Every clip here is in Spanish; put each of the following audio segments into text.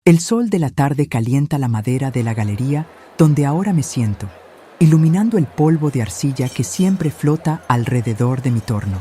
El sol de la tarde calienta la madera de la galería donde ahora me siento, iluminando el polvo de arcilla que siempre flota alrededor de mi torno.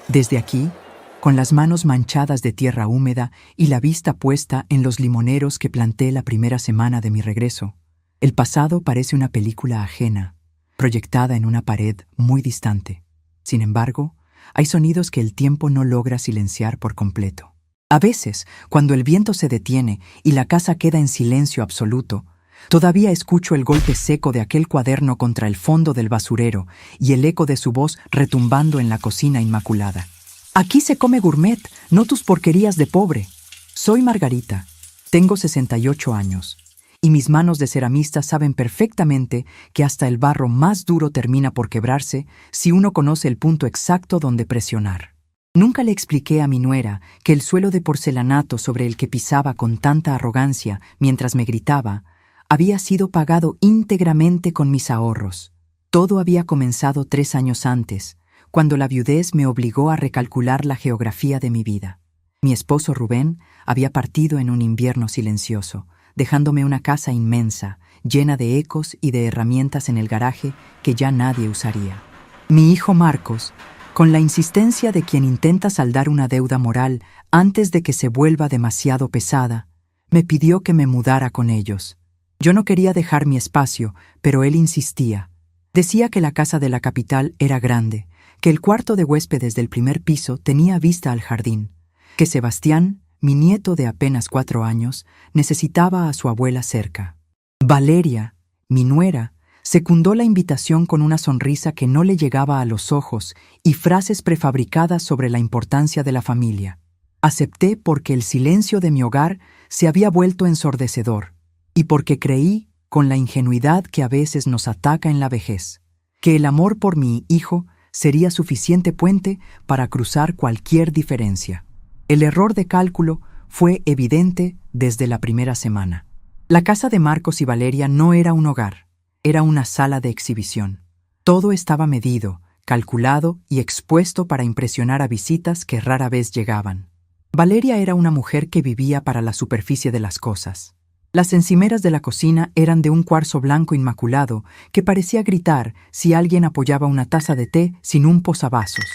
Desde aquí, con las manos manchadas de tierra húmeda y la vista puesta en los limoneros que planté la primera semana de mi regreso, el pasado parece una película ajena, proyectada en una pared muy distante. Sin embargo, hay sonidos que el tiempo no logra silenciar por completo. A veces, cuando el viento se detiene y la casa queda en silencio absoluto, todavía escucho el golpe seco de aquel cuaderno contra el fondo del basurero y el eco de su voz retumbando en la cocina inmaculada. Aquí se come gourmet, no tus porquerías de pobre. Soy Margarita, tengo 68 años, y mis manos de ceramista saben perfectamente que hasta el barro más duro termina por quebrarse si uno conoce el punto exacto donde presionar. Nunca le expliqué a mi nuera que el suelo de porcelanato sobre el que pisaba con tanta arrogancia mientras me gritaba había sido pagado íntegramente con mis ahorros. Todo había comenzado 3 años antes, cuando la viudez me obligó a recalcular la geografía de mi vida. Mi esposo Rubén había partido en un invierno silencioso, dejándome una casa inmensa, llena de ecos y de herramientas en el garaje que ya nadie usaría. Mi hijo Marcos, con la insistencia de quien intenta saldar una deuda moral antes de que se vuelva demasiado pesada, me pidió que me mudara con ellos. Yo no quería dejar mi espacio, pero él insistía. Decía que la casa de la capital era grande, que el cuarto de huéspedes del primer piso tenía vista al jardín, que Sebastián, mi nieto de apenas 4 años, necesitaba a su abuela cerca. Valeria, mi nuera, secundó la invitación con una sonrisa que no le llegaba a los ojos y frases prefabricadas sobre la importancia de la familia. Acepté porque el silencio de mi hogar se había vuelto ensordecedor y porque creí, con la ingenuidad que a veces nos ataca en la vejez, que el amor por mi hijo sería suficiente puente para cruzar cualquier diferencia. El error de cálculo fue evidente desde la primera semana. La casa de Marcos y Valeria no era un hogar. Era una sala de exhibición. Todo estaba medido, calculado y expuesto para impresionar a visitas que rara vez llegaban. Valeria era una mujer que vivía para la superficie de las cosas. Las encimeras de la cocina eran de un cuarzo blanco inmaculado que parecía gritar si alguien apoyaba una taza de té sin un posavasos.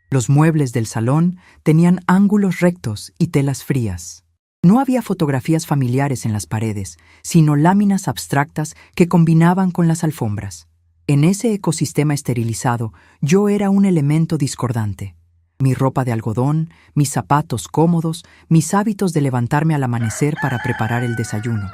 Los muebles del salón tenían ángulos rectos y telas frías. No había fotografías familiares en las paredes, sino láminas abstractas que combinaban con las alfombras. En ese ecosistema esterilizado, yo era un elemento discordante. Mi ropa de algodón, mis zapatos cómodos, mis hábitos de levantarme al amanecer para preparar el desayuno.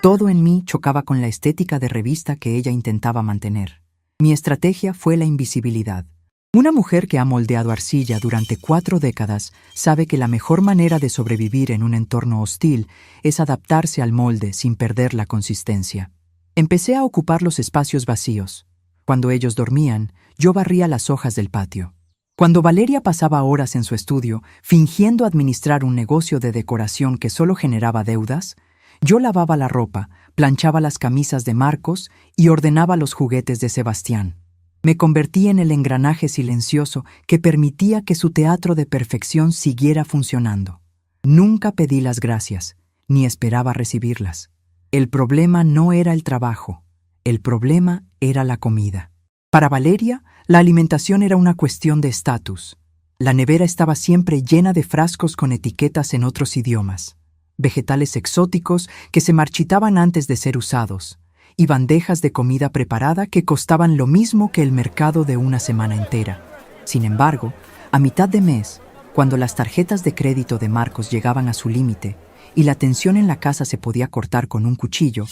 Todo en mí chocaba con la estética de revista que ella intentaba mantener. Mi estrategia fue la invisibilidad. Una mujer que ha moldeado arcilla durante 4 décadas sabe que la mejor manera de sobrevivir en un entorno hostil es adaptarse al molde sin perder la consistencia. Empecé a ocupar los espacios vacíos. Cuando ellos dormían, yo barría las hojas del patio. Cuando Valeria pasaba horas en su estudio, fingiendo administrar un negocio de decoración que solo generaba deudas, yo lavaba la ropa, planchaba las camisas de Marcos y ordenaba los juguetes de Sebastián. Me convertí en el engranaje silencioso que permitía que su teatro de perfección siguiera funcionando. Nunca pedí las gracias, ni esperaba recibirlas. El problema no era el trabajo, el problema era la comida. Para Valeria, la alimentación era una cuestión de estatus. La nevera estaba siempre llena de frascos con etiquetas en otros idiomas, vegetales exóticos que se marchitaban antes de ser usados, y bandejas de comida preparada que costaban lo mismo que el mercado de una semana entera. Sin embargo, a mitad de mes, cuando las tarjetas de crédito de Marcos llegaban a su límite y la tensión en la casa se podía cortar con un cuchillo,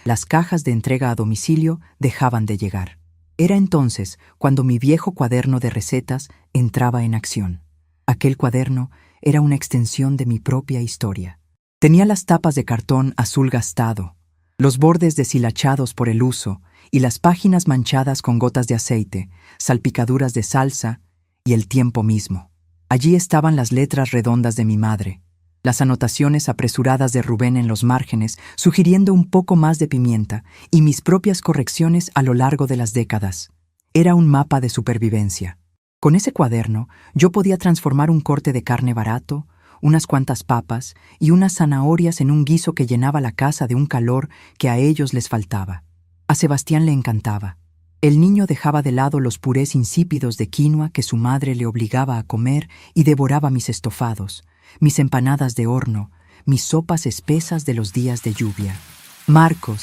las cajas de entrega a domicilio dejaban de llegar. Era entonces cuando mi viejo cuaderno de recetas entraba en acción. Aquel cuaderno era una extensión de mi propia historia. Tenía las tapas de cartón azul gastado, los bordes deshilachados por el uso y las páginas manchadas con gotas de aceite, salpicaduras de salsa y el tiempo mismo. Allí estaban las letras redondas de mi madre, las anotaciones apresuradas de Rubén en los márgenes, sugiriendo un poco más de pimienta, y mis propias correcciones a lo largo de las décadas. Era un mapa de supervivencia. Con ese cuaderno, yo podía transformar un corte de carne barato, unas cuantas papas y unas zanahorias en un guiso que llenaba la casa de un calor que a ellos les faltaba. A Sebastián le encantaba. El niño dejaba de lado los purés insípidos de quinoa que su madre le obligaba a comer y devoraba mis estofados, mis empanadas de horno, mis sopas espesas de los días de lluvia. Marcos,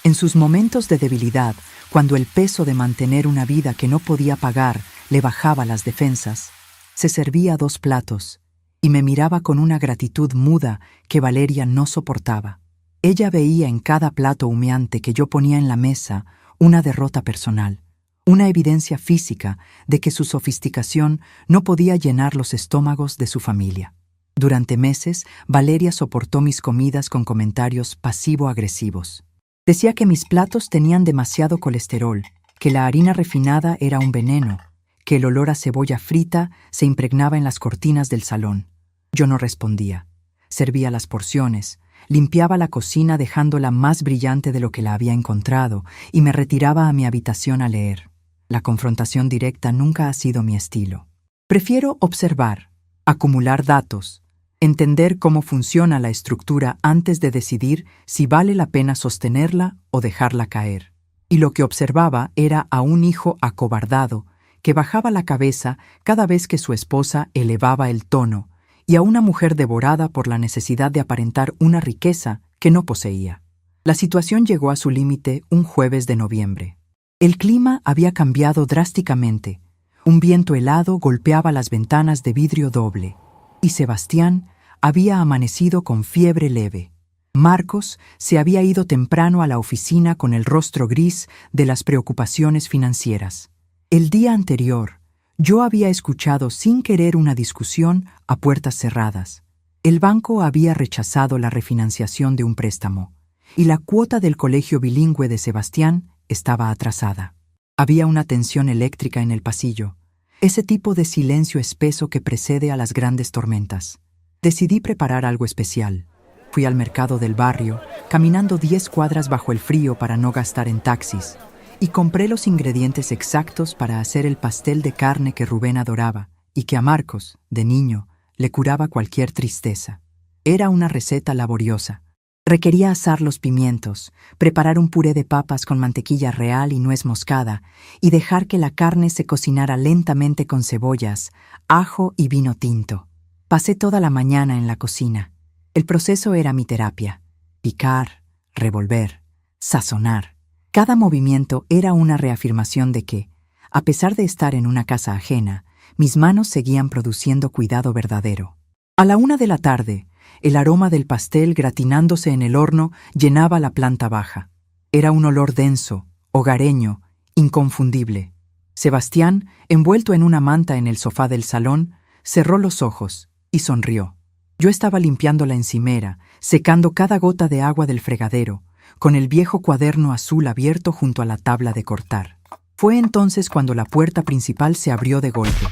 en sus momentos de debilidad, cuando el peso de mantener una vida que no podía pagar le bajaba las defensas, se servía 2 platos y me miraba con una gratitud muda que Valeria no soportaba. Ella veía en cada plato humeante que yo ponía en la mesa una derrota personal, una evidencia física de que su sofisticación no podía llenar los estómagos de su familia. Durante meses, Valeria soportó mis comidas con comentarios pasivo-agresivos. Decía que mis platos tenían demasiado colesterol, que la harina refinada era un veneno, que el olor a cebolla frita se impregnaba en las cortinas del salón. Yo no respondía. Servía las porciones, limpiaba la cocina dejándola más brillante de lo que la había encontrado y me retiraba a mi habitación a leer. La confrontación directa nunca ha sido mi estilo. Prefiero observar, acumular datos, entender cómo funciona la estructura antes de decidir si vale la pena sostenerla o dejarla caer. Y lo que observaba era a un hijo acobardado que bajaba la cabeza cada vez que su esposa elevaba el tono, y a una mujer devorada por la necesidad de aparentar una riqueza que no poseía. La situación llegó a su límite un jueves de noviembre. El clima había cambiado drásticamente. Un viento helado golpeaba las ventanas de vidrio doble, y Sebastián había amanecido con fiebre leve. Marcos se había ido temprano a la oficina con el rostro gris de las preocupaciones financieras. El día anterior, yo había escuchado sin querer una discusión a puertas cerradas. El banco había rechazado la refinanciación de un préstamo, y la cuota del colegio bilingüe de Sebastián estaba atrasada. Había una tensión eléctrica en el pasillo, ese tipo de silencio espeso que precede a las grandes tormentas. Decidí preparar algo especial. Fui al mercado del barrio, caminando 10 cuadras bajo el frío para no gastar en taxis, y compré los ingredientes exactos para hacer el pastel de carne que Rubén adoraba y que a Marcos, de niño, le curaba cualquier tristeza. Era una receta laboriosa. Requería asar los pimientos, preparar un puré de papas con mantequilla real y nuez moscada y dejar que la carne se cocinara lentamente con cebollas, ajo y vino tinto. Pasé toda la mañana en la cocina. El proceso era mi terapia. Picar, revolver, sazonar. Cada movimiento era una reafirmación de que, a pesar de estar en una casa ajena, mis manos seguían produciendo cuidado verdadero. A la 1 de la tarde, el aroma del pastel gratinándose en el horno llenaba la planta baja. Era un olor denso, hogareño, inconfundible. Sebastián, envuelto en una manta en el sofá del salón, cerró los ojos y sonrió. Yo estaba limpiando la encimera, secando cada gota de agua del fregadero, con el viejo cuaderno azul abierto junto a la tabla de cortar. Fue entonces cuando la puerta principal se abrió de golpe.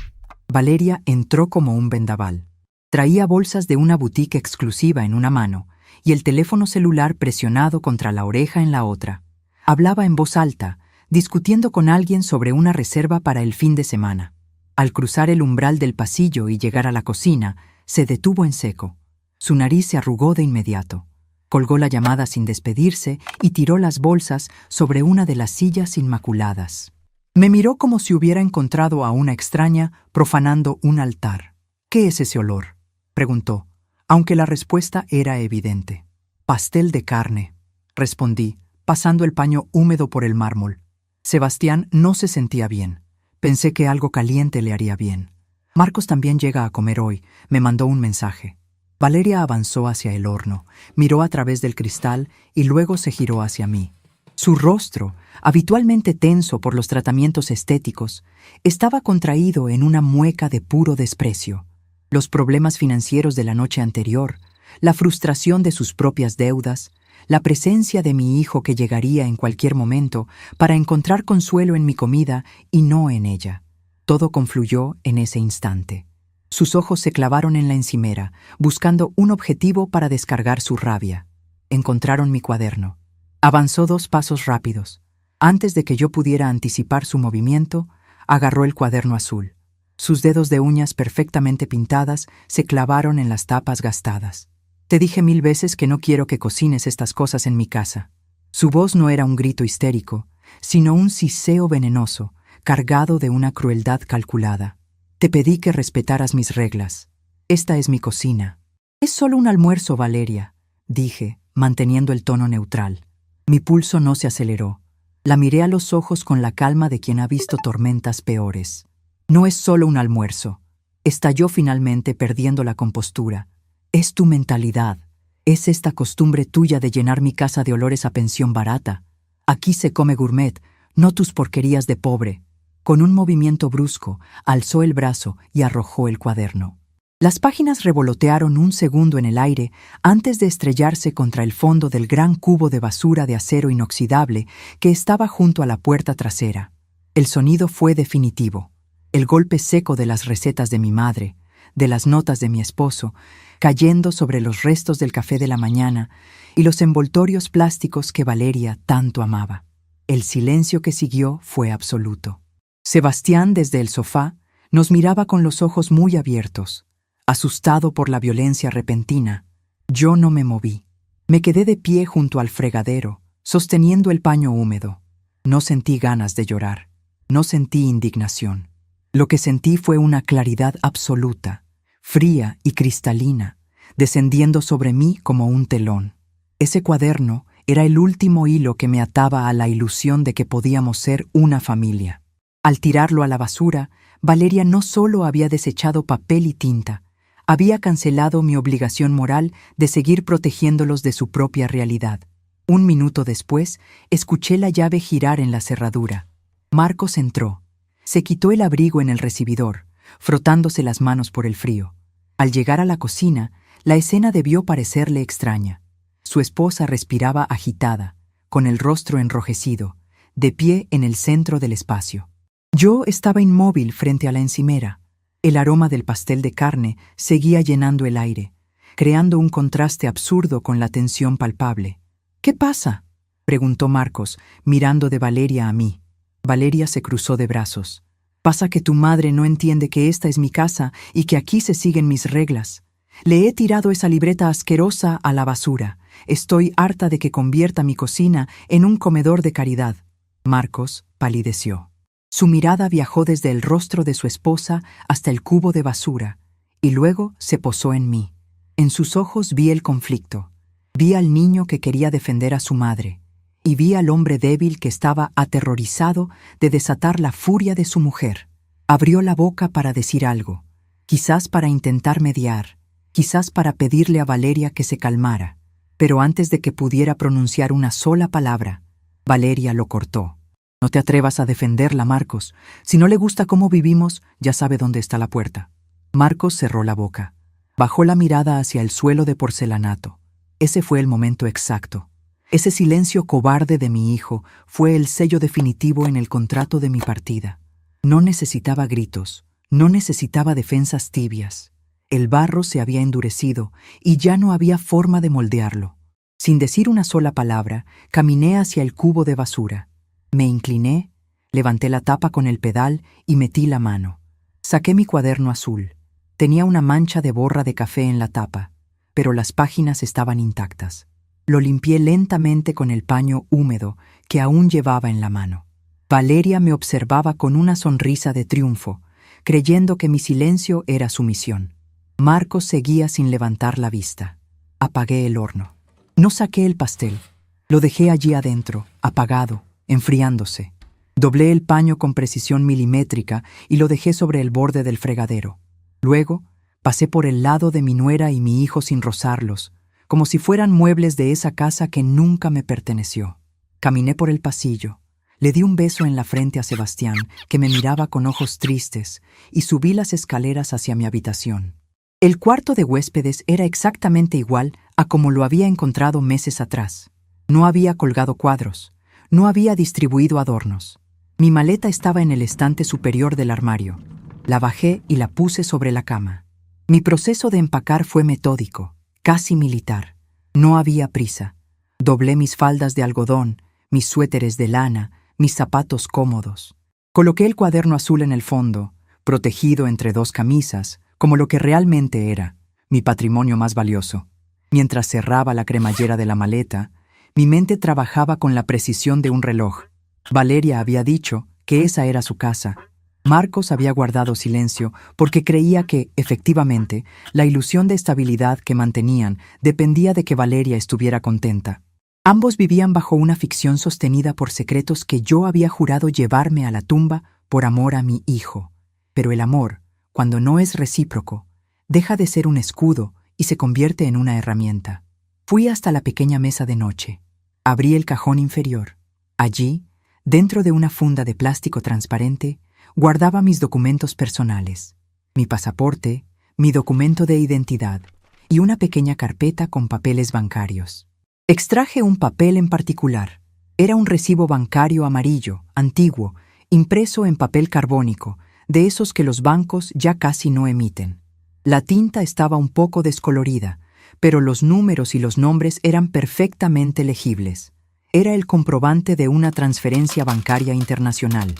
Valeria entró como un vendaval. Traía bolsas de una boutique exclusiva en una mano y el teléfono celular presionado contra la oreja en la otra. Hablaba en voz alta, discutiendo con alguien sobre una reserva para el fin de semana. Al cruzar el umbral del pasillo y llegar a la cocina, se detuvo en seco. Su nariz se arrugó de inmediato. Colgó la llamada sin despedirse y tiró las bolsas sobre una de las sillas inmaculadas. Me miró como si hubiera encontrado a una extraña profanando un altar. «¿Qué es ese olor?», preguntó, aunque la respuesta era evidente. «Pastel de carne», respondí, pasando el paño húmedo por el mármol. Sebastián no se sentía bien. Pensé que algo caliente le haría bien. «Marcos también llega a comer hoy», me mandó un mensaje. Valeria avanzó hacia el horno, miró a través del cristal y luego se giró hacia mí. Su rostro, habitualmente tenso por los tratamientos estéticos, estaba contraído en una mueca de puro desprecio. Los problemas financieros de la noche anterior, la frustración de sus propias deudas, la presencia de mi hijo que llegaría en cualquier momento para encontrar consuelo en mi comida y no en ella. Todo confluyó en ese instante. Sus ojos se clavaron en la encimera, buscando un objetivo para descargar su rabia. Encontraron mi cuaderno. Avanzó 2 pasos rápidos. Antes de que yo pudiera anticipar su movimiento, agarró el cuaderno azul. Sus dedos de uñas perfectamente pintadas se clavaron en las tapas gastadas. Te dije 1000 veces que no quiero que cocines estas cosas en mi casa. Su voz no era un grito histérico, sino un siseo venenoso, cargado de una crueldad calculada. Te pedí que respetaras mis reglas. Esta es mi cocina. Es solo un almuerzo, Valeria, dije, manteniendo el tono neutral. Mi pulso no se aceleró. La miré a los ojos con la calma de quien ha visto tormentas peores. No es solo un almuerzo. Estalló finalmente perdiendo la compostura. Es tu mentalidad. Es esta costumbre tuya de llenar mi casa de olores a pensión barata. Aquí se come gourmet, no tus porquerías de pobre. Con un movimiento brusco, alzó el brazo y arrojó el cuaderno. Las páginas revolotearon un segundo en el aire antes de estrellarse contra el fondo del gran cubo de basura de acero inoxidable que estaba junto a la puerta trasera. El sonido fue definitivo. El golpe seco de las recetas de mi madre, de las notas de mi esposo, cayendo sobre los restos del café de la mañana y los envoltorios plásticos que Valeria tanto amaba. El silencio que siguió fue absoluto. Sebastián, desde el sofá, nos miraba con los ojos muy abiertos, asustado por la violencia repentina. Yo no me moví. Me quedé de pie junto al fregadero, sosteniendo el paño húmedo. No sentí ganas de llorar. No sentí indignación. Lo que sentí fue una claridad absoluta, fría y cristalina, descendiendo sobre mí como un telón. Ese cuaderno era el último hilo que me ataba a la ilusión de que podíamos ser una familia. Al tirarlo a la basura, Valeria no solo había desechado papel y tinta, había cancelado mi obligación moral de seguir protegiéndolos de su propia realidad. Un minuto después, escuché la llave girar en la cerradura. Marcos entró. Se quitó el abrigo en el recibidor, frotándose las manos por el frío. Al llegar a la cocina, la escena debió parecerle extraña. Su esposa respiraba agitada, con el rostro enrojecido, de pie en el centro del espacio. Yo estaba inmóvil frente a la encimera. El aroma del pastel de carne seguía llenando el aire, creando un contraste absurdo con la tensión palpable. «¿Qué pasa?», preguntó Marcos, mirando de Valeria a mí. Valeria se cruzó de brazos. «Pasa que tu madre no entiende que esta es mi casa y que aquí se siguen mis reglas. Le he tirado esa libreta asquerosa a la basura. Estoy harta de que convierta mi cocina en un comedor de caridad». Marcos palideció. Su mirada viajó desde el rostro de su esposa hasta el cubo de basura, y luego se posó en mí. En sus ojos vi el conflicto. Vi al niño que quería defender a su madre, y vi al hombre débil que estaba aterrorizado de desatar la furia de su mujer. Abrió la boca para decir algo, quizás para intentar mediar, quizás para pedirle a Valeria que se calmara, pero antes de que pudiera pronunciar una sola palabra, Valeria lo cortó. «No te atrevas a defenderla, Marcos. Si no le gusta cómo vivimos, ya sabe dónde está la puerta». Marcos cerró la boca. Bajó la mirada hacia el suelo de porcelanato. Ese fue el momento exacto. Ese silencio cobarde de mi hijo fue el sello definitivo en el contrato de mi partida. No necesitaba gritos, no necesitaba defensas tibias. El barro se había endurecido y ya no había forma de moldearlo. Sin decir una sola palabra, caminé hacia el cubo de basura. Me incliné, levanté la tapa con el pedal y metí la mano. Saqué mi cuaderno azul. Tenía una mancha de borra de café en la tapa, pero las páginas estaban intactas. Lo limpié lentamente con el paño húmedo que aún llevaba en la mano. Valeria me observaba con una sonrisa de triunfo, creyendo que mi silencio era sumisión. Marcos seguía sin levantar la vista. Apagué el horno. No saqué el pastel. Lo dejé allí adentro, apagado, enfriándose. Doblé el paño con precisión milimétrica y lo dejé sobre el borde del fregadero. Luego, pasé por el lado de mi nuera y mi hijo sin rozarlos, como si fueran muebles de esa casa que nunca me perteneció. Caminé por el pasillo, le di un beso en la frente a Sebastián, que me miraba con ojos tristes, y subí las escaleras hacia mi habitación. El cuarto de huéspedes era exactamente igual a como lo había encontrado meses atrás. No había colgado cuadros. No había distribuido adornos. Mi maleta estaba en el estante superior del armario. La bajé y la puse sobre la cama. Mi proceso de empacar fue metódico, casi militar. No había prisa. Doblé mis faldas de algodón, mis suéteres de lana, mis zapatos cómodos. Coloqué el cuaderno azul en el fondo, protegido entre dos camisas, como lo que realmente era, mi patrimonio más valioso. Mientras cerraba la cremallera de la maleta, mi mente trabajaba con la precisión de un reloj. Valeria había dicho que esa era su casa. Marcos había guardado silencio porque creía que, efectivamente, la ilusión de estabilidad que mantenían dependía de que Valeria estuviera contenta. Ambos vivían bajo una ficción sostenida por secretos que yo había jurado llevarme a la tumba por amor a mi hijo. Pero el amor, cuando no es recíproco, deja de ser un escudo y se convierte en una herramienta. Fui hasta la pequeña mesa de noche. Abrí el cajón inferior. Allí, dentro de una funda de plástico transparente, guardaba mis documentos personales, mi pasaporte, mi documento de identidad y una pequeña carpeta con papeles bancarios. Extraje un papel en particular. Era un recibo bancario amarillo, antiguo, impreso en papel carbónico, de esos que los bancos ya casi no emiten. La tinta estaba un poco descolorida, pero los números y los nombres eran perfectamente legibles. Era el comprobante de una transferencia bancaria internacional.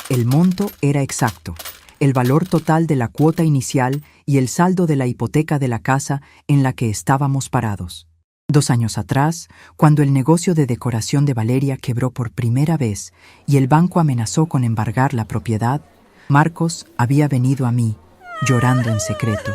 El monto era exacto, el valor total de la cuota inicial y el saldo de la hipoteca de la casa en la que estábamos parados. 2 años atrás, cuando el negocio de decoración de Valeria quebró por primera vez y el banco amenazó con embargar la propiedad, Marcos había venido a mí, llorando en secreto.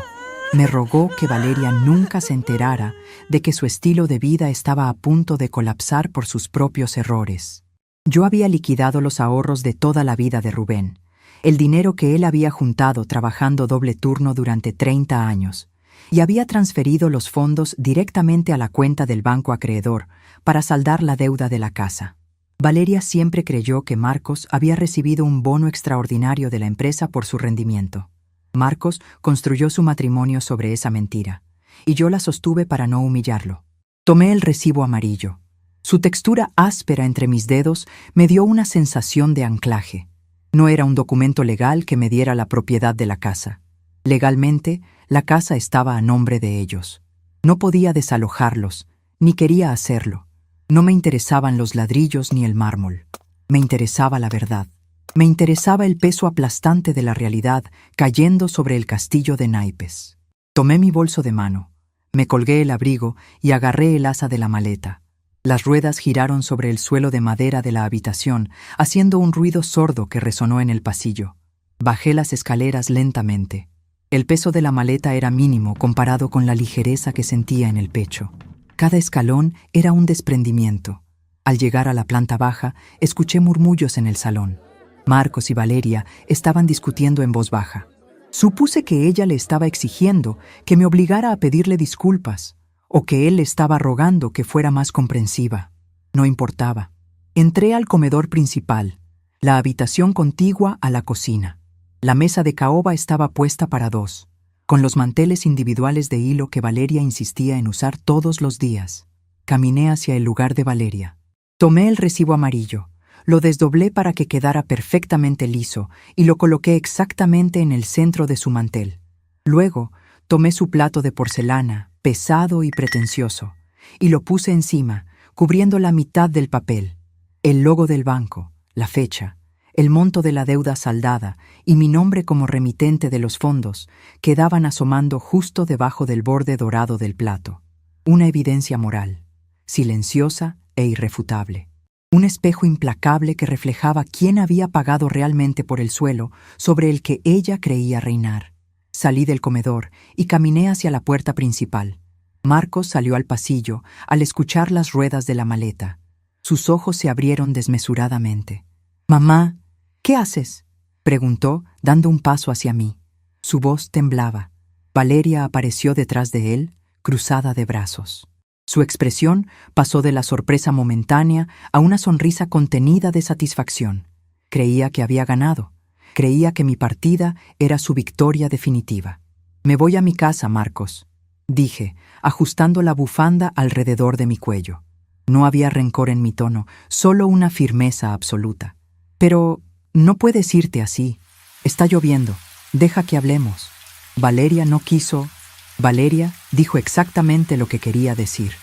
Me rogó que Valeria nunca se enterara de que su estilo de vida estaba a punto de colapsar por sus propios errores. Yo había liquidado los ahorros de toda la vida de Rubén, el dinero que él había juntado trabajando doble turno durante 30 años, y había transferido los fondos directamente a la cuenta del banco acreedor para saldar la deuda de la casa. Valeria siempre creyó que Marcos había recibido un bono extraordinario de la empresa por su rendimiento. Marcos construyó su matrimonio sobre esa mentira, y yo la sostuve para no humillarlo. Tomé el recibo amarillo. Su textura áspera entre mis dedos me dio una sensación de anclaje. No era un documento legal que me diera la propiedad de la casa. Legalmente, la casa estaba a nombre de ellos. No podía desalojarlos, ni quería hacerlo. No me interesaban los ladrillos ni el mármol. Me interesaba la verdad. Me interesaba el peso aplastante de la realidad cayendo sobre el castillo de naipes. Tomé mi bolso de mano, me colgué el abrigo y agarré el asa de la maleta. Las ruedas giraron sobre el suelo de madera de la habitación, haciendo un ruido sordo que resonó en el pasillo. Bajé las escaleras lentamente. El peso de la maleta era mínimo comparado con la ligereza que sentía en el pecho. Cada escalón era un desprendimiento. Al llegar a la planta baja, escuché murmullos en el salón. Marcos y Valeria estaban discutiendo en voz baja. Supuse que ella le estaba exigiendo que me obligara a pedirle disculpas, o que él le estaba rogando que fuera más comprensiva. No importaba. Entré al comedor principal, la habitación contigua a la cocina. La mesa de caoba estaba puesta para 2, con los manteles individuales de hilo que Valeria insistía en usar todos los días. Caminé hacia el lugar de Valeria. Tomé el recibo amarillo, lo desdoblé para que quedara perfectamente liso y lo coloqué exactamente en el centro de su mantel. Luego, tomé su plato de porcelana, pesado y pretencioso, y lo puse encima, cubriendo la mitad del papel. El logo del banco, la fecha, el monto de la deuda saldada y mi nombre como remitente de los fondos quedaban asomando justo debajo del borde dorado del plato. Una evidencia moral, silenciosa e irrefutable. Un espejo implacable que reflejaba quién había pagado realmente por el suelo sobre el que ella creía reinar. Salí del comedor y caminé hacia la puerta principal. Marcos salió al pasillo al escuchar las ruedas de la maleta. Sus ojos se abrieron desmesuradamente. «Mamá, ¿qué haces?», preguntó, dando un paso hacia mí. Su voz temblaba. Valeria apareció detrás de él, cruzada de brazos. Su expresión pasó de la sorpresa momentánea a una sonrisa contenida de satisfacción. Creía que había ganado. Creía que mi partida era su victoria definitiva. «Me voy a mi casa, Marcos», dije, ajustando la bufanda alrededor de mi cuello. No había rencor en mi tono, solo una firmeza absoluta. «Pero no puedes irte así. Está lloviendo. Deja que hablemos». Valeria no quiso. Valeria dijo exactamente lo que quería decir.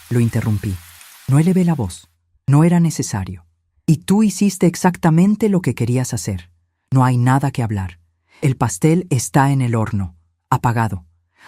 Lo interrumpí. No elevé la voz. No era necesario. Y tú hiciste exactamente lo que querías hacer. No hay nada que hablar. El pastel está en el horno, apagado.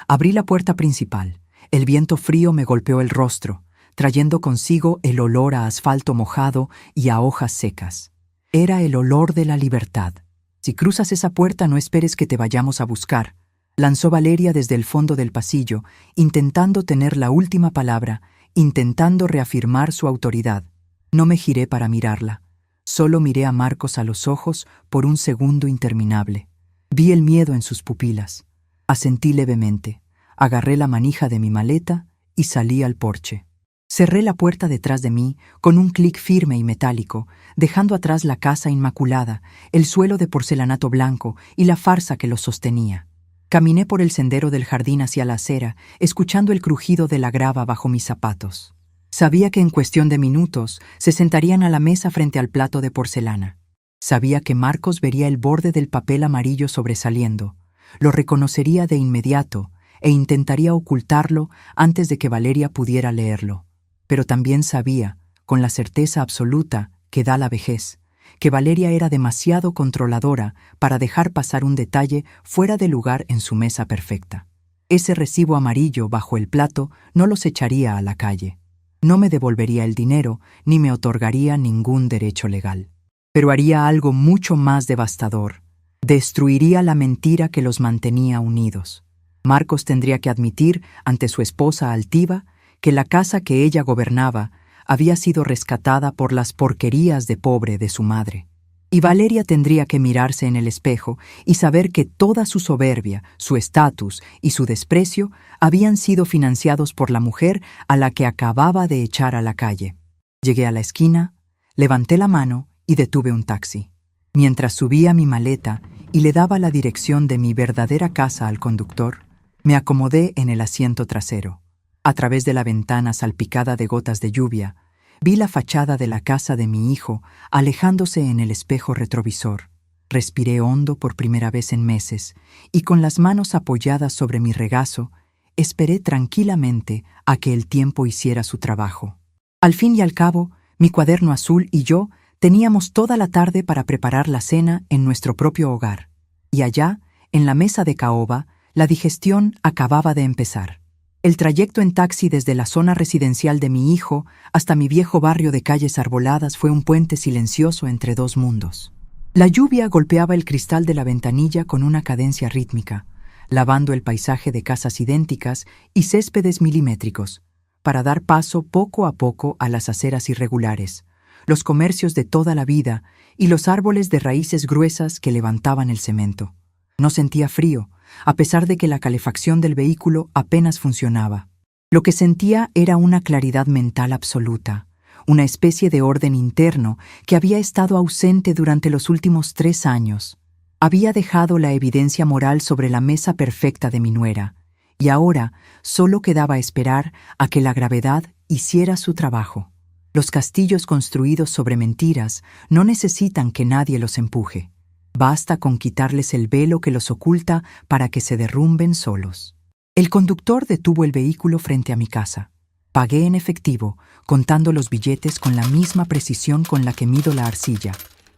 Abrí la puerta principal. El viento frío me golpeó el rostro, trayendo consigo el olor a asfalto mojado y a hojas secas. Era el olor de la libertad. Si cruzas esa puerta, no esperes que te vayamos a buscar, lanzó Valeria desde el fondo del pasillo, intentando tener la última palabra, intentando reafirmar su autoridad. No me giré para mirarla. Solo miré a Marcos a los ojos por un segundo interminable. Vi el miedo en sus pupilas. Asentí levemente, agarré la manija de mi maleta y salí al porche. Cerré la puerta detrás de mí con un clic firme y metálico, dejando atrás la casa inmaculada, el suelo de porcelanato blanco y la farsa que lo sostenía. Caminé por el sendero del jardín hacia la acera, escuchando el crujido de la grava bajo mis zapatos. Sabía que en cuestión de minutos se sentarían a la mesa frente al plato de porcelana. Sabía que Marcos vería el borde del papel amarillo sobresaliendo, lo reconocería de inmediato e intentaría ocultarlo antes de que Valeria pudiera leerlo. Pero también sabía, con la certeza absoluta que da la vejez, que Valeria era demasiado controladora para dejar pasar un detalle fuera de lugar en su mesa perfecta. Ese recibo amarillo bajo el plato no los echaría a la calle. No me devolvería el dinero ni me otorgaría ningún derecho legal. Pero haría algo mucho más devastador. Destruiría la mentira que los mantenía unidos. Marcos tendría que admitir ante su esposa altiva que la casa que ella gobernaba había sido rescatada por las porquerías de pobre de su madre. Y Valeria tendría que mirarse en el espejo y saber que toda su soberbia, su estatus y su desprecio habían sido financiados por la mujer a la que acababa de echar a la calle. Llegué a la esquina, levanté la mano y detuve un taxi. Mientras subía mi maleta y le daba la dirección de mi verdadera casa al conductor, me acomodé en el asiento trasero. A través de la ventana salpicada de gotas de lluvia, vi la fachada de la casa de mi hijo alejándose en el espejo retrovisor. Respiré hondo por primera vez en meses y con las manos apoyadas sobre mi regazo, esperé tranquilamente a que el tiempo hiciera su trabajo. Al fin y al cabo, mi cuaderno azul y yo teníamos toda la tarde para preparar la cena en nuestro propio hogar. Y allá, en la mesa de caoba, la digestión acababa de empezar. El trayecto en taxi desde la zona residencial de mi hijo hasta mi viejo barrio de calles arboladas fue un puente silencioso entre dos mundos. La lluvia golpeaba el cristal de la ventanilla con una cadencia rítmica, lavando el paisaje de casas idénticas y céspedes milimétricos, para dar paso poco a poco a las aceras irregulares, los comercios de toda la vida y los árboles de raíces gruesas que levantaban el cemento. No sentía frío, a pesar de que la calefacción del vehículo apenas funcionaba. Lo que sentía era una claridad mental absoluta, una especie de orden interno que había estado ausente durante los últimos 3 años. Había dejado la evidencia moral sobre la mesa perfecta de mi nuera, y ahora solo quedaba esperar a que la gravedad hiciera su trabajo. Los castillos construidos sobre mentiras no necesitan que nadie los empuje. Basta con quitarles el velo que los oculta para que se derrumben solos. El conductor detuvo el vehículo frente a mi casa. Pagué en efectivo, contando los billetes con la misma precisión con la que mido la arcilla,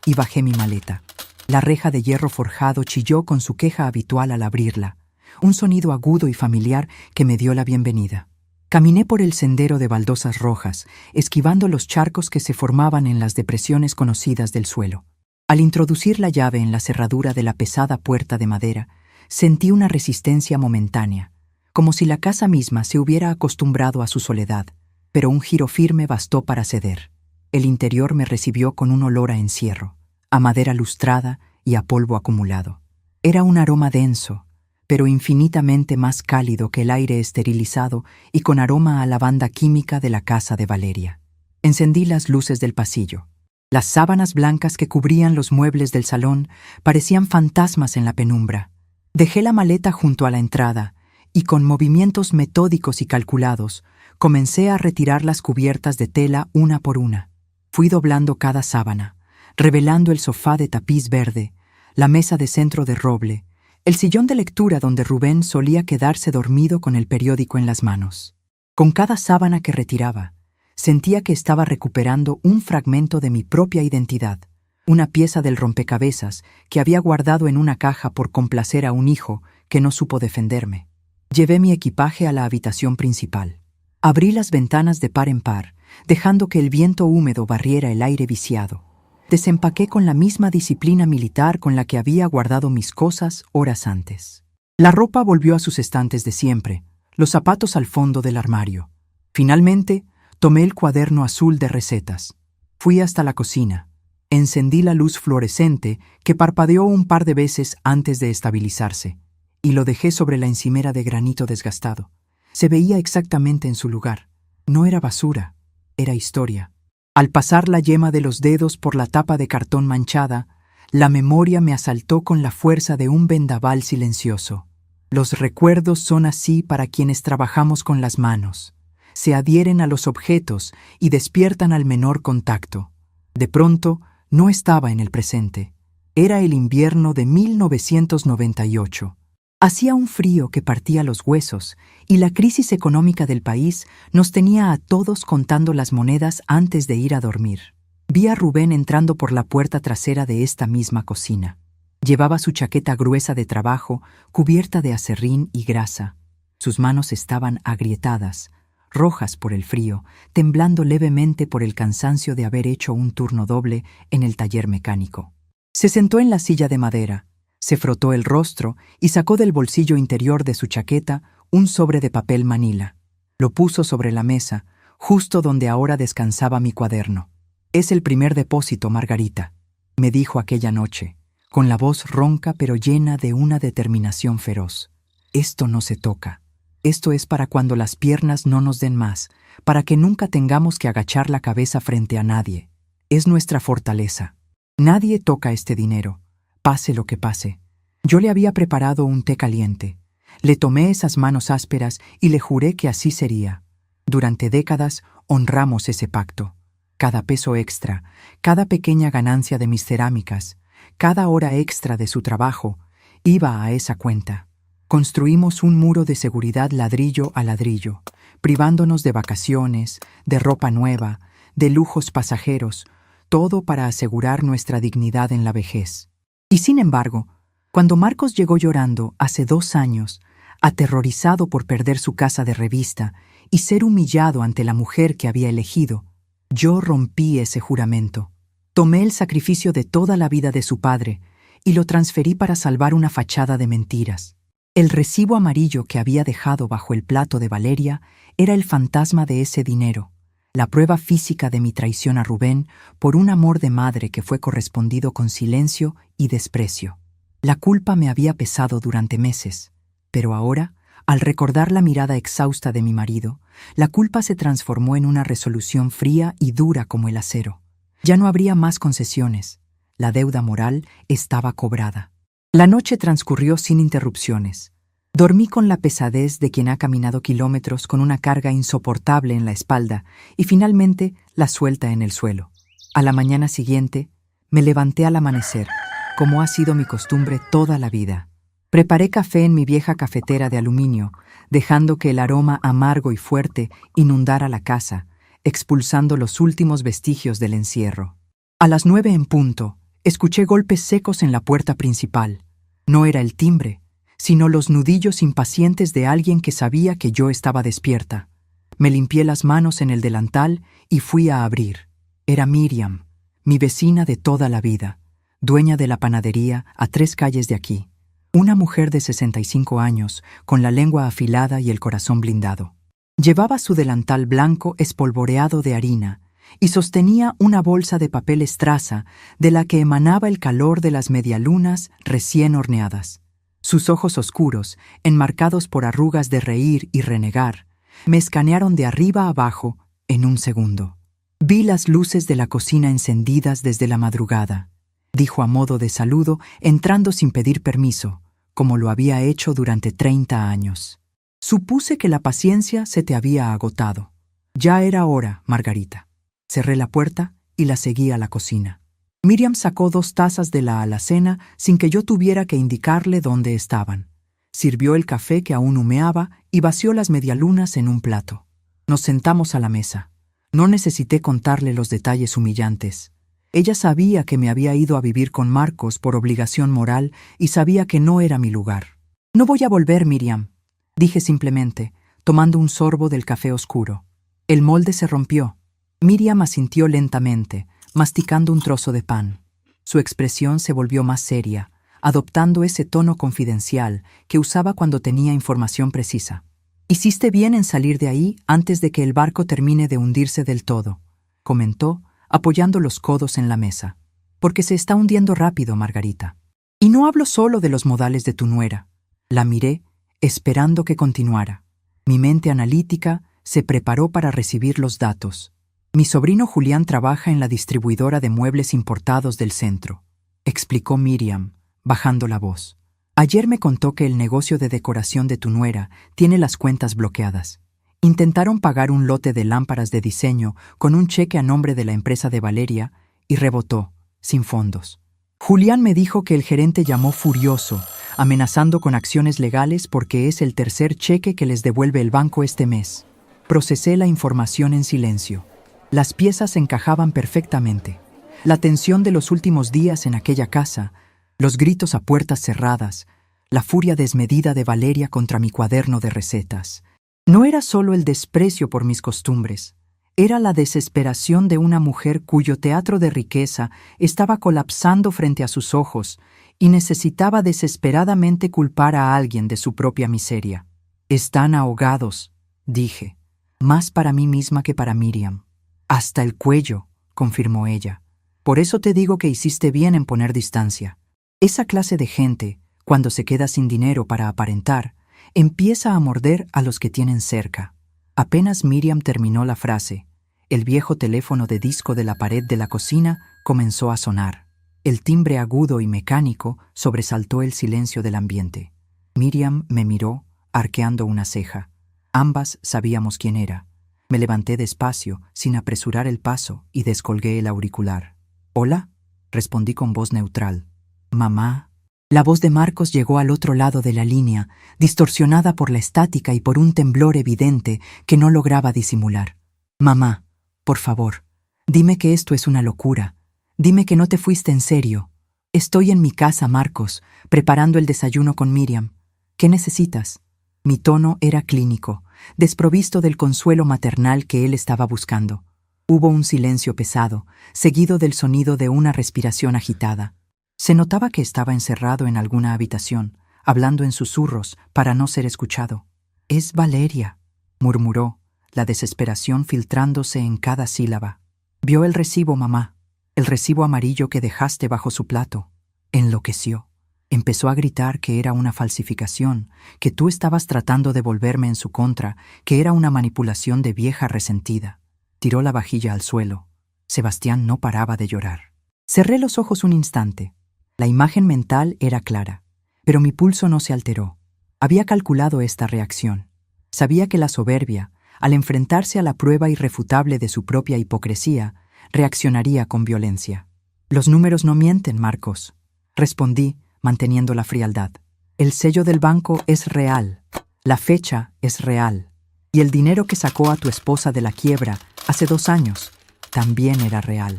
y bajé mi maleta. La reja de hierro forjado chilló con su queja habitual al abrirla, un sonido agudo y familiar que me dio la bienvenida. Caminé por el sendero de baldosas rojas, esquivando los charcos que se formaban en las depresiones conocidas del suelo. Al introducir la llave en la cerradura de la pesada puerta de madera, sentí una resistencia momentánea, como si la casa misma se hubiera acostumbrado a su soledad, pero un giro firme bastó para ceder. El interior me recibió con un olor a encierro, a madera lustrada y a polvo acumulado. Era un aroma denso, pero infinitamente más cálido que el aire esterilizado y con aroma a lavanda química de la casa de Valeria. Encendí las luces del pasillo. Las sábanas blancas que cubrían los muebles del salón parecían fantasmas en la penumbra. Dejé la maleta junto a la entrada y, con movimientos metódicos y calculados, comencé a retirar las cubiertas de tela una por una. Fui doblando cada sábana, revelando el sofá de tapiz verde, la mesa de centro de roble, el sillón de lectura donde Rubén solía quedarse dormido con el periódico en las manos. Con cada sábana que retiraba, sentía que estaba recuperando un fragmento de mi propia identidad, una pieza del rompecabezas que había guardado en una caja por complacer a un hijo que no supo defenderme. Llevé mi equipaje a la habitación principal. Abrí las ventanas de par en par, dejando que el viento húmedo barriera el aire viciado. Desempaqué con la misma disciplina militar con la que había guardado mis cosas horas antes. La ropa volvió a sus estantes de siempre, los zapatos al fondo del armario. Finalmente, tomé el cuaderno azul de recetas. Fui hasta la cocina. Encendí la luz fluorescente que parpadeó un par de veces antes de estabilizarse, y lo dejé sobre la encimera de granito desgastado. Se veía exactamente en su lugar. No era basura, era historia. Al pasar la yema de los dedos por la tapa de cartón manchada, la memoria me asaltó con la fuerza de un vendaval silencioso. Los recuerdos son así para quienes trabajamos con las manos. Se adhieren a los objetos y despiertan al menor contacto. De pronto, no estaba en el presente. Era el invierno de 1998. Hacía un frío que partía los huesos y la crisis económica del país nos tenía a todos contando las monedas antes de ir a dormir. Vi a Rubén entrando por la puerta trasera de esta misma cocina. Llevaba su chaqueta gruesa de trabajo, cubierta de aserrín y grasa. Sus manos estaban agrietadas, rojas por el frío, temblando levemente por el cansancio de haber hecho un turno doble en el taller mecánico. Se sentó en la silla de madera, se frotó el rostro y sacó del bolsillo interior de su chaqueta un sobre de papel manila. Lo puso sobre la mesa, justo donde ahora descansaba mi cuaderno. «Es el primer depósito, Margarita», me dijo aquella noche, con la voz ronca pero llena de una determinación feroz. «Esto no se toca. Esto es para cuando las piernas no nos den más, para que nunca tengamos que agachar la cabeza frente a nadie. Es nuestra fortaleza. Nadie toca este dinero, pase lo que pase». Yo le había preparado un té caliente. Le tomé esas manos ásperas y le juré que así sería. Durante décadas honramos ese pacto. Cada peso extra, cada pequeña ganancia de mis cerámicas, cada hora extra de su trabajo, iba a esa cuenta. Construimos un muro de seguridad ladrillo a ladrillo, privándonos de vacaciones, de ropa nueva, de lujos pasajeros, todo para asegurar nuestra dignidad en la vejez. Y sin embargo, cuando Marcos llegó llorando hace 2 años, aterrorizado por perder su casa de revista y ser humillado ante la mujer que había elegido, yo rompí ese juramento. Tomé el sacrificio de toda la vida de su padre y lo transferí para salvar una fachada de mentiras. El recibo amarillo que había dejado bajo el plato de Valeria era el fantasma de ese dinero, la prueba física de mi traición a Rubén por un amor de madre que fue correspondido con silencio y desprecio. La culpa me había pesado durante meses, pero ahora, al recordar la mirada exhausta de mi marido, la culpa se transformó en una resolución fría y dura como el acero. Ya no habría más concesiones. La deuda moral estaba cobrada. La noche transcurrió sin interrupciones. Dormí con la pesadez de quien ha caminado kilómetros con una carga insoportable en la espalda y finalmente la suelta en el suelo. A la mañana siguiente, me levanté al amanecer, como ha sido mi costumbre toda la vida. Preparé café en mi vieja cafetera de aluminio, dejando que el aroma amargo y fuerte inundara la casa, expulsando los últimos vestigios del encierro. A las 9 en punto, escuché golpes secos en la puerta principal. No era el timbre, sino los nudillos impacientes de alguien que sabía que yo estaba despierta. Me limpié las manos en el delantal y fui a abrir. Era Miriam, mi vecina de toda la vida, dueña de la panadería a 3 calles de aquí. Una mujer de 65 años, con la lengua afilada y el corazón blindado. Llevaba su delantal blanco espolvoreado de harina y sostenía una bolsa de papel estraza de la que emanaba el calor de las medialunas recién horneadas. Sus ojos oscuros, enmarcados por arrugas de reír y renegar, me escanearon de arriba a abajo en un segundo. Vi las luces de la cocina encendidas desde la madrugada, dijo a modo de saludo, entrando sin pedir permiso, como lo había hecho durante 30 años. Supuse que la paciencia se te había agotado. Ya era hora, Margarita. Cerré la puerta y la seguí a la cocina. Miriam sacó 2 tazas de la alacena sin que yo tuviera que indicarle dónde estaban. Sirvió el café que aún humeaba y vació las medialunas en un plato. Nos sentamos a la mesa. No necesité contarle los detalles humillantes. Ella sabía que me había ido a vivir con Marcos por obligación moral y sabía que no era mi lugar. «No voy a volver, Miriam», dije simplemente, tomando un sorbo del café oscuro. El molde se rompió. Miriam asintió lentamente, masticando un trozo de pan. Su expresión se volvió más seria, adoptando ese tono confidencial que usaba cuando tenía información precisa. «Hiciste bien en salir de ahí antes de que el barco termine de hundirse del todo», comentó, apoyando los codos en la mesa. «Porque se está hundiendo rápido, Margarita. Y no hablo solo de los modales de tu nuera». La miré, esperando que continuara. Mi mente analítica se preparó para recibir los datos. «Mi sobrino Julián trabaja en la distribuidora de muebles importados del centro», explicó Miriam, bajando la voz. «Ayer me contó que el negocio de decoración de tu nuera tiene las cuentas bloqueadas. Intentaron pagar un lote de lámparas de diseño con un cheque a nombre de la empresa de Valeria y rebotó, sin fondos. Julián me dijo que el gerente llamó furioso, amenazando con acciones legales porque es el tercer cheque que les devuelve el banco este mes. Procesé la información en silencio. Las piezas encajaban perfectamente. La tensión de los últimos días en aquella casa, los gritos a puertas cerradas, la furia desmedida de Valeria contra mi cuaderno de recetas. No era solo el desprecio por mis costumbres, era la desesperación de una mujer cuyo teatro de riqueza estaba colapsando frente a sus ojos y necesitaba desesperadamente culpar a alguien de su propia miseria. «Están ahogados», dije, más para mí misma que para Miriam. «Hasta el cuello», confirmó ella. «Por eso te digo que hiciste bien en poner distancia. Esa clase de gente, cuando se queda sin dinero para aparentar, empieza a morder a los que tienen cerca». Apenas Miriam terminó la frase, el viejo teléfono de disco de la pared de la cocina comenzó a sonar. El timbre agudo y mecánico sobresaltó el silencio del ambiente. Miriam me miró, arqueando una ceja. Ambas sabíamos quién era. Me levanté despacio, sin apresurar el paso, y descolgué el auricular. «¿Hola?», respondí con voz neutral. «Mamá». La voz de Marcos llegó al otro lado de la línea, distorsionada por la estática y por un temblor evidente que no lograba disimular. «Mamá, por favor, dime que esto es una locura. Dime que no te fuiste en serio. Estoy en mi casa, Marcos, preparando el desayuno con Miriam. ¿Qué necesitas?». Mi tono era clínico, desprovisto del consuelo maternal que él estaba buscando. Hubo un silencio pesado, seguido del sonido de una respiración agitada. Se notaba que estaba encerrado en alguna habitación, hablando en susurros para no ser escuchado. «Es Valeria», murmuró, la desesperación filtrándose en cada sílaba. «Vio el recibo, mamá, el recibo amarillo que dejaste bajo su plato». Enloqueció. Empezó a gritar que era una falsificación, que tú estabas tratando de volverme en su contra, que era una manipulación de vieja resentida. Tiró la vajilla al suelo. Sebastián no paraba de llorar. Cerré los ojos un instante. La imagen mental era clara, pero mi pulso no se alteró. Había calculado esta reacción. Sabía que la soberbia, al enfrentarse a la prueba irrefutable de su propia hipocresía, reaccionaría con violencia. «Los números no mienten, Marcos», respondí, manteniendo la frialdad. «El sello del banco es real, la fecha es real, y el dinero que sacó a tu esposa de la quiebra hace 2 años también era real.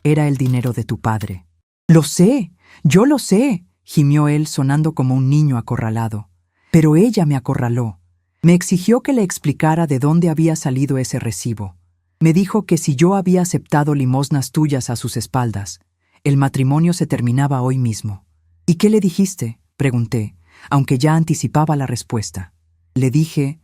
Era el dinero de tu padre». «Lo sé, yo lo sé», gimió él sonando como un niño acorralado. «Pero ella me acorraló. Me exigió que le explicara de dónde había salido ese recibo. Me dijo que si yo había aceptado limosnas tuyas a sus espaldas, el matrimonio se terminaba hoy mismo». «¿Y qué le dijiste?», pregunté, aunque ya anticipaba la respuesta. Le dije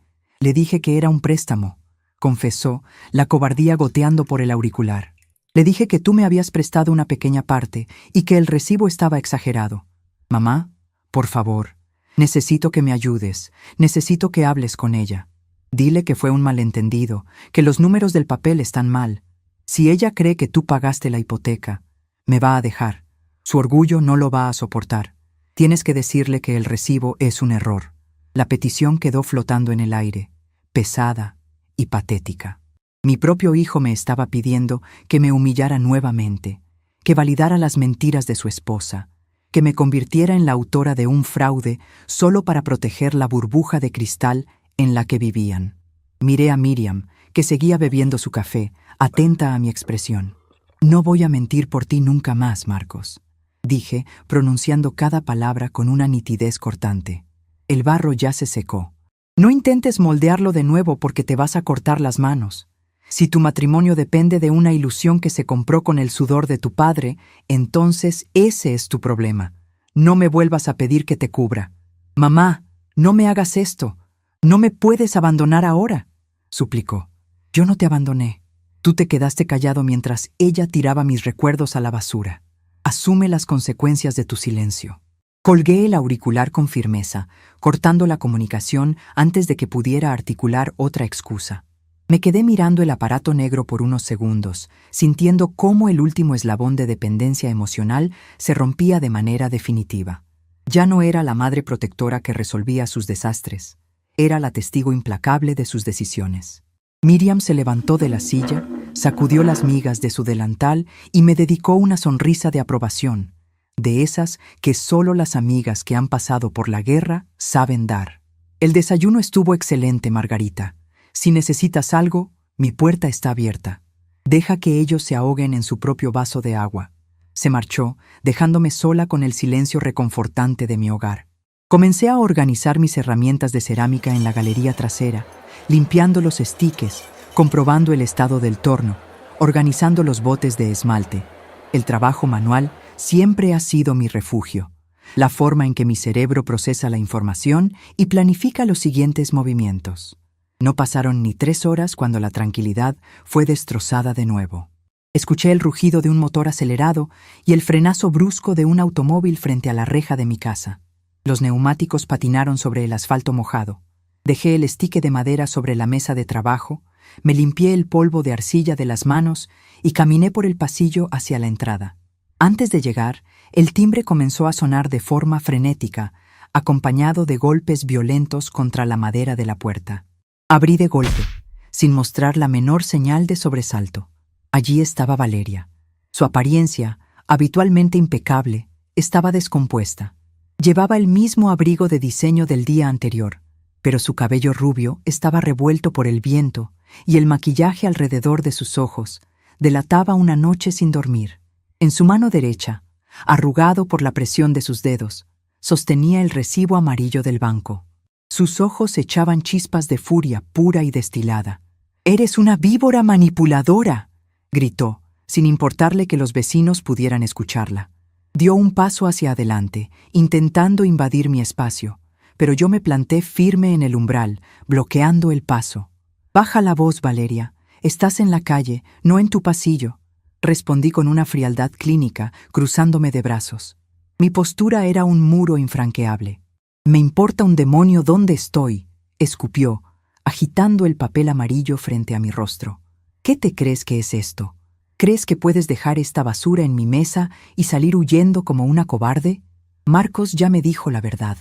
que era un préstamo», confesó, la cobardía goteando por el auricular. «Le dije que tú me habías prestado una pequeña parte y que el recibo estaba exagerado. Mamá, por favor, necesito que me ayudes, necesito que hables con ella. Dile que fue un malentendido, que los números del papel están mal. Si ella cree que tú pagaste la hipoteca, me va a dejar. Su orgullo no lo va a soportar. Tienes que decirle que el recibo es un error». La petición quedó flotando en el aire, pesada y patética. Mi propio hijo me estaba pidiendo que me humillara nuevamente, que validara las mentiras de su esposa, que me convirtiera en la autora de un fraude solo para proteger la burbuja de cristal en la que vivían. Miré a Miriam, que seguía bebiendo su café, atenta a mi expresión. No voy a mentir por ti nunca más, Marcos, dije, pronunciando cada palabra con una nitidez cortante. El barro ya se secó. No intentes moldearlo de nuevo porque te vas a cortar las manos. Si tu matrimonio depende de una ilusión que se compró con el sudor de tu padre, entonces ese es tu problema. No me vuelvas a pedir que te cubra. Mamá, no me hagas esto. No me puedes abandonar ahora, suplicó. Yo no te abandoné. Tú te quedaste callado mientras ella tiraba mis recuerdos a la basura. Asume las consecuencias de tu silencio. Colgué el auricular con firmeza, cortando la comunicación antes de que pudiera articular otra excusa. Me quedé mirando el aparato negro por unos segundos, sintiendo cómo el último eslabón de dependencia emocional se rompía de manera definitiva. Ya no era la madre protectora que resolvía sus desastres. Era la testigo implacable de sus decisiones. Miriam se levantó de la silla, sacudió las migas de su delantal y me dedicó una sonrisa de aprobación, de esas que solo las amigas que han pasado por la guerra saben dar. El desayuno estuvo excelente, Margarita. Si necesitas algo, mi puerta está abierta. Deja que ellos se ahoguen en su propio vaso de agua. Se marchó, dejándome sola con el silencio reconfortante de mi hogar. Comencé a organizar mis herramientas de cerámica en la galería trasera, limpiando los estiques, comprobando el estado del torno, organizando los botes de esmalte. El trabajo manual siempre ha sido mi refugio, la forma en que mi cerebro procesa la información y planifica los siguientes movimientos. No pasaron ni 3 horas cuando la tranquilidad fue destrozada de nuevo. Escuché el rugido de un motor acelerado y el frenazo brusco de un automóvil frente a la reja de mi casa. Los neumáticos patinaron sobre el asfalto mojado. Dejé el estique de madera sobre la mesa de trabajo, me limpié el polvo de arcilla de las manos y caminé por el pasillo hacia la entrada. Antes de llegar, el timbre comenzó a sonar de forma frenética, acompañado de golpes violentos contra la madera de la puerta. Abrí de golpe, sin mostrar la menor señal de sobresalto. Allí estaba Valeria. Su apariencia, habitualmente impecable, estaba descompuesta. Llevaba el mismo abrigo de diseño del día anterior, pero su cabello rubio estaba revuelto por el viento y el maquillaje alrededor de sus ojos delataba una noche sin dormir. En su mano derecha, arrugado por la presión de sus dedos, sostenía el recibo amarillo del banco. Sus ojos echaban chispas de furia pura y destilada. «¡Eres una víbora manipuladora!», gritó, sin importarle que los vecinos pudieran escucharla. Dio un paso hacia adelante, intentando invadir mi espacio, pero yo me planté firme en el umbral, bloqueando el paso. «Baja la voz, Valeria. Estás en la calle, no en tu pasillo», respondí con una frialdad clínica, cruzándome de brazos. Mi postura era un muro infranqueable. «Me importa un demonio dónde estoy», escupió, agitando el papel amarillo frente a mi rostro. «¿Qué te crees que es esto? ¿Crees que puedes dejar esta basura en mi mesa y salir huyendo como una cobarde?» Marcos ya me dijo la verdad.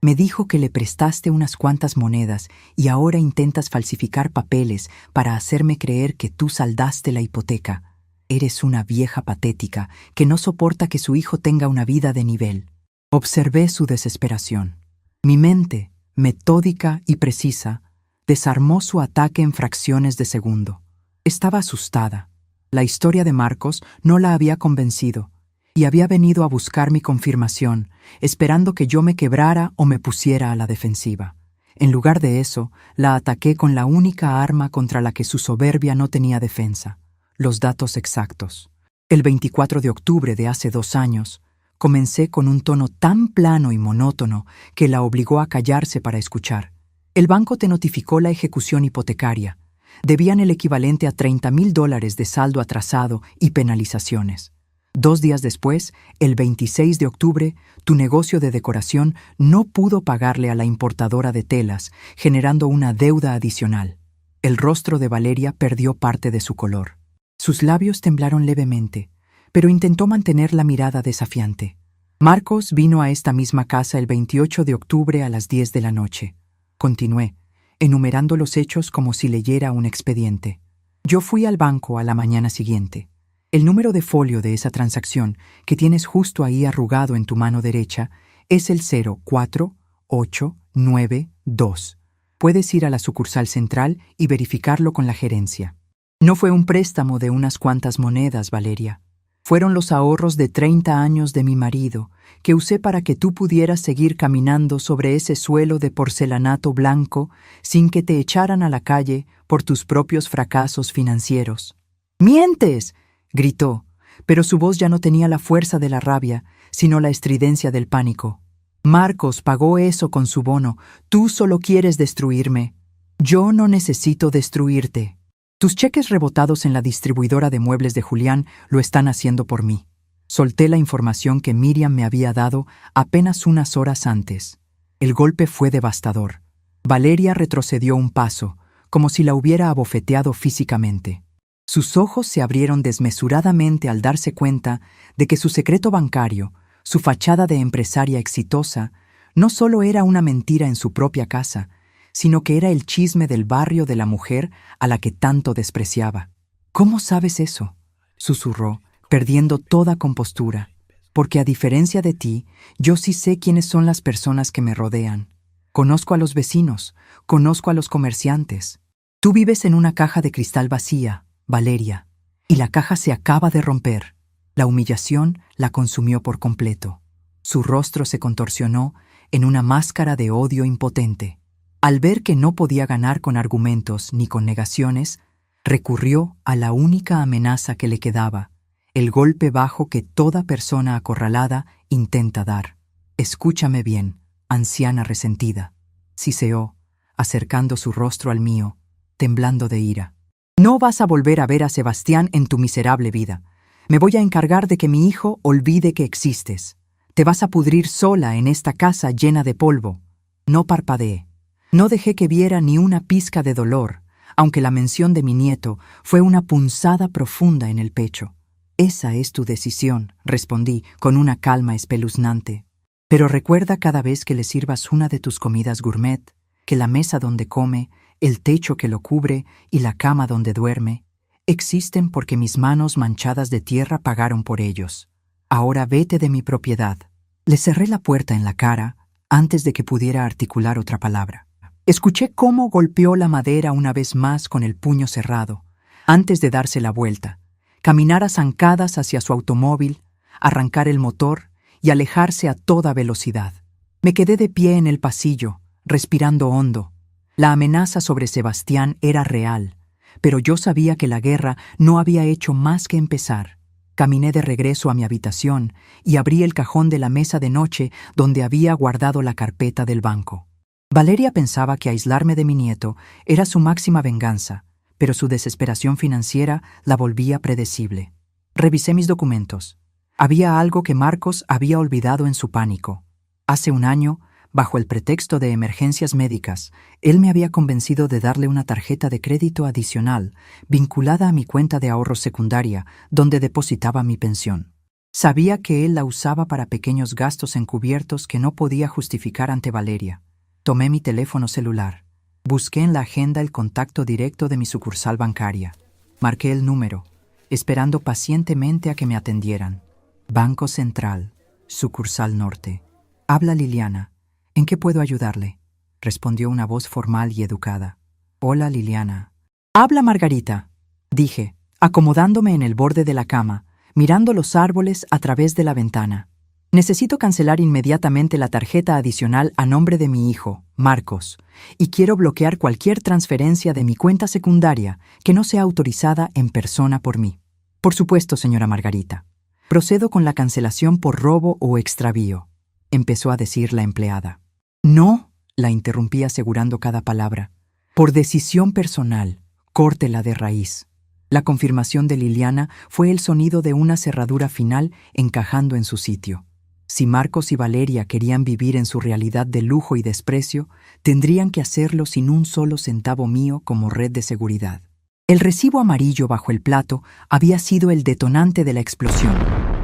Me dijo que le prestaste unas cuantas monedas y ahora intentas falsificar papeles para hacerme creer que tú saldaste la hipoteca. Eres una vieja patética que no soporta que su hijo tenga una vida de nivel. Observé su desesperación. Mi mente, metódica y precisa, desarmó su ataque en fracciones de segundo. Estaba asustada. La historia de Marcos no la había convencido y había venido a buscar mi confirmación, esperando que yo me quebrara o me pusiera a la defensiva. En lugar de eso, la ataqué con la única arma contra la que su soberbia no tenía defensa: los datos exactos. El 24 de octubre de hace 2 años, comencé con un tono tan plano y monótono que la obligó a callarse para escuchar. El banco te notificó la ejecución hipotecaria. Debían el equivalente a $30,000 de saldo atrasado y penalizaciones. 2 días después, el 26 de octubre, tu negocio de decoración no pudo pagarle a la importadora de telas, generando una deuda adicional. El rostro de Valeria perdió parte de su color. Sus labios temblaron levemente, pero intentó mantener la mirada desafiante. Marcos vino a esta misma casa el 28 de octubre a las 10 de la noche. Continué, enumerando los hechos como si leyera un expediente. Yo fui al banco a la mañana siguiente. El número de folio de esa transacción que tienes justo ahí arrugado en tu mano derecha es el 04892. Puedes ir a la sucursal central y verificarlo con la gerencia. No fue un préstamo de unas cuantas monedas, Valeria. Fueron los ahorros de 30 años de mi marido, que usé para que tú pudieras seguir caminando sobre ese suelo de porcelanato blanco sin que te echaran a la calle por tus propios fracasos financieros. ¡Mientes!, gritó, pero su voz ya no tenía la fuerza de la rabia, sino la estridencia del pánico. Marcos pagó eso con su bono. Tú solo quieres destruirme. Yo no necesito destruirte. Tus cheques rebotados en la distribuidora de muebles de Julián lo están haciendo por mí. Solté la información que Miriam me había dado apenas unas horas antes. El golpe fue devastador. Valeria retrocedió un paso, como si la hubiera abofeteado físicamente. Sus ojos se abrieron desmesuradamente al darse cuenta de que su secreto bancario, su fachada de empresaria exitosa, no solo era una mentira en su propia casa, sino que era el chisme del barrio de la mujer a la que tanto despreciaba. «¿Cómo sabes eso?», susurró, perdiendo toda compostura. «Porque a diferencia de ti, yo sí sé quiénes son las personas que me rodean. Conozco a los vecinos, conozco a los comerciantes. Tú vives en una caja de cristal vacía, Valeria, y la caja se acaba de romper». La humillación la consumió por completo. Su rostro se contorsionó en una máscara de odio impotente. Al ver que no podía ganar con argumentos ni con negaciones, recurrió a la única amenaza que le quedaba, el golpe bajo que toda persona acorralada intenta dar. «Escúchame bien, anciana resentida», siseó, acercando su rostro al mío, temblando de ira. «No vas a volver a ver a Sebastián en tu miserable vida. Me voy a encargar de que mi hijo olvide que existes. Te vas a pudrir sola en esta casa llena de polvo». No parpadeé. No dejé que viera ni una pizca de dolor, aunque la mención de mi nieto fue una punzada profunda en el pecho. «Esa es tu decisión», respondí con una calma espeluznante. «Pero recuerda cada vez que le sirvas una de tus comidas gourmet, que la mesa donde come, el techo que lo cubre y la cama donde duerme, existen porque mis manos manchadas de tierra pagaron por ellos. Ahora vete de mi propiedad». Le cerré la puerta en la cara antes de que pudiera articular otra palabra. Escuché cómo golpeó la madera una vez más con el puño cerrado, antes de darse la vuelta, caminar a zancadas hacia su automóvil, arrancar el motor y alejarse a toda velocidad. Me quedé de pie en el pasillo, respirando hondo. La amenaza sobre Sebastián era real, pero yo sabía que la guerra no había hecho más que empezar. Caminé de regreso a mi habitación y abrí el cajón de la mesa de noche donde había guardado la carpeta del banco. Valeria pensaba que aislarme de mi nieto era su máxima venganza, pero su desesperación financiera la volvía predecible. Revisé mis documentos. Había algo que Marcos había olvidado en su pánico. Hace un año, bajo el pretexto de emergencias médicas, él me había convencido de darle una tarjeta de crédito adicional vinculada a mi cuenta de ahorros secundaria, donde depositaba mi pensión. Sabía que él la usaba para pequeños gastos encubiertos que no podía justificar ante Valeria. Tomé mi teléfono celular. Busqué en la agenda el contacto directo de mi sucursal bancaria. Marqué el número, esperando pacientemente a que me atendieran. Banco Central, sucursal norte. «Habla Liliana. ¿En qué puedo ayudarle?», respondió una voz formal y educada. «Hola, Liliana». «Habla Margarita», dije, acomodándome en el borde de la cama, mirando los árboles a través de la ventana. «Necesito cancelar inmediatamente la tarjeta adicional a nombre de mi hijo, Marcos, y quiero bloquear cualquier transferencia de mi cuenta secundaria que no sea autorizada en persona por mí». «Por supuesto, señora Margarita. Procedo con la cancelación por robo o extravío», empezó a decir la empleada. «No», la interrumpí asegurando cada palabra. «Por decisión personal, córtela de raíz». La confirmación de Liliana fue el sonido de una cerradura final encajando en su sitio. Si Marcos y Valeria querían vivir en su realidad de lujo y desprecio, tendrían que hacerlo sin un solo centavo mío como red de seguridad. El recibo amarillo bajo el plato había sido el detonante de la explosión,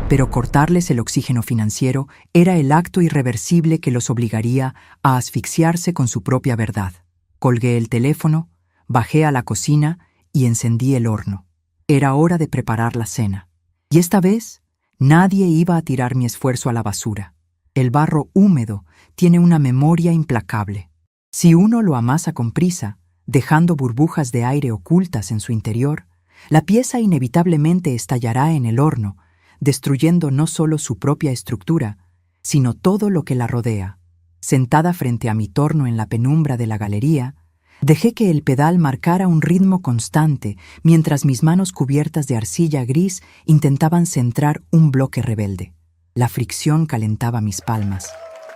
pero cortarles el oxígeno financiero era el acto irreversible que los obligaría a asfixiarse con su propia verdad. Colgué el teléfono, bajé a la cocina y encendí el horno. Era hora de preparar la cena. Y esta vez, nadie iba a tirar mi esfuerzo a la basura. El barro húmedo tiene una memoria implacable. Si uno lo amasa con prisa, dejando burbujas de aire ocultas en su interior, La pieza inevitablemente estallará en el horno, destruyendo no solo su propia estructura, sino todo lo que la rodea. Sentada frente a mi torno en la penumbra de la galería, dejé que el pedal marcara un ritmo constante mientras mis manos cubiertas de arcilla gris intentaban centrar un bloque rebelde. La fricción calentaba mis palmas.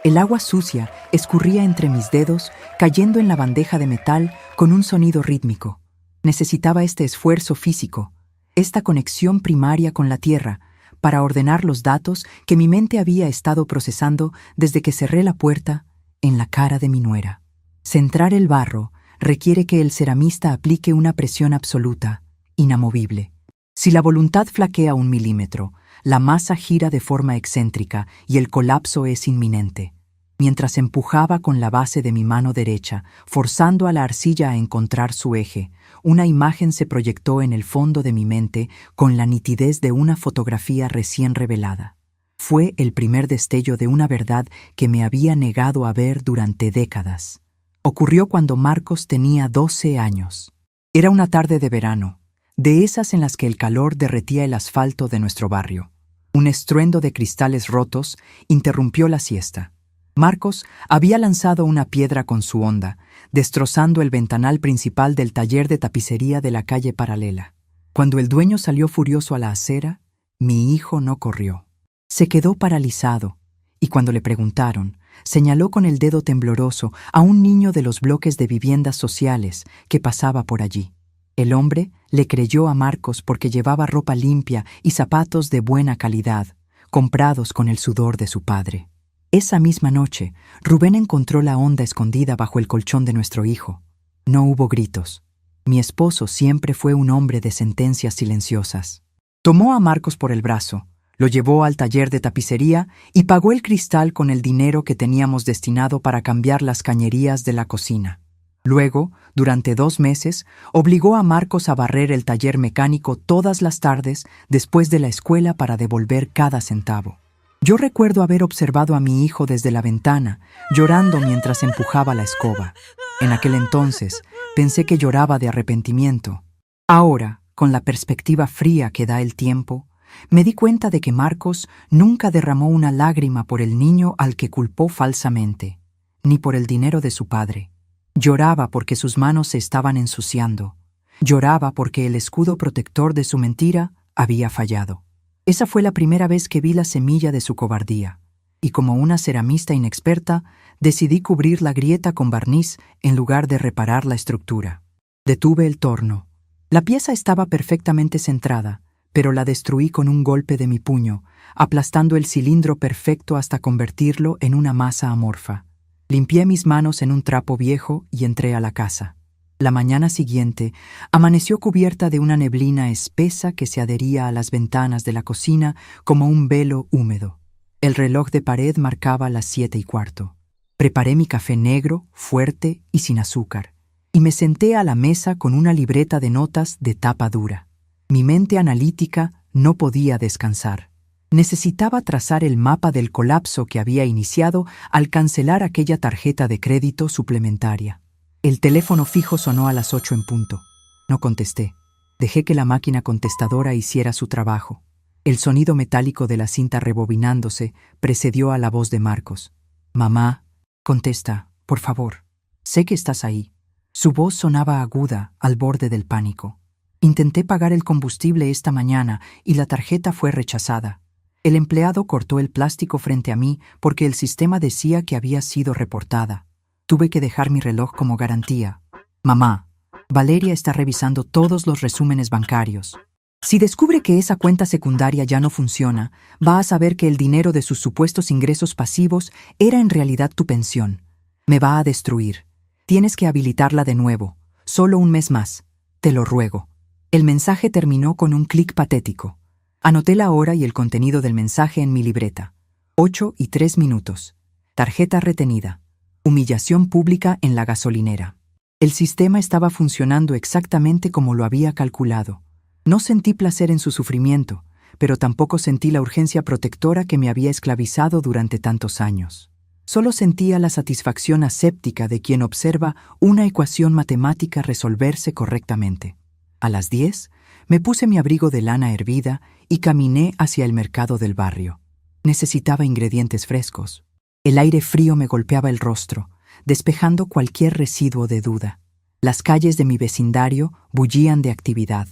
El agua sucia escurría entre mis dedos, cayendo en la bandeja de metal con un sonido rítmico. Necesitaba este esfuerzo físico, esta conexión primaria con la tierra, para ordenar los datos que mi mente había estado procesando desde que cerré la puerta en la cara de mi nuera. Centrar el barro requiere que el ceramista aplique una presión absoluta, inamovible. Si la voluntad flaquea 1 milímetro, la masa gira de forma excéntrica y el colapso es inminente. Mientras empujaba con la base de mi mano derecha, forzando a la arcilla a encontrar su eje, una imagen se proyectó en el fondo de mi mente con la nitidez de una fotografía recién revelada. Fue el primer destello de una verdad que me había negado a ver durante décadas. Ocurrió cuando Marcos tenía 12 años. Era una tarde de verano, de esas en las que el calor derretía el asfalto de nuestro barrio. Un estruendo de cristales rotos interrumpió la siesta. Marcos había lanzado una piedra con su honda, destrozando el ventanal principal del taller de tapicería de la calle paralela. Cuando el dueño salió furioso a la acera, mi hijo no corrió. Se quedó paralizado, y cuando le preguntaron, señaló con el dedo tembloroso a un niño de los bloques de viviendas sociales que pasaba por allí. El hombre le creyó a Marcos porque llevaba ropa limpia y zapatos de buena calidad, comprados con el sudor de su padre. Esa misma noche, Rubén encontró la honda escondida bajo el colchón de nuestro hijo. No hubo gritos. Mi esposo siempre fue un hombre de sentencias silenciosas. Tomó a Marcos por el brazo, lo llevó al taller de tapicería y pagó el cristal con el dinero que teníamos destinado para cambiar las cañerías de la cocina. Luego, durante 2 meses, obligó a Marcos a barrer el taller mecánico todas las tardes después de la escuela para devolver cada centavo. Yo recuerdo haber observado a mi hijo desde la ventana, llorando mientras empujaba la escoba. En aquel entonces, pensé que lloraba de arrepentimiento. Ahora, con la perspectiva fría que da el tiempo, me di cuenta de que Marcos nunca derramó una lágrima por el niño al que culpó falsamente, ni por el dinero de su padre. Lloraba porque sus manos se estaban ensuciando. Lloraba porque el escudo protector de su mentira había fallado. Esa fue la primera vez que vi la semilla de su cobardía, y como una ceramista inexperta, decidí cubrir la grieta con barniz en lugar de reparar la estructura. Detuve el torno. La pieza estaba perfectamente centrada, pero la destruí con un golpe de mi puño, aplastando el cilindro perfecto hasta convertirlo en una masa amorfa. Limpié mis manos en un trapo viejo y entré a la casa. La mañana siguiente amaneció cubierta de una neblina espesa que se adhería a las ventanas de la cocina como un velo húmedo. El reloj de pared marcaba las 7:15. Preparé mi café negro, fuerte y sin azúcar, y me senté a la mesa con una libreta de notas de tapa dura. Mi mente analítica no podía descansar. Necesitaba trazar el mapa del colapso que había iniciado al cancelar aquella tarjeta de crédito suplementaria. El teléfono fijo sonó a las 8 en punto. No contesté. Dejé que la máquina contestadora hiciera su trabajo. El sonido metálico de la cinta rebobinándose precedió a la voz de Marcos. «Mamá, contesta, por favor. Sé que estás ahí». Su voz sonaba aguda, al borde del pánico. Intenté pagar el combustible esta mañana y la tarjeta fue rechazada. El empleado cortó el plástico frente a mí porque el sistema decía que había sido reportada. Tuve que dejar mi reloj como garantía. «Mamá, Valeria está revisando todos los resúmenes bancarios. Si descubre que esa cuenta secundaria ya no funciona, va a saber que el dinero de sus supuestos ingresos pasivos era en realidad tu pensión. Me va a destruir. Tienes que habilitarla de nuevo. Solo un mes más. Te lo ruego». El mensaje terminó con un clic patético. Anoté la hora y el contenido del mensaje en mi libreta. 8:03. Tarjeta retenida. Humillación pública en la gasolinera. El sistema estaba funcionando exactamente como lo había calculado. No sentí placer en su sufrimiento, pero tampoco sentí la urgencia protectora que me había esclavizado durante tantos años. Solo sentía la satisfacción aséptica de quien observa una ecuación matemática resolverse correctamente. A las 10, Me puse mi abrigo de lana hervida y caminé hacia el mercado del barrio. Necesitaba ingredientes frescos. El aire frío me golpeaba el rostro, despejando cualquier residuo de duda. Las calles de mi vecindario bullían de actividad.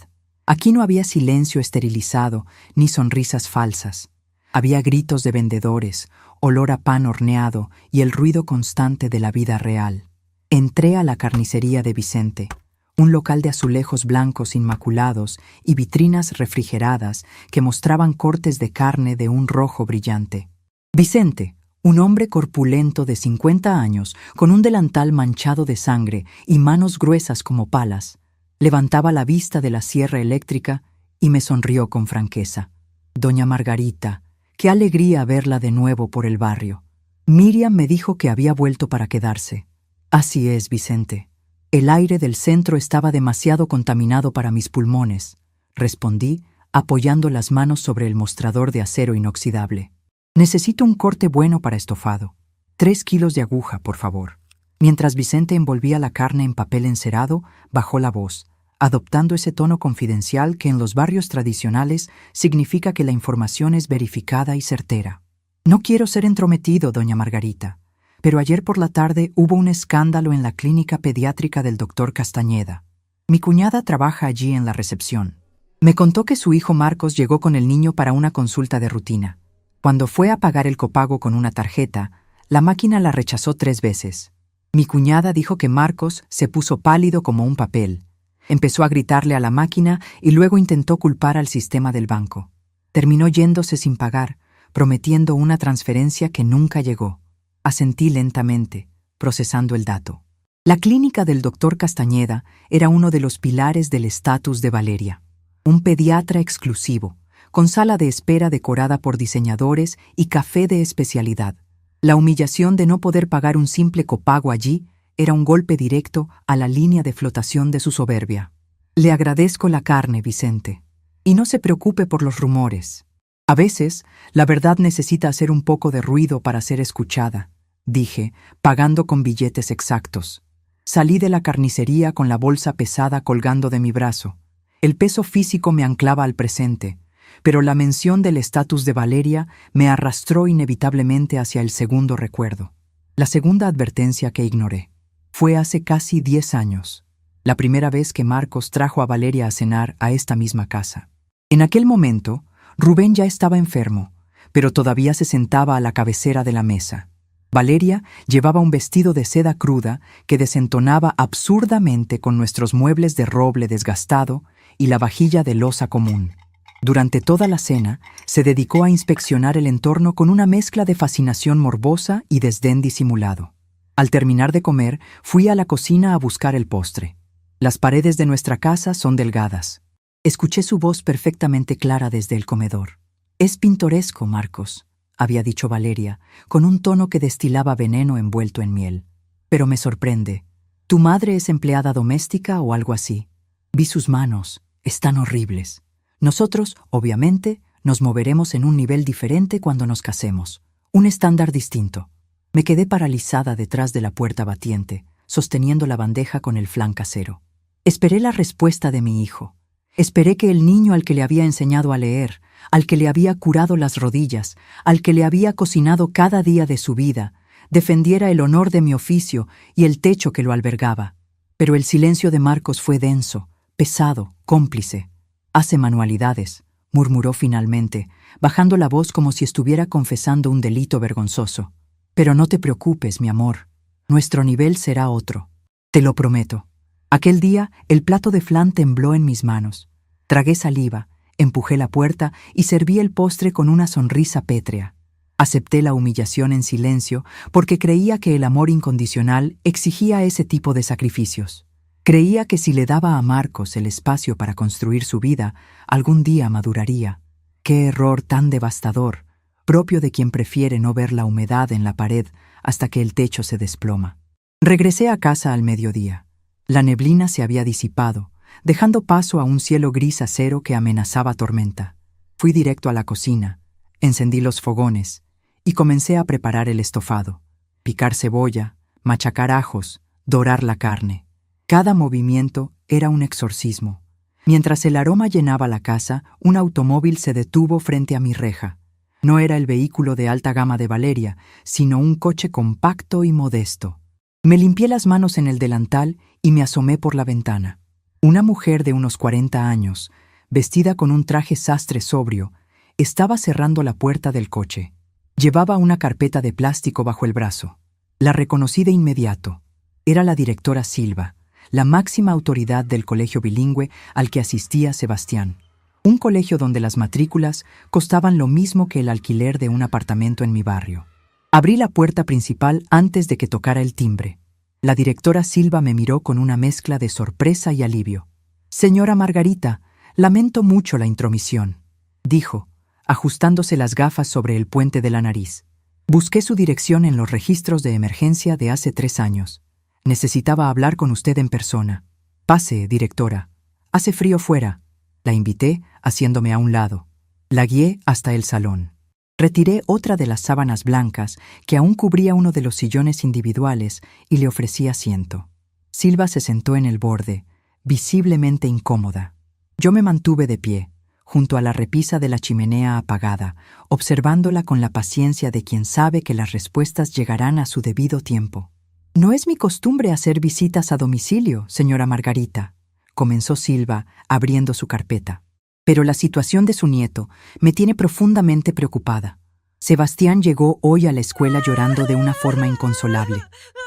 Aquí no había silencio esterilizado ni sonrisas falsas. Había gritos de vendedores, olor a pan horneado y el ruido constante de la vida real. Entré a la carnicería de Vicente, un local de azulejos blancos inmaculados y vitrinas refrigeradas que mostraban cortes de carne de un rojo brillante. Vicente, un hombre corpulento de 50 años, con un delantal manchado de sangre y manos gruesas como palas, levantaba la vista de la sierra eléctrica y me sonrió con franqueza. «Doña Margarita, qué alegría verla de nuevo por el barrio». Miriam me dijo que había vuelto para quedarse. «Así es, Vicente. El aire del centro estaba demasiado contaminado para mis pulmones», respondí, apoyando las manos sobre el mostrador de acero inoxidable. «Necesito un corte bueno para estofado. 3 kilos de aguja, por favor». Mientras Vicente envolvía la carne en papel encerado, bajó la voz, adoptando ese tono confidencial que en los barrios tradicionales significa que la información es verificada y certera. «No quiero ser entrometido, doña Margarita, pero ayer por la tarde hubo un escándalo en la clínica pediátrica del doctor Castañeda. Mi cuñada trabaja allí en la recepción. Me contó que su hijo Marcos llegó con el niño para una consulta de rutina. Cuando fue a pagar el copago con una tarjeta, la máquina la rechazó 3 veces. Mi cuñada dijo que Marcos se puso pálido como un papel. Empezó a gritarle a la máquina y luego intentó culpar al sistema del banco. Terminó yéndose sin pagar, prometiendo una transferencia que nunca llegó. Asentí lentamente, procesando el dato. La clínica del doctor Castañeda era uno de los pilares del estatus de Valeria. Un pediatra exclusivo, con sala de espera decorada por diseñadores y café de especialidad. La humillación de no poder pagar un simple copago allí era un golpe directo a la línea de flotación de su soberbia. «Le agradezco la carne, Vicente. Y no se preocupe por los rumores. A veces, la verdad necesita hacer un poco de ruido para ser escuchada», dije, pagando con billetes exactos. Salí de la carnicería con la bolsa pesada colgando de mi brazo. El peso físico me anclaba al presente, pero la mención del estatus de Valeria me arrastró inevitablemente hacia el segundo recuerdo. La segunda advertencia que ignoré. Fue hace casi 10 años, la primera vez que Marcos trajo a Valeria a cenar a esta misma casa. En aquel momento, Rubén ya estaba enfermo, pero todavía se sentaba a la cabecera de la mesa. Valeria llevaba un vestido de seda cruda que desentonaba absurdamente con nuestros muebles de roble desgastado y la vajilla de loza común. Durante toda la cena, se dedicó a inspeccionar el entorno con una mezcla de fascinación morbosa y desdén disimulado. Al terminar de comer, fui a la cocina a buscar el postre. Las paredes de nuestra casa son delgadas. Escuché su voz perfectamente clara desde el comedor. «Es pintoresco, Marcos», había dicho Valeria, con un tono que destilaba veneno envuelto en miel. «Pero me sorprende. ¿Tu madre es empleada doméstica o algo así? Vi sus manos. Están horribles. Nosotros, obviamente, nos moveremos en un nivel diferente cuando nos casemos. Un estándar distinto». Me quedé paralizada detrás de la puerta batiente, sosteniendo la bandeja con el flan casero. Esperé la respuesta de mi hijo. Esperé que el niño al que le había enseñado a leer, al que le había curado las rodillas, al que le había cocinado cada día de su vida, defendiera el honor de mi oficio y el techo que lo albergaba. Pero el silencio de Marcos fue denso, pesado, cómplice. «Hace manualidades», murmuró finalmente, bajando la voz como si estuviera confesando un delito vergonzoso. «Pero no te preocupes, mi amor. Nuestro nivel será otro. Te lo prometo». Aquel día, el plato de flan tembló en mis manos. Tragué saliva, empujé la puerta y serví el postre con una sonrisa pétrea. Acepté la humillación en silencio porque creía que el amor incondicional exigía ese tipo de sacrificios. Creía que si le daba a Marcos el espacio para construir su vida, algún día maduraría. ¡Qué error tan devastador! Propio de quien prefiere no ver la humedad en la pared hasta que el techo se desploma. Regresé a casa al mediodía. La neblina se había disipado, dejando paso a un cielo gris acero que amenazaba tormenta. Fui directo a la cocina, encendí los fogones y comencé a preparar el estofado. Picar cebolla, machacar ajos, dorar la carne. Cada movimiento era un exorcismo. Mientras el aroma llenaba la casa, un automóvil se detuvo frente a mi reja. No era el vehículo de alta gama de Valeria, sino un coche compacto y modesto. Me limpié las manos en el delantal y me asomé por la ventana. Una mujer de unos 40 años, vestida con un traje sastre sobrio, estaba cerrando la puerta del coche. Llevaba una carpeta de plástico bajo el brazo. La reconocí de inmediato. Era la directora Silva, la máxima autoridad del colegio bilingüe al que asistía Sebastián. Un colegio donde las matrículas costaban lo mismo que el alquiler de un apartamento en mi barrio. Abrí la puerta principal antes de que tocara el timbre. La directora Silva me miró con una mezcla de sorpresa y alivio. «Señora Margarita, lamento mucho la intromisión», dijo, ajustándose las gafas sobre el puente de la nariz. «Busqué su dirección en los registros de emergencia de hace 3 años. Necesitaba hablar con usted en persona. Pase, directora. Hace frío fuera». La invité, haciéndome a un lado. La guié hasta el salón. Retiré otra de las sábanas blancas que aún cubría uno de los sillones individuales y le ofrecí asiento. Silva se sentó en el borde, visiblemente incómoda. Yo me mantuve de pie, junto a la repisa de la chimenea apagada, observándola con la paciencia de quien sabe que las respuestas llegarán a su debido tiempo. «No es mi costumbre hacer visitas a domicilio, señora Margarita», comenzó Silva, abriendo su carpeta. «Pero la situación de su nieto me tiene profundamente preocupada. Sebastián llegó hoy a la escuela llorando de una forma inconsolable.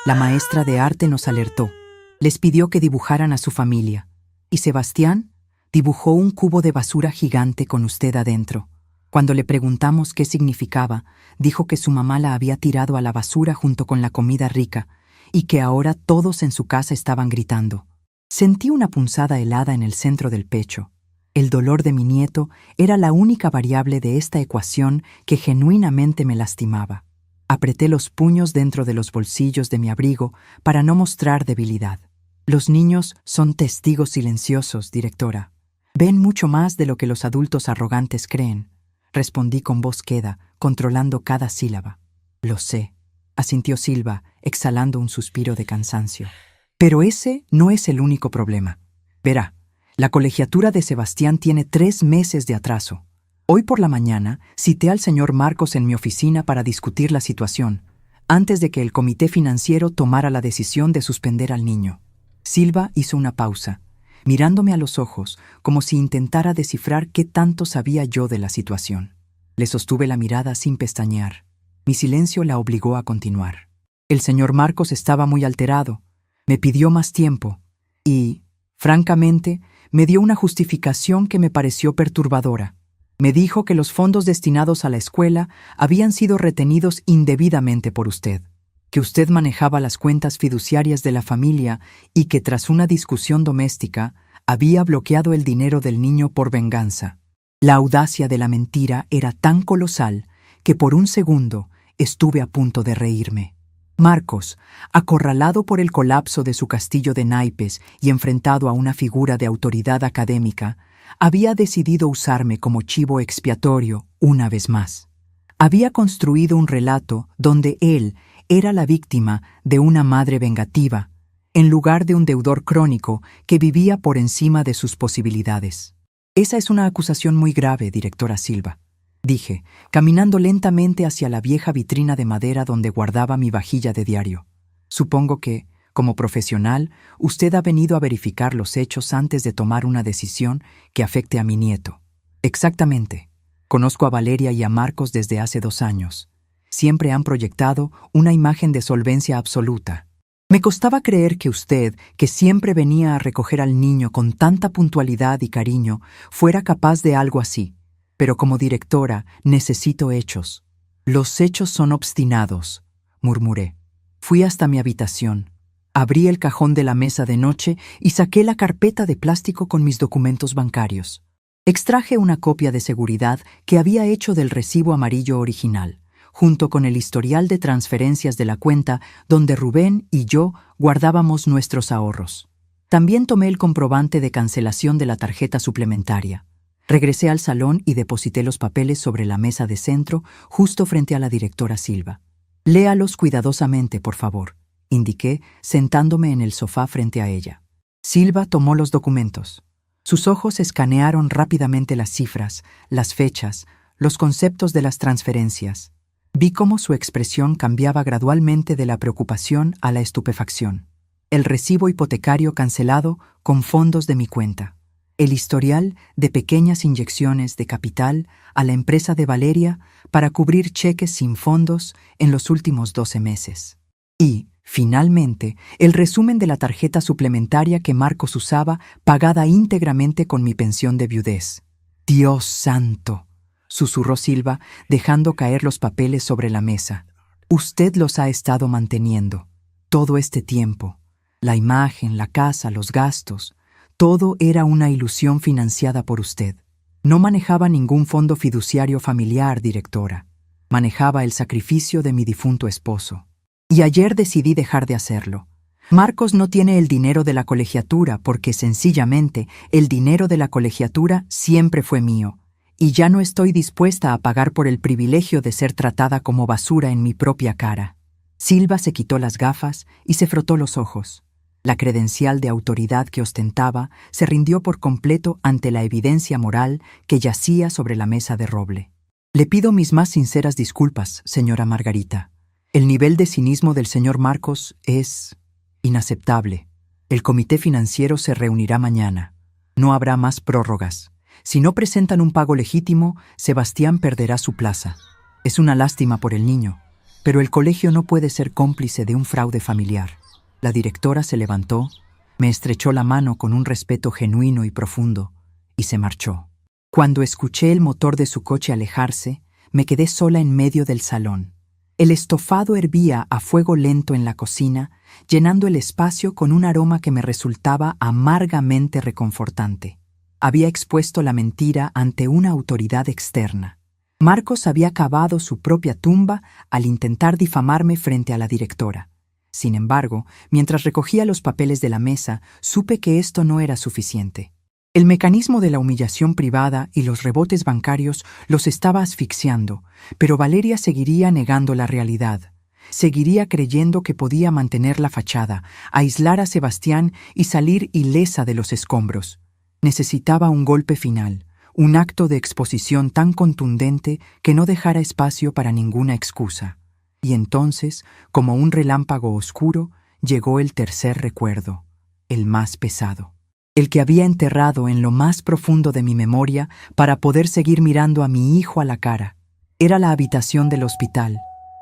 La maestra de arte nos alertó. Les pidió que dibujaran a su familia. Y Sebastián dibujó un cubo de basura gigante con usted adentro. Cuando le preguntamos qué significaba, dijo que su mamá la había tirado a la basura junto con la comida rica y que ahora todos en su casa estaban gritando». Sentí una punzada helada en el centro del pecho. El dolor de mi nieto era la única variable de esta ecuación que genuinamente me lastimaba. Apreté los puños dentro de los bolsillos de mi abrigo para no mostrar debilidad. «Los niños son testigos silenciosos, directora. Ven mucho más de lo que los adultos arrogantes creen», respondí con voz queda, controlando cada sílaba. «Lo sé», asintió Silva, exhalando un suspiro de cansancio. «Pero ese no es el único problema. Verá, la colegiatura de Sebastián tiene 3 meses de atraso. Hoy por la mañana cité al señor Marcos en mi oficina para discutir la situación, antes de que el comité financiero tomara la decisión de suspender al niño». Silva hizo una pausa, mirándome a los ojos como si intentara descifrar qué tanto sabía yo de la situación. Le sostuve la mirada sin pestañear. Mi silencio la obligó a continuar. «El señor Marcos estaba muy alterado. Me pidió más tiempo y, francamente, me dio una justificación que me pareció perturbadora. Me dijo que los fondos destinados a la escuela habían sido retenidos indebidamente por usted, que usted manejaba las cuentas fiduciarias de la familia y que tras una discusión doméstica había bloqueado el dinero del niño por venganza. La audacia de la mentira era tan colosal que por un segundo estuve a punto de reírme. Marcos, acorralado por el colapso de su castillo de naipes y enfrentado a una figura de autoridad académica, había decidido usarme como chivo expiatorio una vez más. Había construido un relato donde él era la víctima de una madre vengativa, en lugar de un deudor crónico que vivía por encima de sus posibilidades. «Esa es una acusación muy grave, directora Silva», dije, caminando lentamente hacia la vieja vitrina de madera donde guardaba mi vajilla de diario. «Supongo que, como profesional, usted ha venido a verificar los hechos antes de tomar una decisión que afecte a mi nieto». «Exactamente. Conozco a Valeria y a Marcos desde hace 2 años. Siempre han proyectado una imagen de solvencia absoluta. Me costaba creer que usted, que siempre venía a recoger al niño con tanta puntualidad y cariño, fuera capaz de algo así. Pero como directora necesito hechos». «Los hechos son obstinados», murmuré. Fui hasta mi habitación. Abrí el cajón de la mesa de noche y saqué la carpeta de plástico con mis documentos bancarios. Extraje una copia de seguridad que había hecho del recibo amarillo original, junto con el historial de transferencias de la cuenta donde Rubén y yo guardábamos nuestros ahorros. También tomé el comprobante de cancelación de la tarjeta suplementaria. Regresé al salón y deposité los papeles sobre la mesa de centro, justo frente a la directora Silva. «Léalos cuidadosamente, por favor», indiqué, sentándome en el sofá frente a ella. Silva tomó los documentos. Sus ojos escanearon rápidamente las cifras, las fechas, los conceptos de las transferencias. Vi cómo su expresión cambiaba gradualmente de la preocupación a la estupefacción. El recibo hipotecario cancelado con fondos de mi cuenta. El historial de pequeñas inyecciones de capital a la empresa de Valeria para cubrir cheques sin fondos en los últimos 12 meses. Y, finalmente, el resumen de la tarjeta suplementaria que Marcos usaba pagada íntegramente con mi pensión de viudez. «Dios santo», susurró Silva, dejando caer los papeles sobre la mesa. «Usted los ha estado manteniendo todo este tiempo. La imagen, la casa, los gastos, todo era una ilusión financiada por usted. No manejaba ningún fondo fiduciario familiar, directora. Manejaba el sacrificio de mi difunto esposo. Y ayer decidí dejar de hacerlo. Marcos no tiene el dinero de la colegiatura porque sencillamente el dinero de la colegiatura siempre fue mío, y ya no estoy dispuesta a pagar por el privilegio de ser tratada como basura en mi propia cara». Silva se quitó las gafas y se frotó los ojos. La credencial de autoridad que ostentaba se rindió por completo ante la evidencia moral que yacía sobre la mesa de roble. «Le pido mis más sinceras disculpas, señora Margarita. El nivel de cinismo del señor Marcos es inaceptable. El comité financiero se reunirá mañana. No habrá más prórrogas. Si no presentan un pago legítimo, Sebastián perderá su plaza. Es una lástima por el niño, pero el colegio no puede ser cómplice de un fraude familiar». La directora se levantó, me estrechó la mano con un respeto genuino y profundo, y se marchó. Cuando escuché el motor de su coche alejarse, me quedé sola en medio del salón. El estofado hervía a fuego lento en la cocina, llenando el espacio con un aroma que me resultaba amargamente reconfortante. Había expuesto la mentira ante una autoridad externa. Marcos había cavado su propia tumba al intentar difamarme frente a la directora. Sin embargo, mientras recogía los papeles de la mesa, supe que esto no era suficiente. El mecanismo de la humillación privada y los rebotes bancarios los estaba asfixiando, pero Valeria seguiría negando la realidad. Seguiría creyendo que podía mantener la fachada, aislar a Sebastián y salir ilesa de los escombros. Necesitaba un golpe final, un acto de exposición tan contundente que no dejara espacio para ninguna excusa. Y entonces, como un relámpago oscuro, llegó el tercer recuerdo, el más pesado, el que había enterrado en lo más profundo de mi memoria para poder seguir mirando a mi hijo a la cara. Era la habitación del hospital,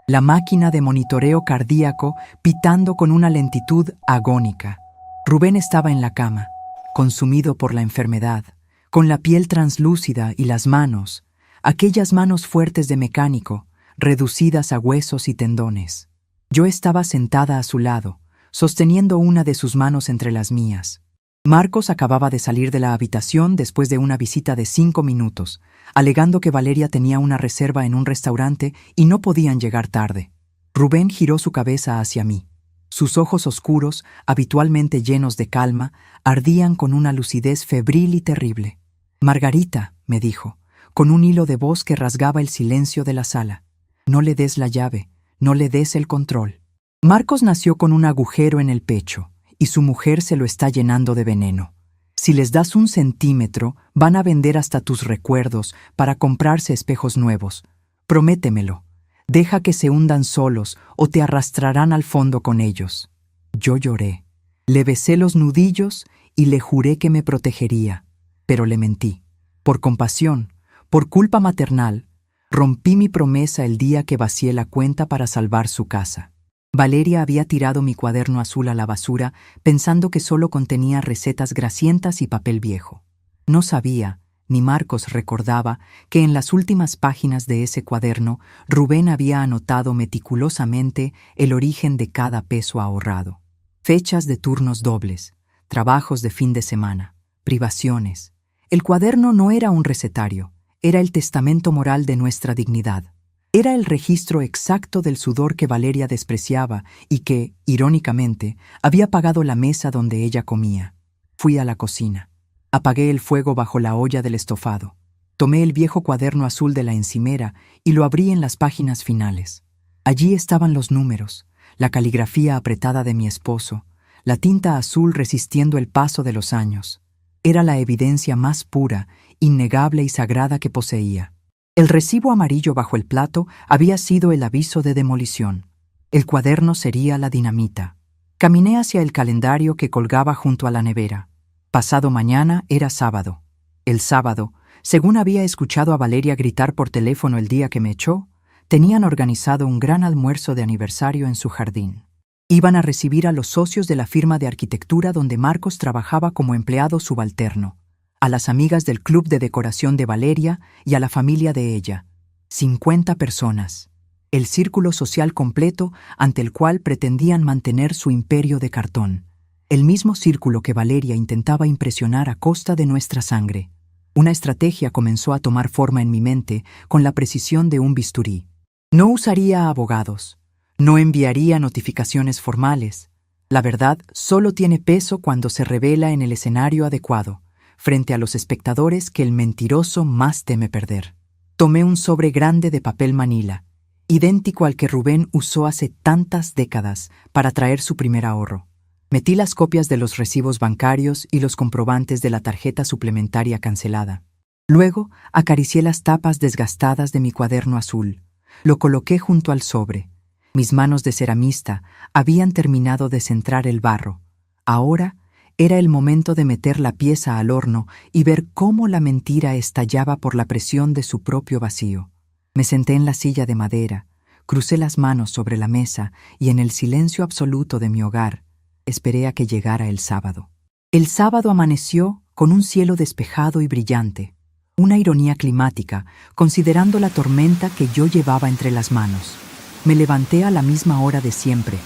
la máquina de monitoreo cardíaco pitando con una lentitud agónica. Rubén estaba en la cama, consumido por la enfermedad, con la piel translúcida y las manos, aquellas manos fuertes de mecánico, reducidas a huesos y tendones. Yo estaba sentada a su lado, sosteniendo una de sus manos entre las mías. Marcos acababa de salir de la habitación después de una visita de 5 minutos, alegando que Valeria tenía una reserva en un restaurante y no podían llegar tarde. Rubén giró su cabeza hacia mí. Sus ojos oscuros, habitualmente llenos de calma, ardían con una lucidez febril y terrible. «Margarita», me dijo, con un hilo de voz que rasgaba el silencio de la sala. «No le des la llave, no le des el control. Marcos nació con un agujero en el pecho y su mujer se lo está llenando de veneno. Si les das 1 centímetro, van a vender hasta tus recuerdos para comprarse espejos nuevos. Prométemelo. Deja que se hundan solos o te arrastrarán al fondo con ellos». Yo lloré. Le besé los nudillos y le juré que me protegería, pero le mentí. Por compasión, por culpa maternal, rompí mi promesa el día que vacié la cuenta para salvar su casa. Valeria había tirado mi cuaderno azul a la basura pensando que solo contenía recetas grasientas y papel viejo. No sabía, ni Marcos recordaba, que en las últimas páginas de ese cuaderno Rubén había anotado meticulosamente el origen de cada peso ahorrado. Fechas de turnos dobles, trabajos de fin de semana, privaciones. El cuaderno no era un recetario. Era el testamento moral de nuestra dignidad. Era el registro exacto del sudor que Valeria despreciaba y que, irónicamente, había pagado la mesa donde ella comía. Fui a la cocina. Apagué el fuego bajo la olla del estofado. Tomé el viejo cuaderno azul de la encimera y lo abrí en las páginas finales. Allí estaban los números, la caligrafía apretada de mi esposo, la tinta azul resistiendo el paso de los años. Era la evidencia más pura, innegable y sagrada que poseía. El recibo amarillo bajo el plato había sido el aviso de demolición. El cuaderno sería la dinamita. Caminé hacia el calendario que colgaba junto a la nevera. Pasado mañana era sábado. El sábado, según había escuchado a Valeria gritar por teléfono el día que me echó, tenían organizado un gran almuerzo de aniversario en su jardín. Iban a recibir a los socios de la firma de arquitectura donde Marcos trabajaba como empleado subalterno, a las amigas del club de decoración de Valeria y a la familia de ella. 50 personas. El círculo social completo ante el cual pretendían mantener su imperio de cartón. El mismo círculo que Valeria intentaba impresionar a costa de nuestra sangre. Una estrategia comenzó a tomar forma en mi mente con la precisión de un bisturí. No usaría abogados. No enviaría notificaciones formales. La verdad solo tiene peso cuando se revela en el escenario adecuado, frente a los espectadores que el mentiroso más teme perder. Tomé un sobre grande de papel manila, idéntico al que Rubén usó hace tantas décadas para traer su primer ahorro. Metí las copias de los recibos bancarios y los comprobantes de la tarjeta suplementaria cancelada. Luego acaricié las tapas desgastadas de mi cuaderno azul. Lo coloqué junto al sobre. Mis manos de ceramista habían terminado de centrar el barro. Ahora era el momento de meter la pieza al horno y ver cómo la mentira estallaba por la presión de su propio vacío. Me senté en la silla de madera, crucé las manos sobre la mesa y en el silencio absoluto de mi hogar, esperé a que llegara el sábado. El sábado amaneció con un cielo despejado y brillante, una ironía climática, considerando la tormenta que yo llevaba entre las manos. Me levanté a la misma hora de siempre,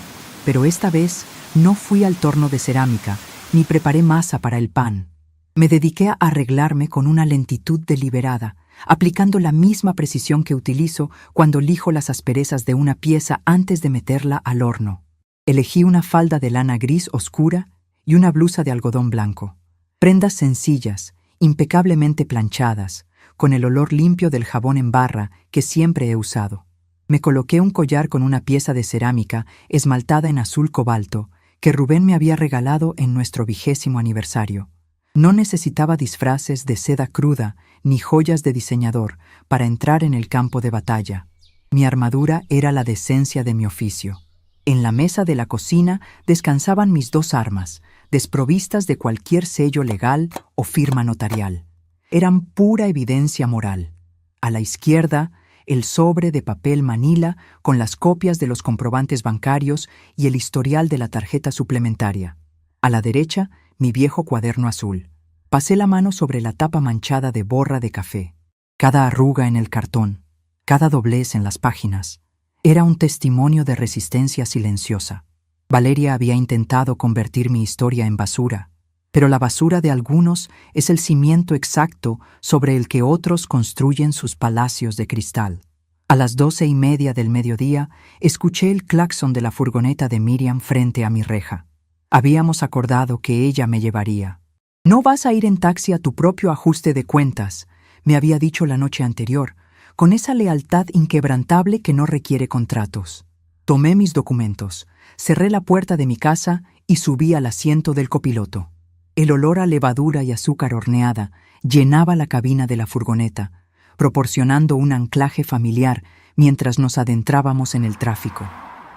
pero esta vez no fui al torno de cerámica ni preparé masa para el pan. Me dediqué a arreglarme con una lentitud deliberada, aplicando la misma precisión que utilizo cuando lijo las asperezas de una pieza antes de meterla al horno. Elegí una falda de lana gris oscura y una blusa de algodón blanco. Prendas sencillas, impecablemente planchadas, con el olor limpio del jabón en barra que siempre he usado. Me coloqué un collar con una pieza de cerámica esmaltada en azul cobalto que Rubén me había regalado en nuestro 20º aniversario. No necesitaba disfraces de seda cruda ni joyas de diseñador para entrar en el campo de batalla. Mi armadura era la decencia de mi oficio. En la mesa de la cocina descansaban mis 2 armas, desprovistas de cualquier sello legal o firma notarial. Eran pura evidencia moral. A la izquierda, el sobre de papel manila con las copias de los comprobantes bancarios y el historial de la tarjeta suplementaria. A la derecha, mi viejo cuaderno azul. Pasé la mano sobre la tapa manchada de borra de café. Cada arruga en el cartón, cada doblez en las páginas, era un testimonio de resistencia silenciosa. Valeria había intentado convertir mi historia en basura, pero la basura de algunos es el cimiento exacto sobre el que otros construyen sus palacios de cristal. A las 12:30 del mediodía, escuché el claxon de la furgoneta de Miriam frente a mi reja. Habíamos acordado que ella me llevaría. «No vas a ir en taxi a tu propio ajuste de cuentas», me había dicho la noche anterior, con esa lealtad inquebrantable que no requiere contratos. Tomé mis documentos, cerré la puerta de mi casa y subí al asiento del copiloto. El olor a levadura y azúcar horneada llenaba la cabina de la furgoneta, proporcionando un anclaje familiar mientras nos adentrábamos en el tráfico.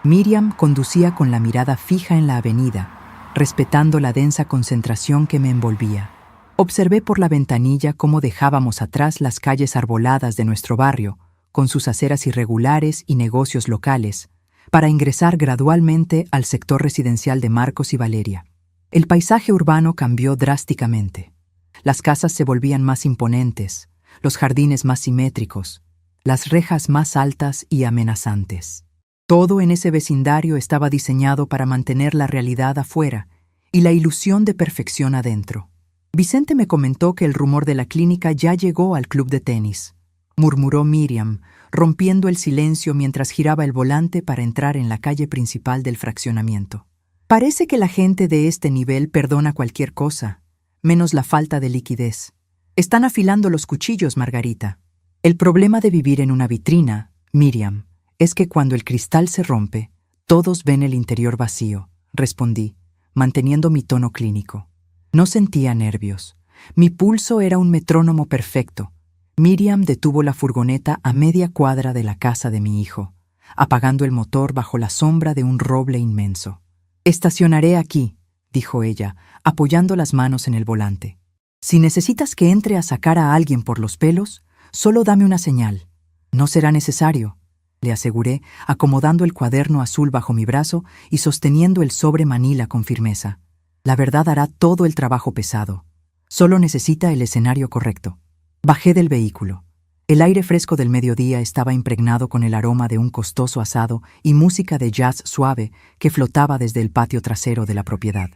Miriam conducía con la mirada fija en la avenida, respetando la densa concentración que me envolvía. Observé por la ventanilla cómo dejábamos atrás las calles arboladas de nuestro barrio, con sus aceras irregulares y negocios locales, para ingresar gradualmente al sector residencial de Marcos y Valeria. El paisaje urbano cambió drásticamente. Las casas se volvían más imponentes, los jardines más simétricos, las rejas más altas y amenazantes. Todo en ese vecindario estaba diseñado para mantener la realidad afuera y la ilusión de perfección adentro. Vicente me comentó que el rumor de la clínica ya llegó al club de tenis, murmuró Miriam, rompiendo el silencio mientras giraba el volante para entrar en la calle principal del fraccionamiento. Parece que la gente de este nivel perdona cualquier cosa, menos la falta de liquidez. Están afilando los cuchillos, Margarita. El problema de vivir en una vitrina, Miriam, es que cuando el cristal se rompe, todos ven el interior vacío, respondí, manteniendo mi tono clínico. No sentía nervios, Mi pulso era un metrónomo perfecto. Miriam detuvo la furgoneta a media cuadra de la casa de mi hijo, apagando el motor bajo la sombra de un roble inmenso. «Estacionaré aquí», dijo ella, apoyando las manos en el volante. «Si necesitas que entre a sacar a alguien por los pelos, solo dame una señal». «No será necesario», le aseguré, acomodando el cuaderno azul bajo mi brazo y sosteniendo el sobre manila con firmeza. «La verdad hará todo el trabajo pesado. Solo necesita el escenario correcto». Bajé del vehículo. El aire fresco del mediodía estaba impregnado con el aroma de un costoso asado y música de jazz suave que flotaba desde el patio trasero de la propiedad.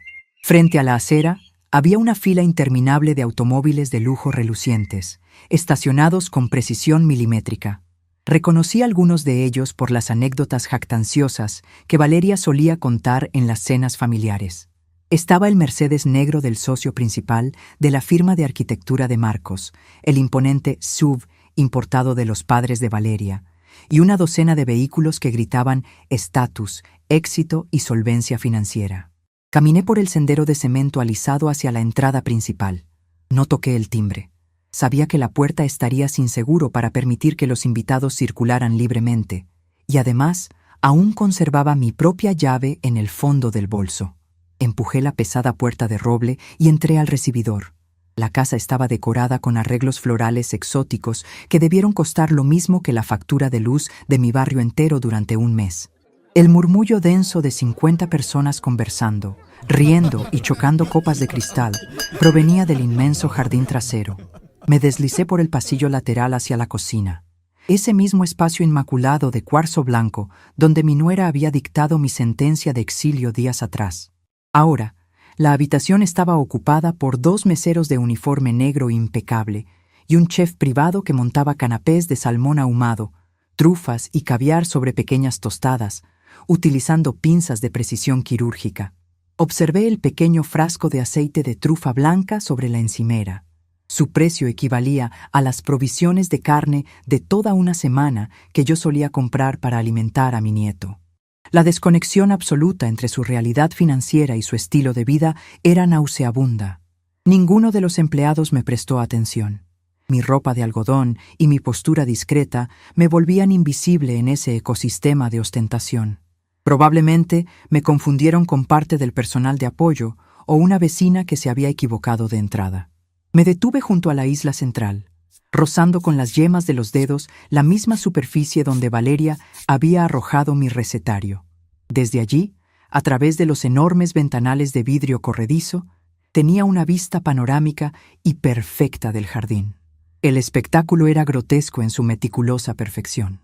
Frente a la acera había una fila interminable de automóviles de lujo relucientes, estacionados con precisión milimétrica. Reconocí algunos de ellos por las anécdotas jactanciosas que Valeria solía contar en las cenas familiares. Estaba el Mercedes negro del socio principal de la firma de arquitectura de Marcos, el imponente SUV importado de los padres de Valeria, y una docena de vehículos que gritaban estatus, éxito y solvencia financiera. Caminé por el sendero de cemento alisado hacia la entrada principal. No toqué el timbre. Sabía que la puerta estaría sin seguro para permitir que los invitados circularan libremente, y además aún conservaba mi propia llave en el fondo del bolso. Empujé la pesada puerta de roble y entré al recibidor. La casa estaba decorada con arreglos florales exóticos que debieron costar lo mismo que la factura de luz de mi barrio entero durante un mes. El murmullo denso de 50 personas conversando, riendo y chocando copas de cristal provenía del inmenso jardín trasero. Me deslicé por el pasillo lateral hacia la cocina. Ese mismo espacio inmaculado de cuarzo blanco donde mi nuera había dictado mi sentencia de exilio días atrás. Ahora, la habitación estaba ocupada por 2 meseros de uniforme negro impecable y un chef privado que montaba canapés de salmón ahumado, trufas y caviar sobre pequeñas tostadas, utilizando pinzas de precisión quirúrgica. Observé el pequeño frasco de aceite de trufa blanca sobre la encimera. Su precio equivalía a las provisiones de carne de toda una semana que yo solía comprar para alimentar a mi nieto. La desconexión absoluta entre su realidad financiera y su estilo de vida era nauseabunda. Ninguno de los empleados me prestó atención. Mi ropa de algodón y mi postura discreta me volvían invisible en ese ecosistema de ostentación. Probablemente me confundieron con parte del personal de apoyo o una vecina que se había equivocado de entrada. Me detuve junto a la isla central, rozando con las yemas de los dedos la misma superficie donde Valeria había arrojado mi recetario. Desde allí, a través de los enormes ventanales de vidrio corredizo, tenía una vista panorámica y perfecta del jardín. El espectáculo era grotesco en su meticulosa perfección.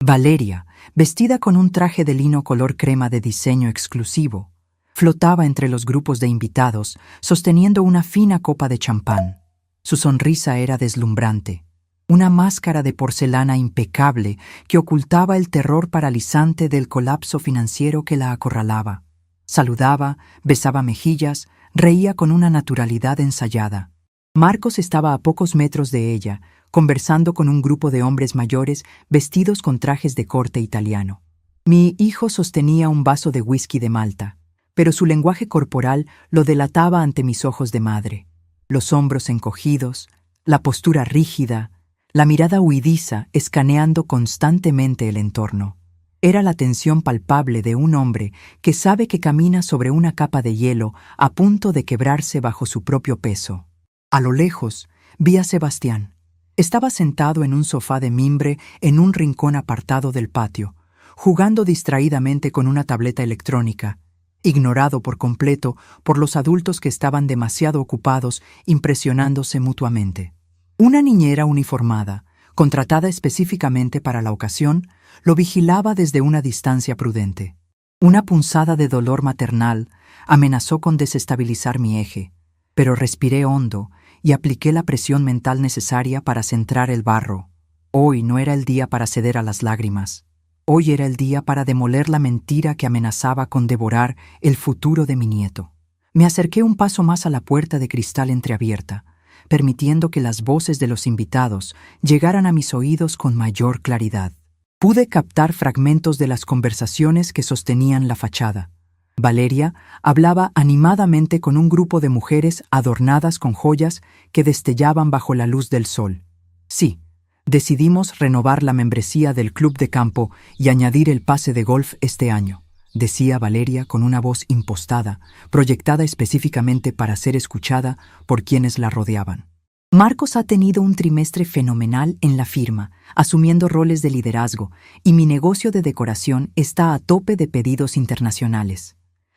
Valeria, vestida con un traje de lino color crema de diseño exclusivo, flotaba entre los grupos de invitados, sosteniendo una fina copa de champán. Su sonrisa era deslumbrante, una máscara de porcelana impecable que ocultaba el terror paralizante del colapso financiero que la acorralaba. Saludaba, besaba mejillas, reía con una naturalidad ensayada. Marcos estaba a pocos metros de ella, conversando con un grupo de hombres mayores vestidos con trajes de corte italiano. Mi hijo sostenía un vaso de whisky de Malta, pero su lenguaje corporal lo delataba ante mis ojos de madre. Los hombros encogidos, la postura rígida, la mirada huidiza escaneando constantemente el entorno. Era la tensión palpable de un hombre que sabe que camina sobre una capa de hielo a punto de quebrarse bajo su propio peso. A lo lejos, vi a Sebastián. Estaba sentado en un sofá de mimbre en un rincón apartado del patio, jugando distraídamente con una tableta electrónica, ignorado por completo por los adultos que estaban demasiado ocupados impresionándose mutuamente. Una niñera uniformada, contratada específicamente para la ocasión, lo vigilaba desde una distancia prudente. Una punzada de dolor maternal amenazó con desestabilizar mi eje, pero respiré hondo y apliqué la presión mental necesaria para centrar el barro. Hoy no era el día para ceder a las lágrimas. Hoy era el día para demoler la mentira que amenazaba con devorar el futuro de mi nieto. Me acerqué un paso más a la puerta de cristal entreabierta, permitiendo que las voces de los invitados llegaran a mis oídos con mayor claridad. Pude captar fragmentos de las conversaciones que sostenían la fachada. Valeria hablaba animadamente con un grupo de mujeres adornadas con joyas que destellaban bajo la luz del sol. Sí, decidimos renovar la membresía del club de campo y añadir el pase de golf este año, decía Valeria con una voz impostada, proyectada específicamente para ser escuchada por quienes la rodeaban. Marcos ha tenido un trimestre fenomenal en la firma, asumiendo roles de liderazgo, y mi negocio de decoración está a tope de pedidos internacionales.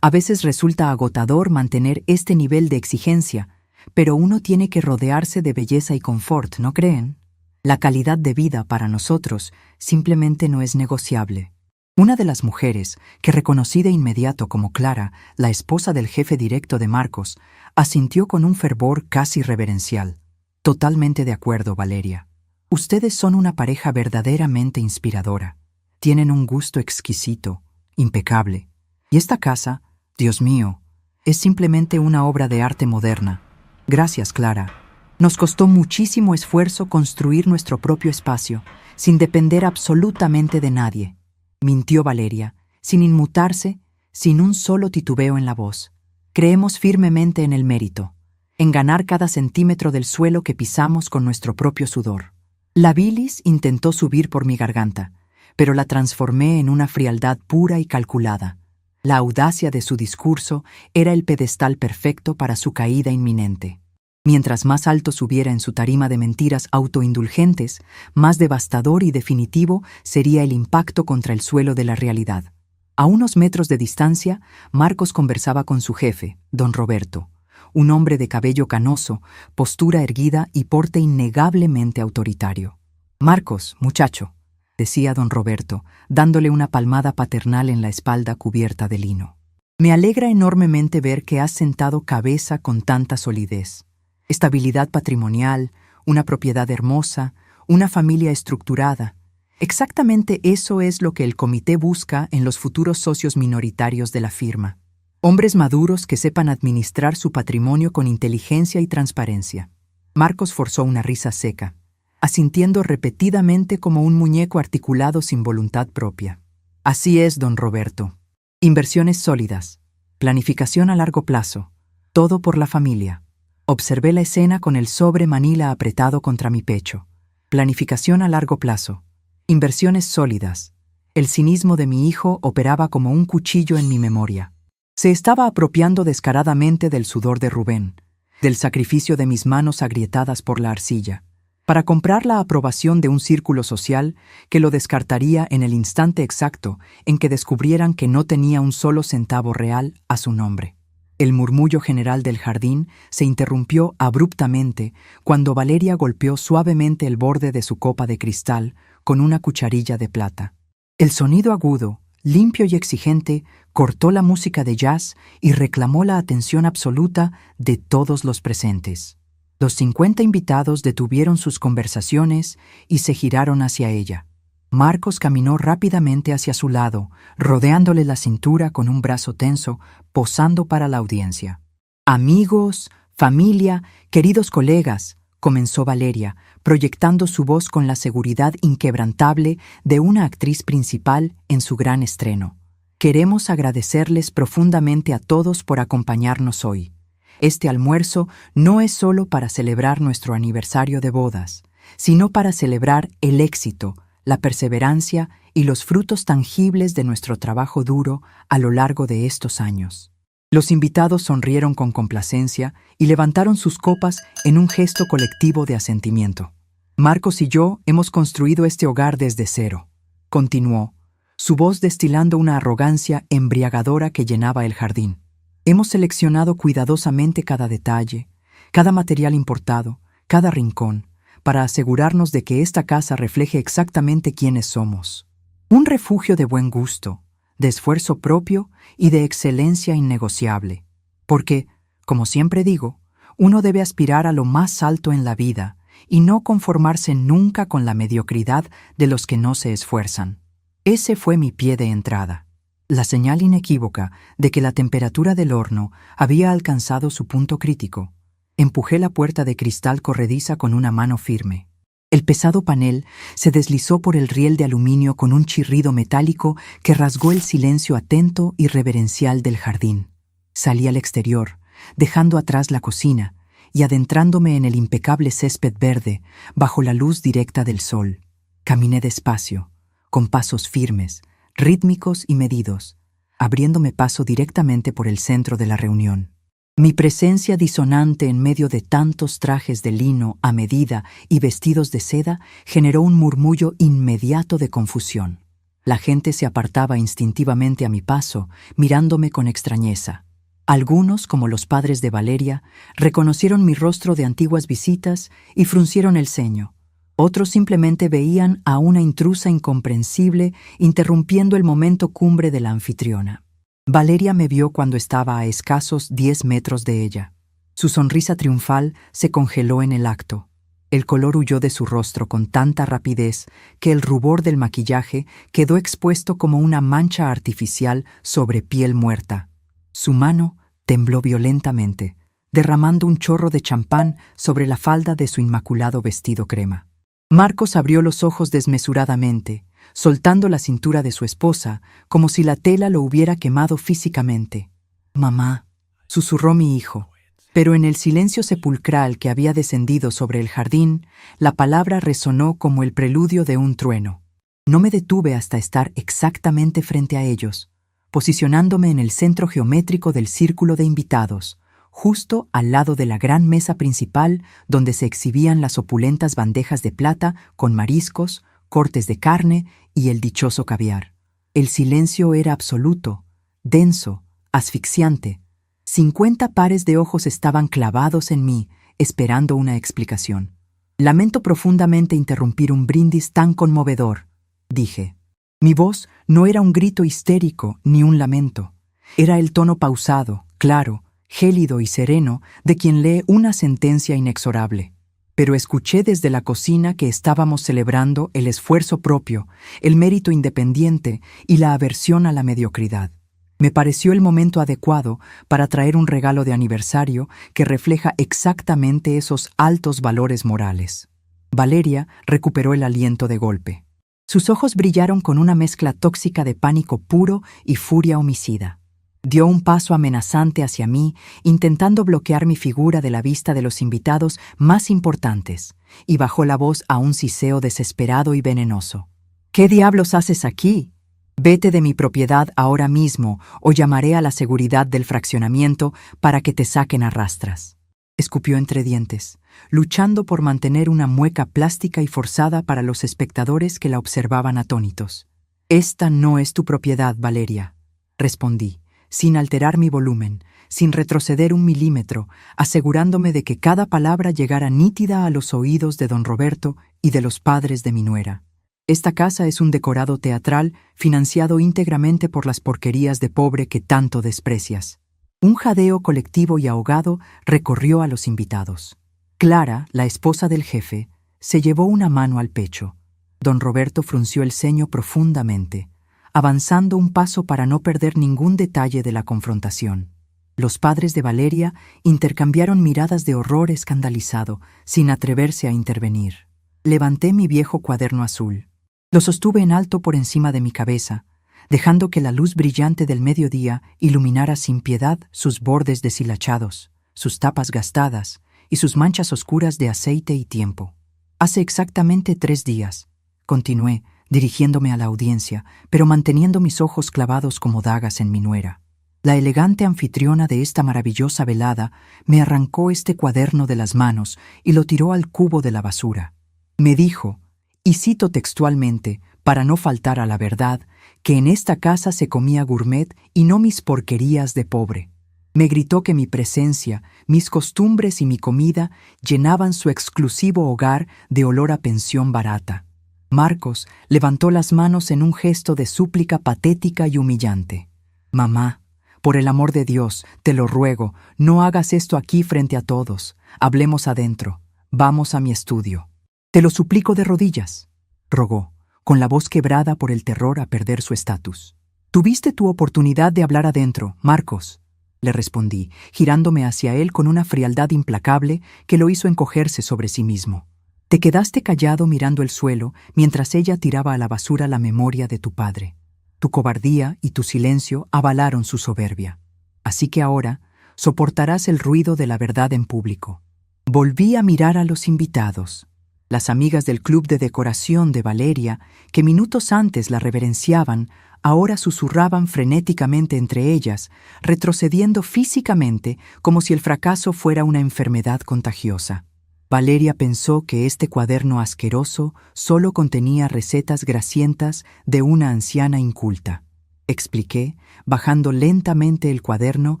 A veces resulta agotador mantener este nivel de exigencia, pero uno tiene que rodearse de belleza y confort, ¿no creen? La calidad de vida para nosotros simplemente no es negociable. Una de las mujeres, que reconocí de inmediato como Clara, la esposa del jefe directo de Marcos, asintió con un fervor casi reverencial. Totalmente de acuerdo, Valeria. Ustedes son una pareja verdaderamente inspiradora. Tienen un gusto exquisito, impecable. Y esta casa, Dios mío, es simplemente una obra de arte moderna. Gracias, Clara. Nos costó muchísimo esfuerzo construir nuestro propio espacio, sin depender absolutamente de nadie. Mintió Valeria, sin inmutarse, sin un solo titubeo en la voz. Creemos firmemente en el mérito, en ganar cada centímetro del suelo que pisamos con nuestro propio sudor. La bilis intentó subir por mi garganta, pero la transformé en una frialdad pura y calculada. La audacia de su discurso era el pedestal perfecto para su caída inminente. Mientras más alto subiera en su tarima de mentiras autoindulgentes, más devastador y definitivo sería el impacto contra el suelo de la realidad. A unos metros de distancia, Marcos conversaba con su jefe, don Roberto, un hombre de cabello canoso, postura erguida y porte innegablemente autoritario. «Marcos, muchacho», decía don Roberto, dándole una palmada paternal en la espalda cubierta de lino. «Me alegra enormemente ver que has sentado cabeza con tanta solidez. Estabilidad patrimonial, una propiedad hermosa, una familia estructurada. Exactamente eso es lo que el comité busca en los futuros socios minoritarios de la firma. Hombres maduros que sepan administrar su patrimonio con inteligencia y transparencia». Marcos forzó una risa seca, asintiendo repetidamente como un muñeco articulado sin voluntad propia. «Así es, don Roberto. Inversiones sólidas, planificación a largo plazo, todo por la familia». Observé la escena con el sobre manila apretado contra mi pecho. Planificación a largo plazo, inversiones sólidas. El cinismo de mi hijo operaba como un cuchillo en mi memoria. Se estaba apropiando descaradamente del sudor de Rubén, del sacrificio de mis manos agrietadas por la arcilla, para comprar la aprobación de un círculo social que lo descartaría en el instante exacto en que descubrieran que no tenía un solo centavo real a su nombre. El murmullo general del jardín se interrumpió abruptamente cuando Valeria golpeó suavemente el borde de su copa de cristal con una cucharilla de plata. El sonido agudo, limpio y exigente, cortó la música de jazz y reclamó la atención absoluta de todos los presentes. Los 50 invitados detuvieron sus conversaciones y se giraron hacia ella. Marcos caminó rápidamente hacia su lado, rodeándole la cintura con un brazo tenso, posando para la audiencia. «Amigos, familia, queridos colegas», comenzó Valeria, proyectando su voz con la seguridad inquebrantable de una actriz principal en su gran estreno. «Queremos agradecerles profundamente a todos por acompañarnos hoy. Este almuerzo no es solo para celebrar nuestro aniversario de bodas, sino para celebrar el éxito, la perseverancia y los frutos tangibles de nuestro trabajo duro a lo largo de estos años». Los invitados sonrieron con complacencia y levantaron sus copas en un gesto colectivo de asentimiento. «Marcos y yo hemos construido este hogar desde cero», continuó, su voz destilando una arrogancia embriagadora que llenaba el jardín. «Hemos seleccionado cuidadosamente cada detalle, cada material importado, cada rincón, para asegurarnos de que esta casa refleje exactamente quiénes somos. Un refugio de buen gusto, de esfuerzo propio y de excelencia innegociable. Porque, como siempre digo, uno debe aspirar a lo más alto en la vida y no conformarse nunca con la mediocridad de los que no se esfuerzan». Ese fue mi pie de entrada, la señal inequívoca de que la temperatura del horno había alcanzado su punto crítico. Empujé la puerta de cristal corrediza con una mano firme. El pesado panel se deslizó por el riel de aluminio con un chirrido metálico que rasgó el silencio atento y reverencial del jardín. Salí al exterior, dejando atrás la cocina y adentrándome en el impecable césped verde bajo la luz directa del sol. Caminé despacio, con pasos firmes, rítmicos y medidos, abriéndome paso directamente por el centro de la reunión. Mi presencia disonante en medio de tantos trajes de lino a medida y vestidos de seda generó un murmullo inmediato de confusión. La gente se apartaba instintivamente a mi paso, mirándome con extrañeza. Algunos, como los padres de Valeria, reconocieron mi rostro de antiguas visitas y fruncieron el ceño. Otros simplemente veían a una intrusa incomprensible interrumpiendo el momento cumbre de la anfitriona. Valeria me vio cuando estaba a escasos 10 metros de ella. Su sonrisa triunfal se congeló en el acto. El color huyó de su rostro con tanta rapidez que el rubor del maquillaje quedó expuesto como una mancha artificial sobre piel muerta. Su mano tembló violentamente, derramando un chorro de champán sobre la falda de su inmaculado vestido crema. Marcos abrió los ojos desmesuradamente, soltando la cintura de su esposa, como si la tela lo hubiera quemado físicamente. «Mamá», susurró mi hijo, pero en el silencio sepulcral que había descendido sobre el jardín, la palabra resonó como el preludio de un trueno. No me detuve hasta estar exactamente frente a ellos, posicionándome en el centro geométrico del círculo de invitados, justo al lado de la gran mesa principal donde se exhibían las opulentas bandejas de plata con mariscos, cortes de carne y el dichoso caviar. El silencio era absoluto, denso, asfixiante. 50 pares de ojos estaban clavados en mí, esperando una explicación. «Lamento profundamente interrumpir un brindis tan conmovedor», dije. Mi voz no era un grito histérico ni un lamento. Era el tono pausado, claro, gélido y sereno de quien lee una sentencia inexorable. Pero escuché desde la cocina que estábamos celebrando el esfuerzo propio, el mérito independiente y la aversión a la mediocridad. Me pareció el momento adecuado para traer un regalo de aniversario que refleja exactamente esos altos valores morales. Valeria recuperó el aliento de golpe. Sus ojos brillaron con una mezcla tóxica de pánico puro y furia homicida. Dio un paso amenazante hacia mí, intentando bloquear mi figura de la vista de los invitados más importantes, y bajó la voz a un siseo desesperado y venenoso. «¿Qué diablos haces aquí? Vete de mi propiedad ahora mismo o llamaré a la seguridad del fraccionamiento para que te saquen a rastras». Escupió entre dientes, luchando por mantener una mueca plástica y forzada para los espectadores que la observaban atónitos. «Esta no es tu propiedad, Valeria», respondí, sin alterar mi volumen, sin retroceder un milímetro, asegurándome de que cada palabra llegara nítida a los oídos de don Roberto y de los padres de mi nuera. «Esta casa es un decorado teatral financiado íntegramente por las porquerías de pobre que tanto desprecias». Un jadeo colectivo y ahogado recorrió a los invitados. Clara, la esposa del jefe, se llevó una mano al pecho. Don Roberto frunció el ceño profundamente, avanzando un paso para no perder ningún detalle de la confrontación. Los padres de Valeria intercambiaron miradas de horror escandalizado, sin atreverse a intervenir. Levanté mi viejo cuaderno azul. Lo sostuve en alto por encima de mi cabeza, dejando que la luz brillante del mediodía iluminara sin piedad sus bordes deshilachados, sus tapas gastadas y sus manchas oscuras de aceite y tiempo. «Hace exactamente 3 días», continué, dirigiéndome a la audiencia, pero manteniendo mis ojos clavados como dagas en mi nuera. La elegante anfitriona de esta maravillosa velada me arrancó este cuaderno de las manos y lo tiró al cubo de la basura. Me dijo, y cito textualmente, para no faltar a la verdad, que en esta casa se comía gourmet y no mis porquerías de pobre. Me gritó que mi presencia, mis costumbres y mi comida llenaban su exclusivo hogar de olor a pensión barata. Marcos levantó las manos en un gesto de súplica patética y humillante. «Mamá, por el amor de Dios, te lo ruego, no hagas esto aquí frente a todos. Hablemos adentro. Vamos a mi estudio». «Te lo suplico de rodillas», rogó, con la voz quebrada por el terror a perder su estatus. «Tuviste tu oportunidad de hablar adentro, Marcos», le respondí, girándome hacia él con una frialdad implacable que lo hizo encogerse sobre sí mismo. Te quedaste callado mirando el suelo mientras ella tiraba a la basura la memoria de tu padre. Tu cobardía y tu silencio avalaron su soberbia. Así que ahora soportarás el ruido de la verdad en público. Volví a mirar a los invitados. Las amigas del club de decoración de Valeria, que minutos antes la reverenciaban, ahora susurraban frenéticamente entre ellas, retrocediendo físicamente como si el fracaso fuera una enfermedad contagiosa. Valeria pensó que este cuaderno asqueroso solo contenía recetas grasientas de una anciana inculta. Expliqué, bajando lentamente el cuaderno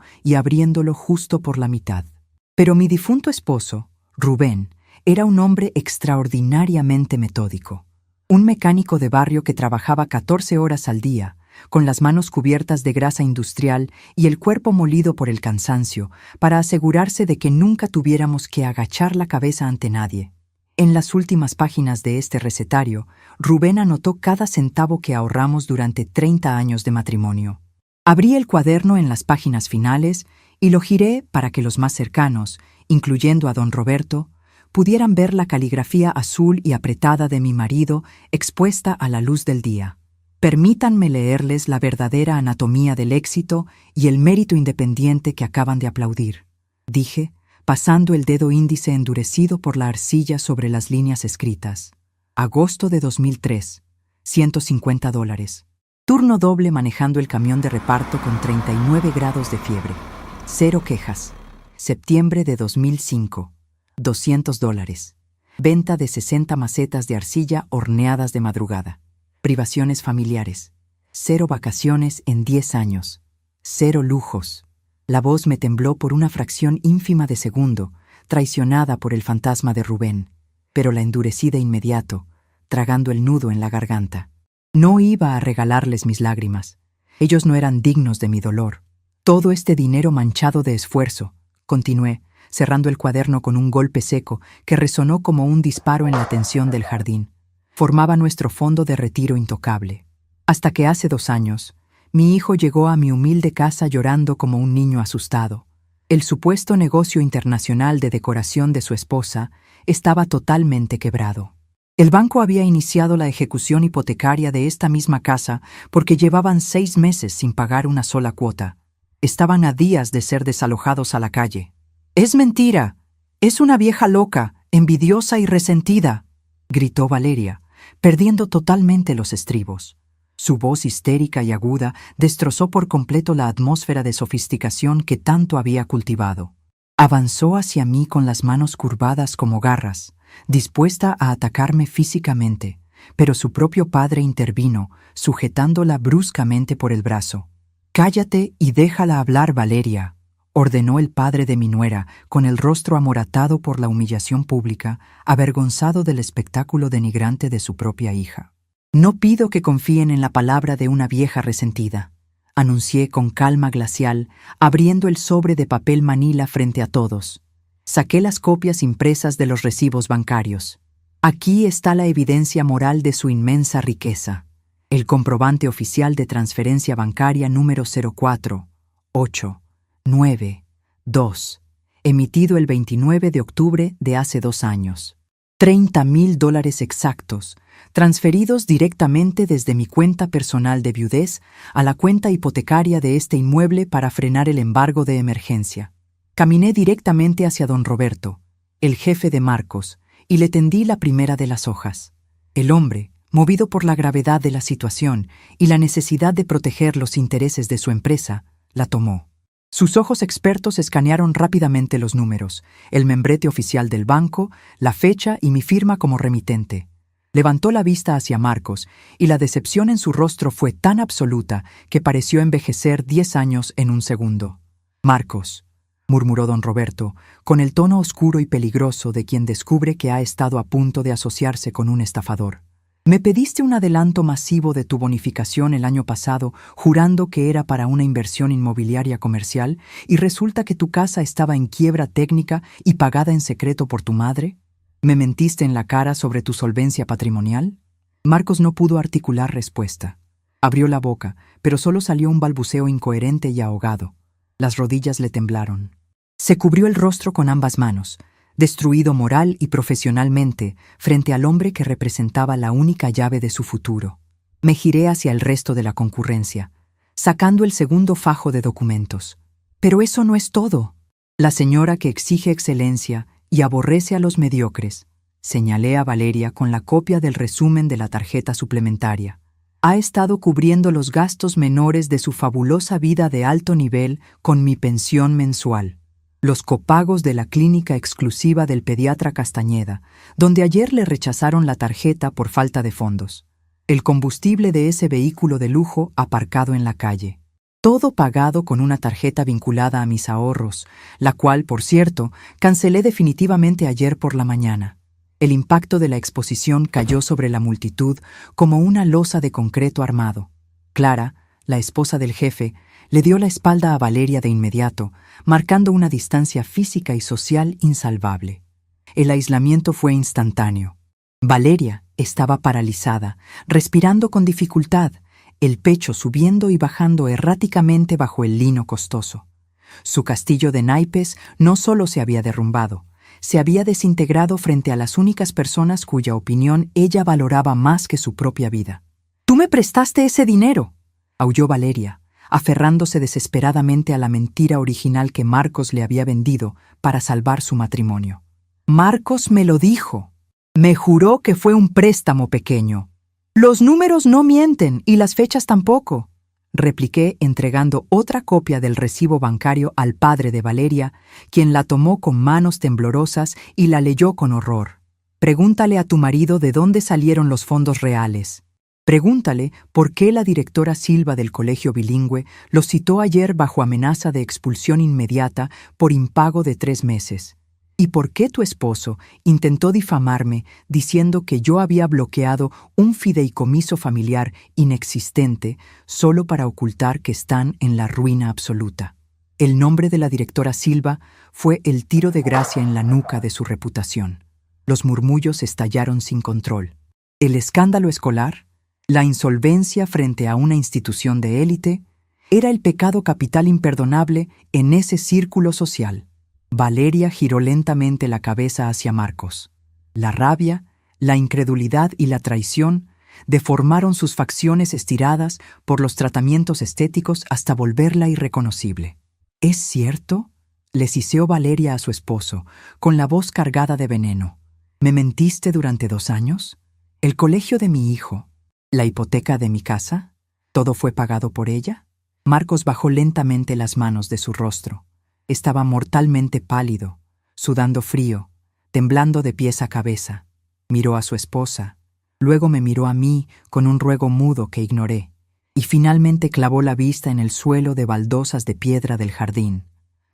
y abriéndolo justo por la mitad. Pero mi difunto esposo, Rubén, era un hombre extraordinariamente metódico. Un mecánico de barrio que trabajaba 14 horas al día, con las manos cubiertas de grasa industrial y el cuerpo molido por el cansancio, para asegurarse de que nunca tuviéramos que agachar la cabeza ante nadie. En las últimas páginas de este recetario, Rubén anotó cada centavo que ahorramos durante 30 años de matrimonio. Abrí el cuaderno en las páginas finales y lo giré para que los más cercanos, incluyendo a don Roberto, pudieran ver la caligrafía azul y apretada de mi marido expuesta a la luz del día. Permítanme leerles la verdadera anatomía del éxito y el mérito independiente que acaban de aplaudir, dije, pasando el dedo índice endurecido por la arcilla sobre las líneas escritas. Agosto de 2003, $150. Turno doble manejando el camión de reparto con 39 grados de fiebre. 0 quejas. Septiembre de 2005, $200. Venta de 60 macetas de arcilla horneadas de madrugada. Privaciones familiares. 0 vacaciones en 10 años. 0 lujos. La voz me tembló por una fracción ínfima de segundo, traicionada por el fantasma de Rubén, pero la endurecí de inmediato, tragando el nudo en la garganta. No iba a regalarles mis lágrimas. Ellos no eran dignos de mi dolor. Todo este dinero manchado de esfuerzo, continué, cerrando el cuaderno con un golpe seco que resonó como un disparo en la tensión del jardín, formaba nuestro fondo de retiro intocable. Hasta que hace 2 años, mi hijo llegó a mi humilde casa llorando como un niño asustado. El supuesto negocio internacional de decoración de su esposa estaba totalmente quebrado. El banco había iniciado la ejecución hipotecaria de esta misma casa porque llevaban 6 meses sin pagar una sola cuota. Estaban a días de ser desalojados a la calle. «¡Es mentira! ¡Es una vieja loca, envidiosa y resentida!», gritó Valeria, perdiendo totalmente los estribos. Su voz histérica y aguda destrozó por completo la atmósfera de sofisticación que tanto había cultivado. Avanzó hacia mí con las manos curvadas como garras, dispuesta a atacarme físicamente, pero su propio padre intervino, sujetándola bruscamente por el brazo. «Cállate y déjala hablar, Valeria», ordenó el padre de mi nuera, con el rostro amoratado por la humillación pública, avergonzado del espectáculo denigrante de su propia hija. «No pido que confíen en la palabra de una vieja resentida», anuncié con calma glacial, abriendo el sobre de papel manila frente a todos. Saqué las copias impresas de los recibos bancarios. Aquí está la evidencia moral de su inmensa riqueza. El comprobante oficial de transferencia bancaria número 04892, emitido el 29 de octubre de hace 2 años. $30,000 exactos, transferidos directamente desde mi cuenta personal de viudez a la cuenta hipotecaria de este inmueble para frenar el embargo de emergencia. Caminé directamente hacia don Roberto, el jefe de Marcos, y le tendí la primera de las hojas. El hombre, movido por la gravedad de la situación y la necesidad de proteger los intereses de su empresa, la tomó. Sus ojos expertos escanearon rápidamente los números, el membrete oficial del banco, la fecha y mi firma como remitente. Levantó la vista hacia Marcos y la decepción en su rostro fue tan absoluta que pareció envejecer 10 años en un segundo. «Marcos», murmuró don Roberto, con el tono oscuro y peligroso de quien descubre que ha estado a punto de asociarse con un estafador. «Me pediste un adelanto masivo de tu bonificación el año pasado, jurando que era para una inversión inmobiliaria comercial, y resulta que tu casa estaba en quiebra técnica y pagada en secreto por tu madre. ¿Me mentiste en la cara sobre tu solvencia patrimonial?» Marcos no pudo articular respuesta. Abrió la boca, pero solo salió un balbuceo incoherente y ahogado. Las rodillas le temblaron. Se cubrió el rostro con ambas manos, destruido moral y profesionalmente frente al hombre que representaba la única llave de su futuro. Me giré hacia el resto de la concurrencia, sacando el segundo fajo de documentos. Pero eso no es todo. La señora que exige excelencia y aborrece a los mediocres, señalé a Valeria con la copia del resumen de la tarjeta suplementaria. Ha estado cubriendo los gastos menores de su fabulosa vida de alto nivel con mi pensión mensual. Los copagos de la clínica exclusiva del pediatra Castañeda, donde ayer le rechazaron la tarjeta por falta de fondos. El combustible de ese vehículo de lujo aparcado en la calle. Todo pagado con una tarjeta vinculada a mis ahorros, la cual, por cierto, cancelé definitivamente ayer por la mañana. El impacto de la exposición cayó sobre la multitud como una losa de concreto armado. Clara, la esposa del jefe, le dio la espalda a Valeria de inmediato, marcando una distancia física y social insalvable. El aislamiento fue instantáneo. Valeria estaba paralizada, respirando con dificultad, el pecho subiendo y bajando erráticamente bajo el lino costoso. Su castillo de naipes no solo se había derrumbado, se había desintegrado frente a las únicas personas cuya opinión ella valoraba más que su propia vida. «¡Tú me prestaste ese dinero!», aulló Valeria, aferrándose desesperadamente a la mentira original que Marcos le había vendido para salvar su matrimonio. «Marcos me lo dijo. Me juró que fue un préstamo pequeño. Los números no mienten y las fechas tampoco», repliqué entregando otra copia del recibo bancario al padre de Valeria, quien la tomó con manos temblorosas y la leyó con horror. «Pregúntale a tu marido de dónde salieron los fondos reales. Pregúntale por qué la directora Silva del colegio bilingüe los citó ayer bajo amenaza de expulsión inmediata por impago de 3 meses. ¿Y por qué tu esposo intentó difamarme diciendo que yo había bloqueado un fideicomiso familiar inexistente solo para ocultar que están en la ruina absoluta? El nombre de la directora Silva fue el tiro de gracia en la nuca de su reputación. Los murmullos estallaron sin control. El escándalo escolar, la insolvencia frente a una institución de élite, era el pecado capital imperdonable en ese círculo social. Valeria giró lentamente la cabeza hacia Marcos. La rabia, la incredulidad y la traición deformaron sus facciones estiradas por los tratamientos estéticos hasta volverla irreconocible. «¿Es cierto?», le siseó Valeria a su esposo, con la voz cargada de veneno. «¿Me mentiste durante 2 años? ¿El colegio de mi hijo? ¿La hipoteca de mi casa? ¿Todo fue pagado por ella?». Marcos bajó lentamente las manos de su rostro. Estaba mortalmente pálido, sudando frío, temblando de pies a cabeza. Miró a su esposa, luego me miró a mí con un ruego mudo que ignoré, y finalmente clavó la vista en el suelo de baldosas de piedra del jardín.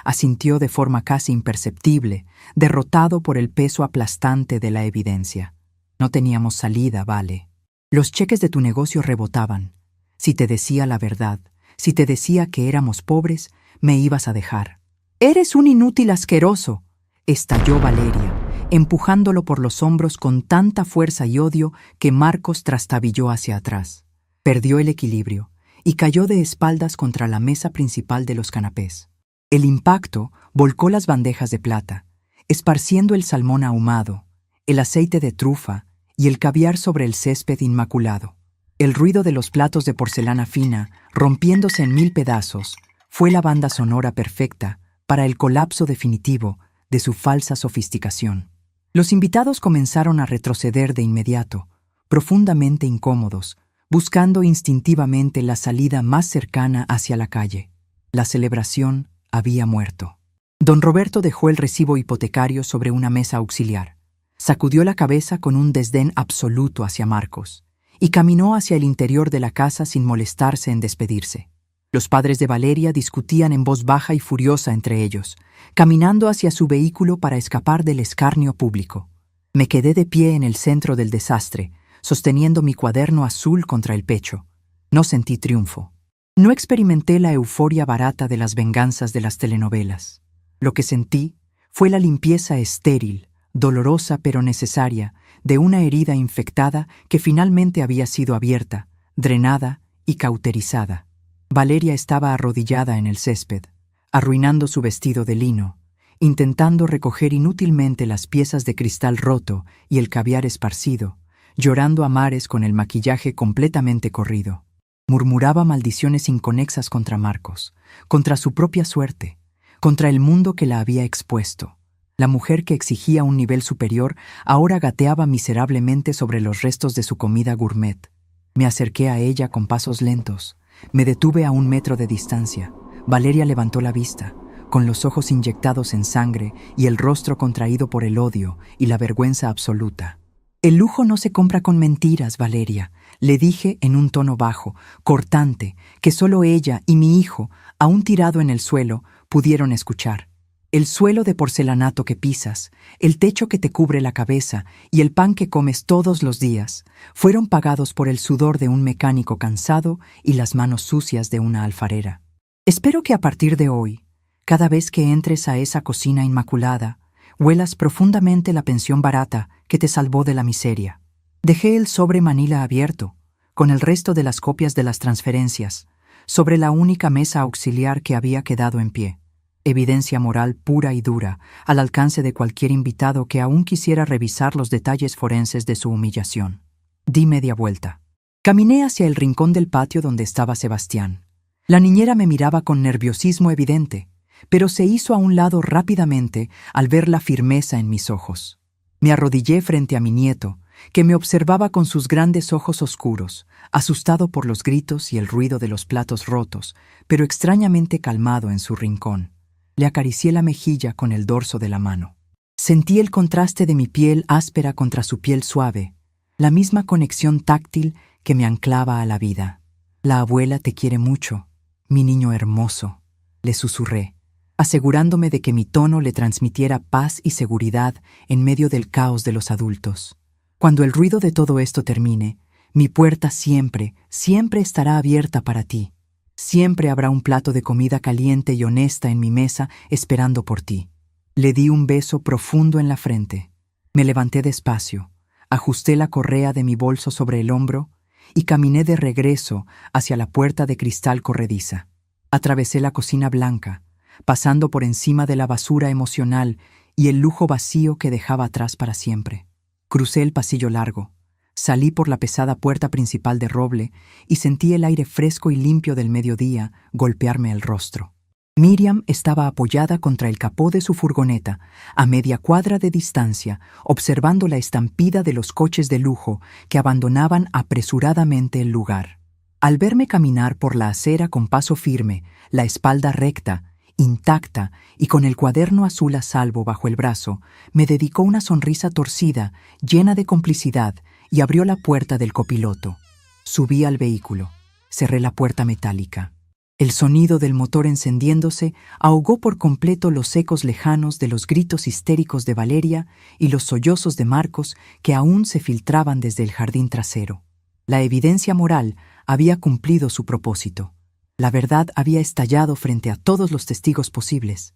Asintió de forma casi imperceptible, derrotado por el peso aplastante de la evidencia. «No teníamos salida, Vale. Los cheques de tu negocio rebotaban. Si te decía la verdad, si te decía que éramos pobres, me ibas a dejar». «Eres un inútil asqueroso», estalló Valeria, empujándolo por los hombros con tanta fuerza y odio que Marcos trastabilló hacia atrás. Perdió el equilibrio y cayó de espaldas contra la mesa principal de los canapés. El impacto volcó las bandejas de plata, esparciendo el salmón ahumado, el aceite de trufa y el caviar sobre el césped inmaculado. El ruido de los platos de porcelana fina, rompiéndose en 1000 pedazos, fue la banda sonora perfecta para el colapso definitivo de su falsa sofisticación. Los invitados comenzaron a retroceder de inmediato, profundamente incómodos, buscando instintivamente la salida más cercana hacia la calle. La celebración había muerto. Don Roberto dejó el recibo hipotecario sobre una mesa auxiliar, sacudió la cabeza con un desdén absoluto hacia Marcos y caminó hacia el interior de la casa sin molestarse en despedirse. Los padres de Valeria discutían en voz baja y furiosa entre ellos, caminando hacia su vehículo para escapar del escarnio público. Me quedé de pie en el centro del desastre, sosteniendo mi cuaderno azul contra el pecho. No sentí triunfo. No experimenté la euforia barata de las venganzas de las telenovelas. Lo que sentí fue la limpieza estéril, dolorosa pero necesaria, de una herida infectada que finalmente había sido abierta, drenada y cauterizada. Valeria estaba arrodillada en el césped, arruinando su vestido de lino, intentando recoger inútilmente las piezas de cristal roto y el caviar esparcido, llorando a mares con el maquillaje completamente corrido. Murmuraba maldiciones inconexas contra Marcos, contra su propia suerte, contra el mundo que la había expuesto. La mujer que exigía un nivel superior ahora gateaba miserablemente sobre los restos de su comida gourmet. Me acerqué a ella con pasos lentos. Me detuve a 1 metro de distancia. Valeria levantó la vista, con los ojos inyectados en sangre y el rostro contraído por el odio y la vergüenza absoluta. «El lujo no se compra con mentiras, Valeria», le dije en un tono bajo, cortante, que solo ella y mi hijo, aún tirado en el suelo, pudieron escuchar. «El suelo de porcelanato que pisas, el techo que te cubre la cabeza y el pan que comes todos los días fueron pagados por el sudor de un mecánico cansado y las manos sucias de una alfarera. Espero que a partir de hoy, cada vez que entres a esa cocina inmaculada, huelas profundamente la pensión barata que te salvó de la miseria». Dejé el sobre Manila abierto, con el resto de las copias de las transferencias, sobre la única mesa auxiliar que había quedado en pie. Evidencia moral pura y dura, al alcance de cualquier invitado que aún quisiera revisar los detalles forenses de su humillación. Di media vuelta. Caminé hacia el rincón del patio donde estaba Sebastián. La niñera me miraba con nerviosismo evidente, pero se hizo a un lado rápidamente al ver la firmeza en mis ojos. Me arrodillé frente a mi nieto, que me observaba con sus grandes ojos oscuros, asustado por los gritos y el ruido de los platos rotos, pero extrañamente calmado en su rincón. Le acaricié la mejilla con el dorso de la mano. Sentí el contraste de mi piel áspera contra su piel suave, la misma conexión táctil que me anclaba a la vida. «La abuela te quiere mucho, mi niño hermoso», le susurré, asegurándome de que mi tono le transmitiera paz y seguridad en medio del caos de los adultos. «Cuando el ruido de todo esto termine, mi puerta siempre, siempre estará abierta para ti. Siempre habrá un plato de comida caliente y honesta en mi mesa esperando por ti». Le di un beso profundo en la frente. Me levanté despacio, ajusté la correa de mi bolso sobre el hombro y caminé de regreso hacia la puerta de cristal corrediza. Atravesé la cocina blanca, pasando por encima de la basura emocional y el lujo vacío que dejaba atrás para siempre. Crucé el pasillo largo, salí por la pesada puerta principal de roble y sentí el aire fresco y limpio del mediodía golpearme el rostro. Miriam estaba apoyada contra el capó de su furgoneta, a media cuadra de distancia, observando la estampida de los coches de lujo que abandonaban apresuradamente el lugar. Al verme caminar por la acera con paso firme, la espalda recta, intacta y con el cuaderno azul a salvo bajo el brazo, me dedicó una sonrisa torcida, llena de complicidad, y abrió la puerta del copiloto. Subí al vehículo, cerré la puerta metálica. El sonido del motor encendiéndose ahogó por completo los ecos lejanos de los gritos histéricos de Valeria y los sollozos de Marcos que aún se filtraban desde el jardín trasero. La evidencia moral había cumplido su propósito. La verdad había estallado frente a todos los testigos posibles.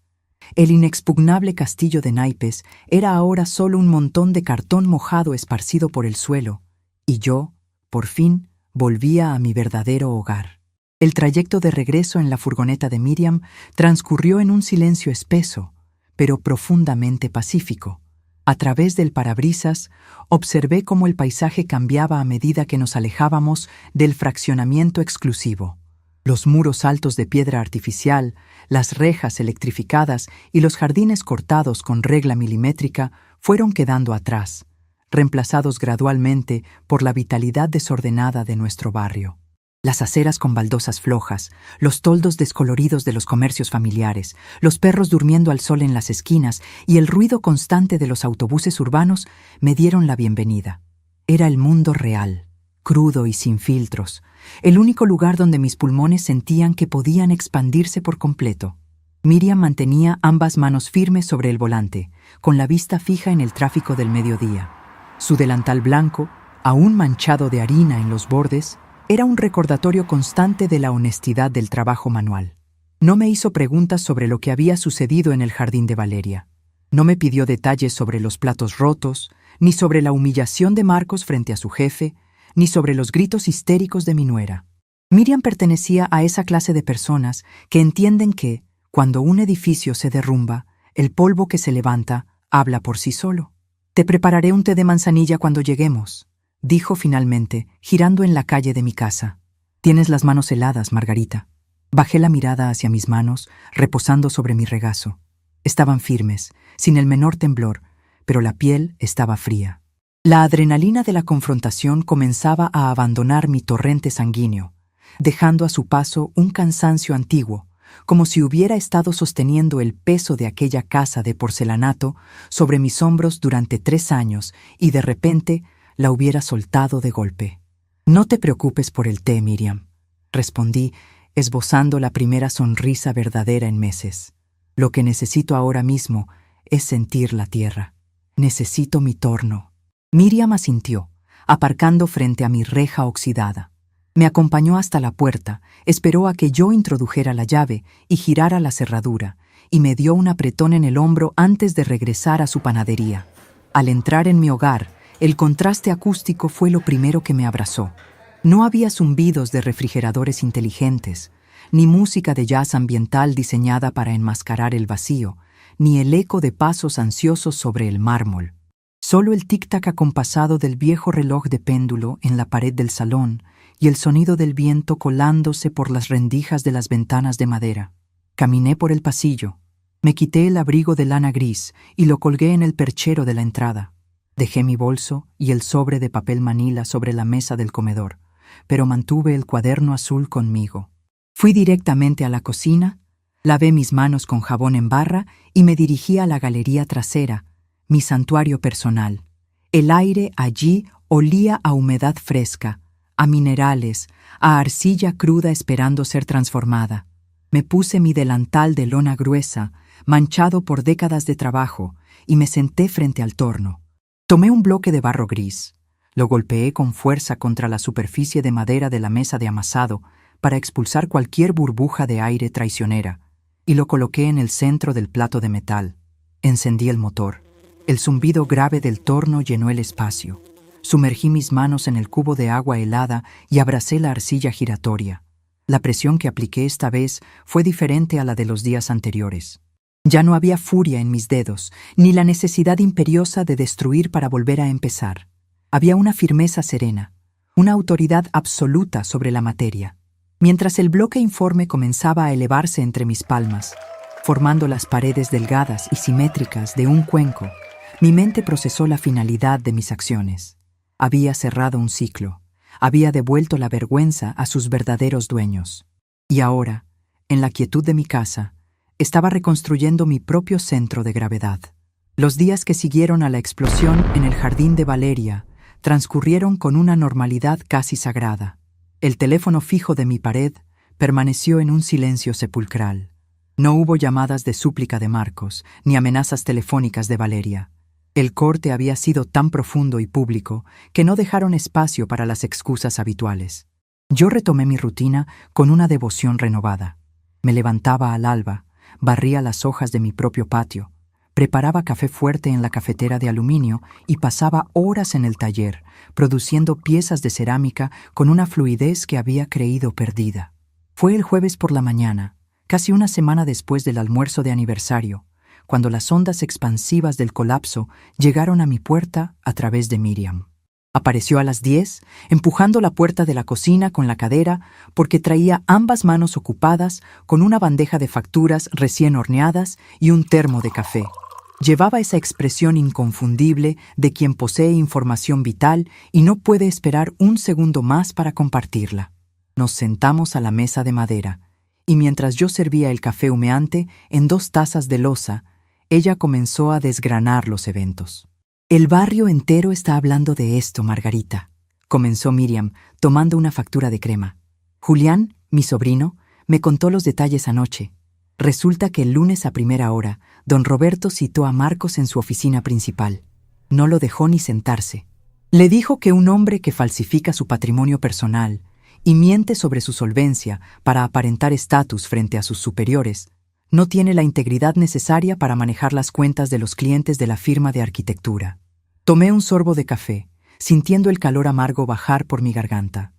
El inexpugnable castillo de naipes era ahora solo un montón de cartón mojado esparcido por el suelo, y yo, por fin, volvía a mi verdadero hogar. El trayecto de regreso en la furgoneta de Miriam transcurrió en un silencio espeso, pero profundamente pacífico. A través del parabrisas, observé cómo el paisaje cambiaba a medida que nos alejábamos del fraccionamiento exclusivo. Los muros altos de piedra artificial, las rejas electrificadas y los jardines cortados con regla milimétrica fueron quedando atrás, reemplazados gradualmente por la vitalidad desordenada de nuestro barrio. Las aceras con baldosas flojas, los toldos descoloridos de los comercios familiares, los perros durmiendo al sol en las esquinas y el ruido constante de los autobuses urbanos me dieron la bienvenida. Era el mundo real, crudo y sin filtros, el único lugar donde mis pulmones sentían que podían expandirse por completo. Miriam mantenía ambas manos firmes sobre el volante, con la vista fija en el tráfico del mediodía. Su delantal blanco, aún manchado de harina en los bordes, era un recordatorio constante de la honestidad del trabajo manual. No me hizo preguntas sobre lo que había sucedido en el jardín de Valeria. No me pidió detalles sobre los platos rotos, ni sobre la humillación de Marcos frente a su jefe, ni sobre los gritos histéricos de mi nuera. Miriam pertenecía a esa clase de personas que entienden que, cuando un edificio se derrumba, El polvo que se levanta habla por sí solo. Te prepararé un té de manzanilla cuando lleguemos, dijo finalmente, girando en la calle de mi casa. Tienes las manos heladas, Margarita. Bajé la mirada hacia mis manos, reposando sobre mi regazo. Estaban firmes, sin el menor temblor, pero la piel estaba fría. La adrenalina de la confrontación comenzaba a abandonar mi torrente sanguíneo, dejando a su paso un cansancio antiguo, como si hubiera estado sosteniendo el peso de aquella casa de porcelanato sobre mis hombros durante 3 años y de repente la hubiera soltado de golpe. No te preocupes por el té, Miriam, respondí, esbozando la primera sonrisa verdadera en meses. Lo que necesito ahora mismo es sentir la tierra. Necesito mi torno. Miriam asintió, aparcando frente a mi reja oxidada. Me acompañó hasta la puerta, esperó a que yo introdujera la llave y girara la cerradura, y me dio un apretón en el hombro antes de regresar a su panadería. Al entrar en mi hogar, el contraste acústico fue lo primero que me abrazó. No había zumbidos de refrigeradores inteligentes, ni música de jazz ambiental diseñada para enmascarar el vacío, ni el eco de pasos ansiosos sobre el mármol. Solo el tic-tac acompasado del viejo reloj de péndulo en la pared del salón y el sonido del viento colándose por las rendijas de las ventanas de madera. Caminé por el pasillo. Me quité el abrigo de lana gris y lo colgué en el perchero de la entrada. Dejé mi bolso y el sobre de papel manila sobre la mesa del comedor, pero mantuve el cuaderno azul conmigo. Fui directamente a la cocina, lavé mis manos con jabón en barra y me dirigí a la galería trasera, mi santuario personal. El aire allí olía a humedad fresca, a minerales, a arcilla cruda esperando ser transformada. Me puse mi delantal de lona gruesa, manchado por décadas de trabajo, y me senté frente al torno. Tomé un bloque de barro gris, lo golpeé con fuerza contra la superficie de madera de la mesa de amasado para expulsar cualquier burbuja de aire traicionera, y lo coloqué en el centro del plato de metal. Encendí el motor. El zumbido grave del torno llenó el espacio. Sumergí mis manos en el cubo de agua helada y abracé la arcilla giratoria. La presión que apliqué esta vez fue diferente a la de los días anteriores. Ya no había furia en mis dedos, ni la necesidad imperiosa de destruir para volver a empezar. Había una firmeza serena, una autoridad absoluta sobre la materia. Mientras el bloque informe comenzaba a elevarse entre mis palmas, formando las paredes delgadas y simétricas de un cuenco, mi mente procesó la finalidad de mis acciones. Había cerrado un ciclo, había devuelto la vergüenza a sus verdaderos dueños. Y ahora, en la quietud de mi casa, estaba reconstruyendo mi propio centro de gravedad. Los días que siguieron a la explosión en el jardín de Valeria transcurrieron con una normalidad casi sagrada. El teléfono fijo de mi pared permaneció en un silencio sepulcral. No hubo llamadas de súplica de Marcos, ni amenazas telefónicas de Valeria. El corte había sido tan profundo y público que no dejaron espacio para las excusas habituales. Yo retomé mi rutina con una devoción renovada. Me levantaba al alba, barría las hojas de mi propio patio, preparaba café fuerte en la cafetera de aluminio y pasaba horas en el taller, produciendo piezas de cerámica con una fluidez que había creído perdida. Fue el jueves por la mañana, casi una semana después del almuerzo de aniversario, cuando las ondas expansivas del colapso llegaron a mi puerta a través de Miriam. Apareció a las 10, empujando la puerta de la cocina con la cadera porque traía ambas manos ocupadas con una bandeja de facturas recién horneadas y un termo de café. Llevaba esa expresión inconfundible de quien posee información vital y no puede esperar un segundo más para compartirla. Nos sentamos a la mesa de madera, y mientras yo servía el café humeante en 2 tazas de loza, ella comenzó a desgranar los eventos. El barrio entero está hablando de esto, Margarita, comenzó Miriam, tomando una factura de crema. Julián, mi sobrino, me contó los detalles anoche. Resulta que el lunes a primera hora, don Roberto citó a Marcos en su oficina principal. No lo dejó ni sentarse. Le dijo que un hombre que falsifica su patrimonio personal y miente sobre su solvencia para aparentar estatus frente a sus superiores, no tiene la integridad necesaria para manejar las cuentas de los clientes de la firma de arquitectura. Tomé un sorbo de café, sintiendo el calor amargo bajar por mi garganta.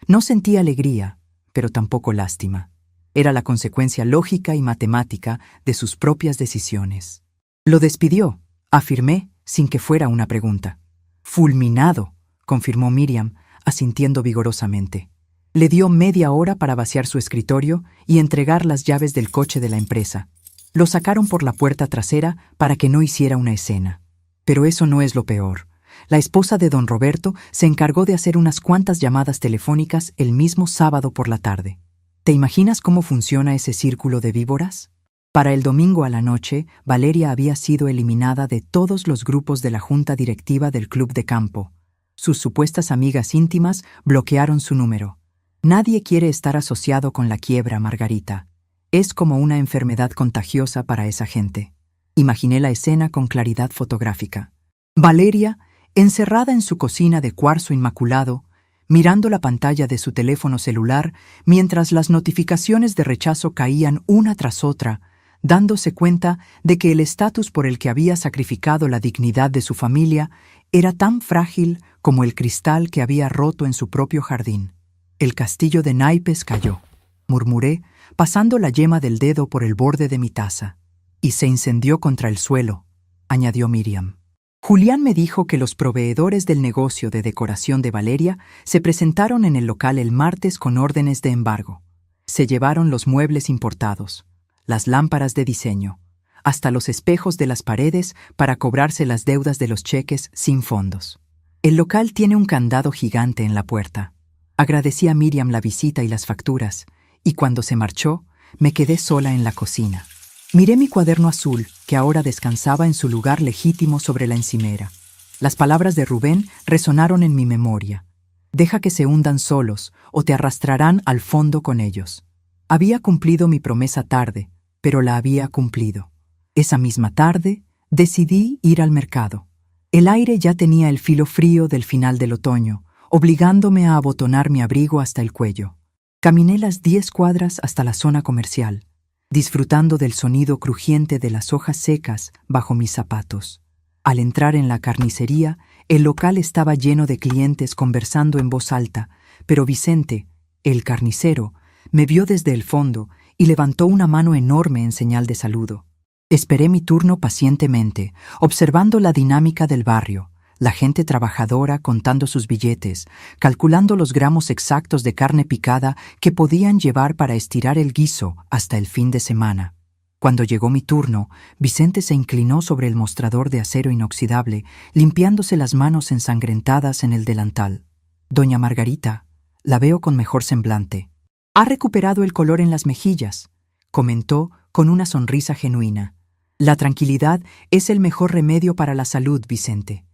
No sentí alegría, pero tampoco lástima. Era la consecuencia lógica y matemática de sus propias decisiones. Lo despidió, afirmé, sin que fuera una pregunta. Fulminado, confirmó Miriam, asintiendo vigorosamente. Le dio media hora para vaciar su escritorio y entregar las llaves del coche de la empresa. Lo sacaron por la puerta trasera para que no hiciera una escena. Pero eso no es lo peor. La esposa de don Roberto se encargó de hacer unas cuantas llamadas telefónicas el mismo sábado por la tarde. ¿Te imaginas cómo funciona ese círculo de víboras? Para el domingo a la noche, Valeria había sido eliminada de todos los grupos de la junta directiva del club de campo. Sus supuestas amigas íntimas bloquearon su número. Nadie quiere estar asociado con la quiebra, Margarita. Es como una enfermedad contagiosa para esa gente. Imaginé la escena con claridad fotográfica. Valeria, encerrada en su cocina de cuarzo inmaculado, mirando la pantalla de su teléfono celular mientras las notificaciones de rechazo caían una tras otra, dándose cuenta de que el estatus por el que había sacrificado la dignidad de su familia era tan frágil como el cristal que había roto en su propio jardín. El castillo de naipes cayó, murmuré, pasando la yema del dedo por el borde de mi taza. Y se incendió contra el suelo, añadió Miriam. Julián me dijo que los proveedores del negocio de decoración de Valeria se presentaron en el local el martes con órdenes de embargo. Se llevaron los muebles importados, las lámparas de diseño, hasta los espejos de las paredes para cobrarse las deudas de los cheques sin fondos. El local tiene un candado gigante en la puerta. Agradecí a Miriam la visita y las facturas, y cuando se marchó, me quedé sola en la cocina. Miré mi cuaderno azul, que ahora descansaba en su lugar legítimo sobre la encimera. Las palabras de Rubén resonaron en mi memoria. Deja que se hundan solos, o te arrastrarán al fondo con ellos. Había cumplido mi promesa tarde, pero la había cumplido. Esa misma tarde, decidí ir al mercado. El aire ya tenía el filo frío del final del otoño, obligándome a abotonar mi abrigo hasta el cuello. Caminé las 10 cuadras hasta la zona comercial, disfrutando del sonido crujiente de las hojas secas bajo mis zapatos. Al entrar en la carnicería, el local estaba lleno de clientes conversando en voz alta, pero Vicente, el carnicero, me vio desde el fondo y levantó una mano enorme en señal de saludo. Esperé mi turno pacientemente, observando la dinámica del barrio, la gente trabajadora contando sus billetes, calculando los gramos exactos de carne picada que podían llevar para estirar el guiso hasta el fin de semana. Cuando llegó mi turno, Vicente se inclinó sobre el mostrador de acero inoxidable, limpiándose las manos ensangrentadas en el delantal. Doña Margarita, la veo con mejor semblante. Ha recuperado el color en las mejillas, comentó con una sonrisa genuina. La tranquilidad es el mejor remedio para la salud, Vicente.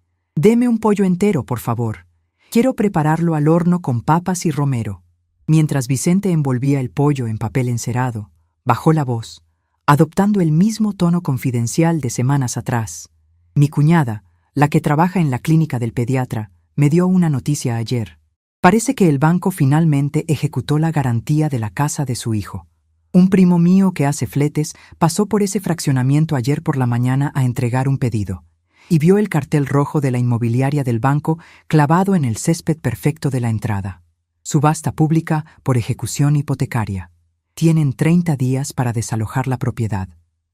Deme un pollo entero, por favor. Quiero prepararlo al horno con papas y romero. Mientras Vicente envolvía el pollo en papel encerado, bajó la voz, adoptando el mismo tono confidencial de semanas atrás. Mi cuñada, la que trabaja en la clínica del pediatra, me dio una noticia ayer. Parece que el banco finalmente ejecutó la garantía de la casa de su hijo. Un primo mío que hace fletes pasó por ese fraccionamiento ayer por la mañana a entregar un pedido y vio el cartel rojo de la inmobiliaria del banco clavado en el césped perfecto de la entrada. Subasta pública por ejecución hipotecaria. Tienen 30 días para desalojar la propiedad.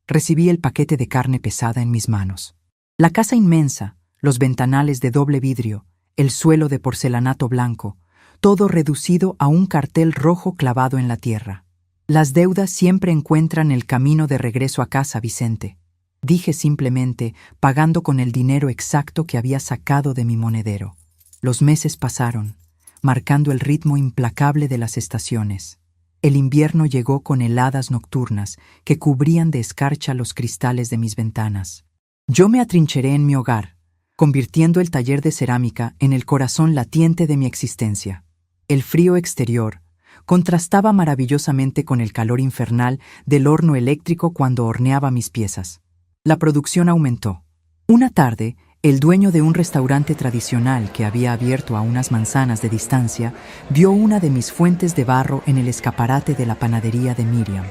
Recibí el paquete de carne pesada en mis manos. La casa inmensa, los ventanales de doble vidrio, el suelo de porcelanato blanco, todo reducido a un cartel rojo clavado en la tierra. Las deudas siempre encuentran el camino de regreso a casa, Vicente. Dije simplemente, pagando con el dinero exacto que había sacado de mi monedero. Los meses pasaron, marcando el ritmo implacable de las estaciones. El invierno llegó con heladas nocturnas que cubrían de escarcha los cristales de mis ventanas. Yo me atrincheré en mi hogar, convirtiendo el taller de cerámica en el corazón latiente de mi existencia. El frío exterior contrastaba maravillosamente con el calor infernal del horno eléctrico cuando horneaba mis piezas. La producción aumentó. Una tarde, el dueño de un restaurante tradicional que había abierto a unas manzanas de distancia vio una de mis fuentes de barro en el escaparate de la panadería de Miriam.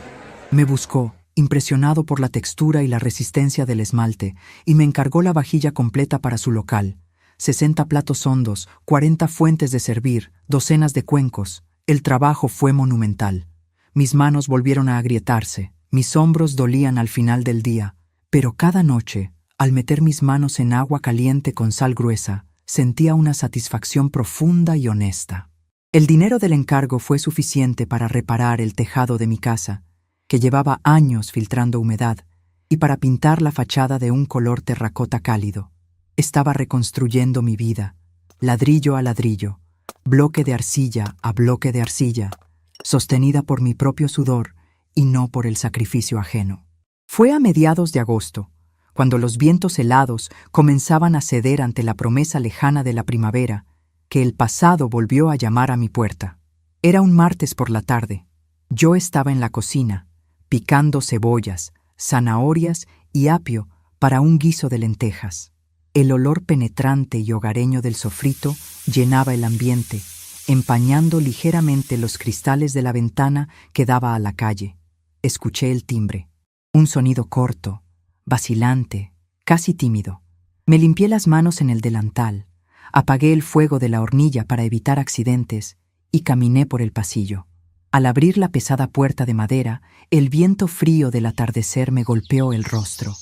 Me buscó, impresionado por la textura y la resistencia del esmalte, y me encargó la vajilla completa para su local. 60 platos hondos, 40 fuentes de servir, docenas de cuencos. El trabajo fue monumental. Mis manos volvieron a agrietarse, mis hombros dolían al final del día, Pero cada noche, al meter mis manos en agua caliente con sal gruesa, sentía una satisfacción profunda y honesta. El dinero del encargo fue suficiente para reparar el tejado de mi casa, que llevaba años filtrando humedad, y para pintar la fachada de un color terracota cálido. Estaba reconstruyendo mi vida, ladrillo a ladrillo, bloque de arcilla a bloque de arcilla, sostenida por mi propio sudor y no por el sacrificio ajeno. Fue a mediados de agosto, cuando los vientos helados comenzaban a ceder ante la promesa lejana de la primavera, que el pasado volvió a llamar a mi puerta. Era un martes por la tarde. Yo estaba en la cocina, picando cebollas, zanahorias y apio para un guiso de lentejas. El olor penetrante y hogareño del sofrito llenaba el ambiente, empañando ligeramente los cristales de la ventana que daba a la calle. Escuché el timbre. Un sonido corto, vacilante, casi tímido. Me limpié las manos en el delantal, apagué el fuego de la hornilla para evitar accidentes y caminé por el pasillo. Al abrir la pesada puerta de madera, el viento frío del atardecer me golpeó el rostro.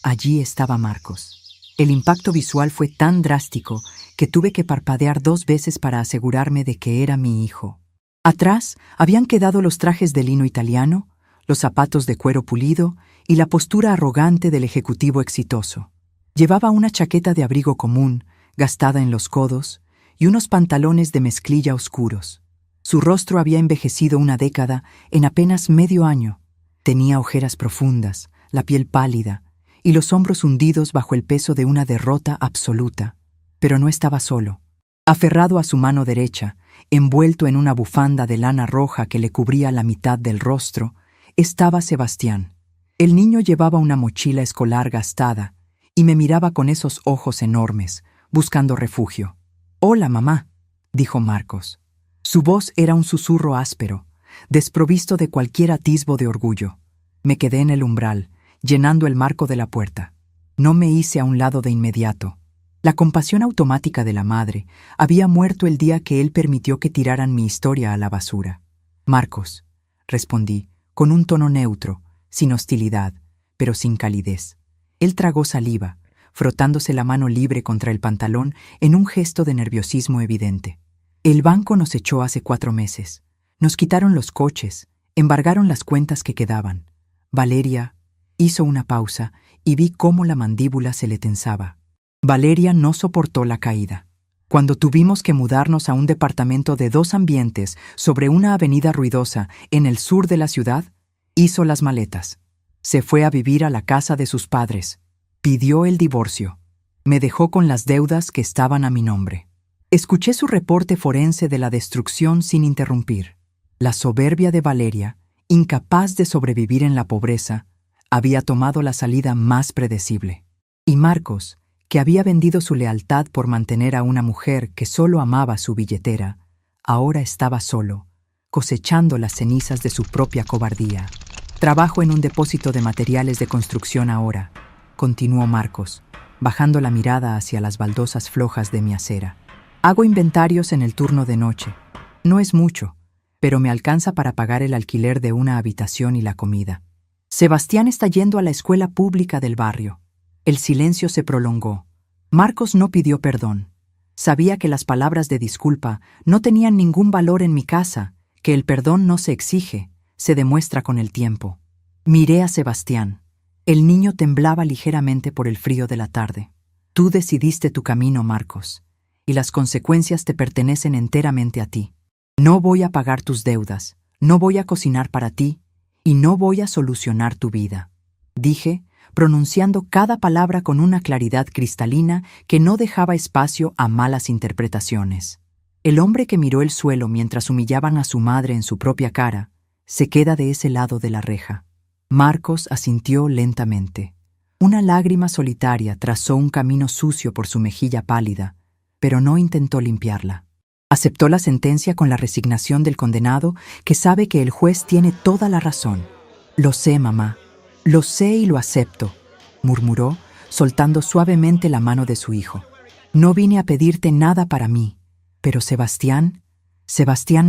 Allí estaba Marcos. El impacto visual fue tan drástico que tuve que parpadear 2 veces para asegurarme de que era mi hijo. Atrás habían quedado los trajes de lino italiano, los zapatos de cuero pulido y la postura arrogante del ejecutivo exitoso. Llevaba una chaqueta de abrigo común, gastada en los codos, y unos pantalones de mezclilla oscuros. Su rostro había envejecido una década en apenas medio año. Tenía ojeras profundas, la piel pálida, y los hombros hundidos bajo el peso de una derrota absoluta. Pero no estaba solo. Aferrado a su mano derecha, envuelto en una bufanda de lana roja que le cubría la mitad del rostro, estaba Sebastián. El niño llevaba una mochila escolar gastada y me miraba con esos ojos enormes, buscando refugio. «Hola, mamá», dijo Marcos. Su voz era un susurro áspero, desprovisto de cualquier atisbo de orgullo. Me quedé en el umbral, llenando el marco de la puerta. No me hice a un lado de inmediato. La compasión automática de la madre había muerto el día que él permitió que tiraran mi historia a la basura. «Marcos», respondí, con un tono neutro, sin hostilidad, pero sin calidez. Él tragó saliva, frotándose la mano libre contra el pantalón en un gesto de nerviosismo evidente. «El banco nos echó hace 4 meses. Nos quitaron los coches, embargaron las cuentas que quedaban. Valeria…» Hizo una pausa y vi cómo la mandíbula se le tensaba. Valeria no soportó la caída. Cuando tuvimos que mudarnos a un departamento de 2 ambientes sobre una avenida ruidosa en el sur de la ciudad, hizo las maletas. Se fue a vivir a la casa de sus padres. Pidió el divorcio. Me dejó con las deudas que estaban a mi nombre. Escuché su reporte forense de la destrucción sin interrumpir. La soberbia de Valeria, incapaz de sobrevivir en la pobreza, había tomado la salida más predecible. Y Marcos, que había vendido su lealtad por mantener a una mujer que solo amaba su billetera, ahora estaba solo, cosechando las cenizas de su propia cobardía. «Trabajo en un depósito de materiales de construcción ahora», continuó Marcos, bajando la mirada hacia las baldosas flojas de mi acera. «Hago inventarios en el turno de noche. No es mucho, pero me alcanza para pagar el alquiler de una habitación y la comida. Sebastián está yendo a la escuela pública del barrio». El silencio se prolongó. Marcos no pidió perdón. Sabía que las palabras de disculpa no tenían ningún valor en mi casa, que el perdón no se exige, se demuestra con el tiempo. Miré a Sebastián. El niño temblaba ligeramente por el frío de la tarde. «Tú decidiste tu camino, Marcos, y las consecuencias te pertenecen enteramente a ti. No voy a pagar tus deudas, no voy a cocinar para ti, y no voy a solucionar tu vida», dije, pronunciando cada palabra con una claridad cristalina que no dejaba espacio a malas interpretaciones. El hombre que miró el suelo mientras humillaban a su madre en su propia cara, se queda de ese lado de la reja. Marcos asintió lentamente. Una lágrima solitaria trazó un camino sucio por su mejilla pálida, pero no intentó limpiarla. Aceptó la sentencia con la resignación del condenado que sabe que el juez tiene toda la razón. «Lo sé, mamá. Lo sé y lo acepto», murmuró, soltando suavemente la mano de su hijo. «No vine a pedirte nada para mí, pero Sebastián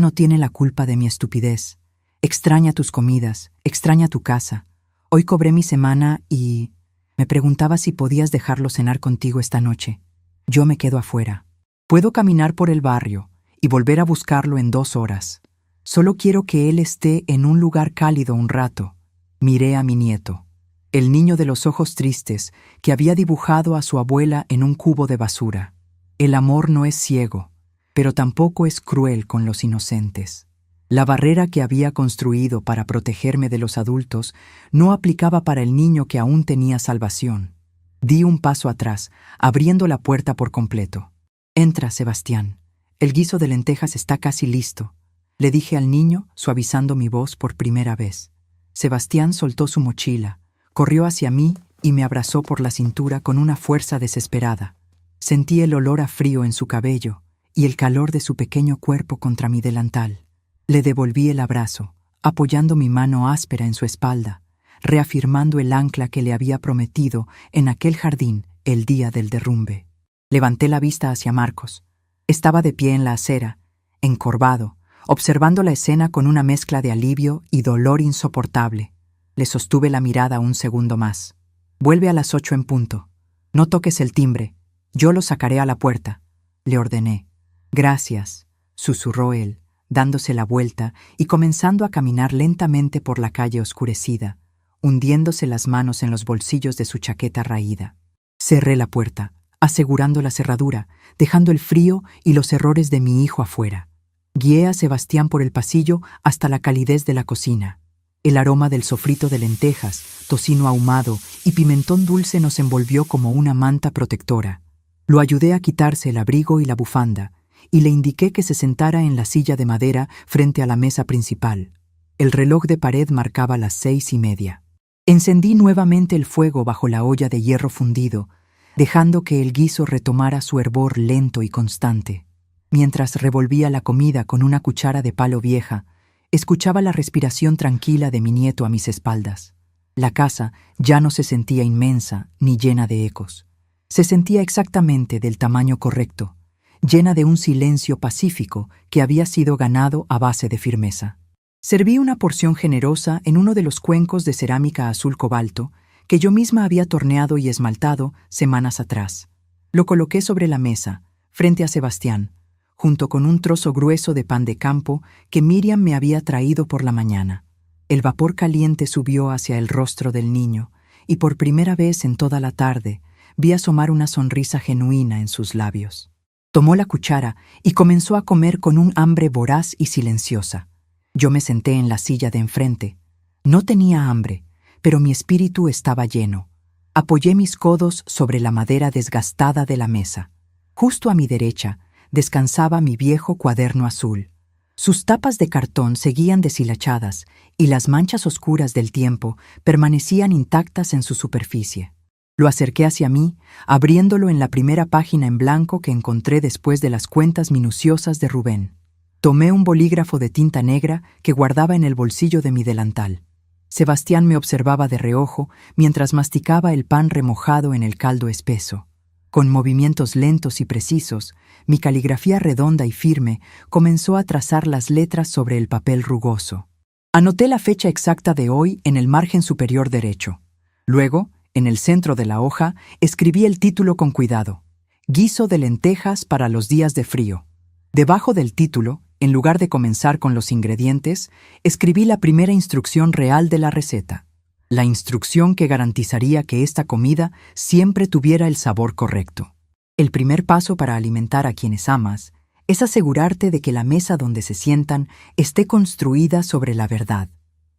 no tiene la culpa de mi estupidez. Extraña tus comidas, extraña tu casa. Hoy cobré mi semana y Me preguntaba si podías dejarlo cenar contigo esta noche. Yo me quedo afuera. Puedo caminar por el barrio y volver a buscarlo en 2 horas. Solo quiero que él esté en un lugar cálido un rato. Miré a mi nieto, el niño de los ojos tristes que había dibujado a su abuela en un cubo de basura. El amor no es ciego, pero tampoco es cruel con los inocentes. La barrera que había construido para protegerme de los adultos no aplicaba para el niño que aún tenía salvación. Di un paso atrás, abriendo la puerta por completo. «Entra, Sebastián. El guiso de lentejas está casi listo», le dije al niño, suavizando mi voz por primera vez. Sebastián soltó su mochila, corrió hacia mí y me abrazó por la cintura con una fuerza desesperada. Sentí el olor a frío en su cabello y el calor de su pequeño cuerpo contra mi delantal. Le devolví el abrazo, apoyando mi mano áspera en su espalda, reafirmando el ancla que le había prometido en aquel jardín el día del derrumbe. Levanté la vista hacia Marcos. Estaba de pie en la acera, encorvado, observando la escena con una mezcla de alivio y dolor insoportable. Le sostuve la mirada un segundo más. «Vuelve a las 8 en punto. No toques el timbre. Yo lo sacaré a la puerta», le ordené. «Gracias», susurró él, dándose la vuelta y comenzando a caminar lentamente por la calle oscurecida, hundiéndose las manos en los bolsillos de su chaqueta raída. Cerré la puerta, asegurando la cerradura, dejando el frío y los errores de mi hijo afuera. Guié a Sebastián por el pasillo hasta la calidez de la cocina. El aroma del sofrito de lentejas, tocino ahumado y pimentón dulce nos envolvió como una manta protectora. Lo ayudé a quitarse el abrigo y la bufanda, y le indiqué que se sentara en la silla de madera frente a la mesa principal. El reloj de pared marcaba las 6:30. Encendí nuevamente el fuego bajo la olla de hierro fundido, dejando que el guiso retomara su hervor lento y constante. Mientras revolvía la comida con una cuchara de palo vieja, escuchaba la respiración tranquila de mi nieto a mis espaldas. La casa ya no se sentía inmensa ni llena de ecos. Se sentía exactamente del tamaño correcto, llena de un silencio pacífico que había sido ganado a base de firmeza. Serví una porción generosa en uno de los cuencos de cerámica azul cobalto que yo misma había torneado y esmaltado semanas atrás. Lo coloqué sobre la mesa, frente a Sebastián, junto con un trozo grueso de pan de campo que Miriam me había traído por la mañana. El vapor caliente subió hacia el rostro del niño, y por primera vez en toda la tarde vi asomar una sonrisa genuina en sus labios. Tomó la cuchara y comenzó a comer con un hambre voraz y silenciosa. Yo me senté en la silla de enfrente. No tenía hambre, pero mi espíritu estaba lleno. Apoyé mis codos sobre la madera desgastada de la mesa. Justo a mi derecha descansaba mi viejo cuaderno azul. Sus tapas de cartón seguían deshilachadas y las manchas oscuras del tiempo permanecían intactas en su superficie. Lo acerqué hacia mí, abriéndolo en la primera página en blanco que encontré después de las cuentas minuciosas de Rubén. Tomé un bolígrafo de tinta negra que guardaba en el bolsillo de mi delantal. Sebastián me observaba de reojo mientras masticaba el pan remojado en el caldo espeso. Con movimientos lentos y precisos, mi caligrafía redonda y firme comenzó a trazar las letras sobre el papel rugoso. Anoté la fecha exacta de hoy en el margen superior derecho. Luego, en el centro de la hoja, escribí el título con cuidado: «Guiso de lentejas para los días de frío». Debajo del título, en lugar de comenzar con los ingredientes, escribí la primera instrucción real de la receta. La instrucción que garantizaría que esta comida siempre tuviera el sabor correcto. El primer paso para alimentar a quienes amas es asegurarte de que la mesa donde se sientan esté construida sobre la verdad.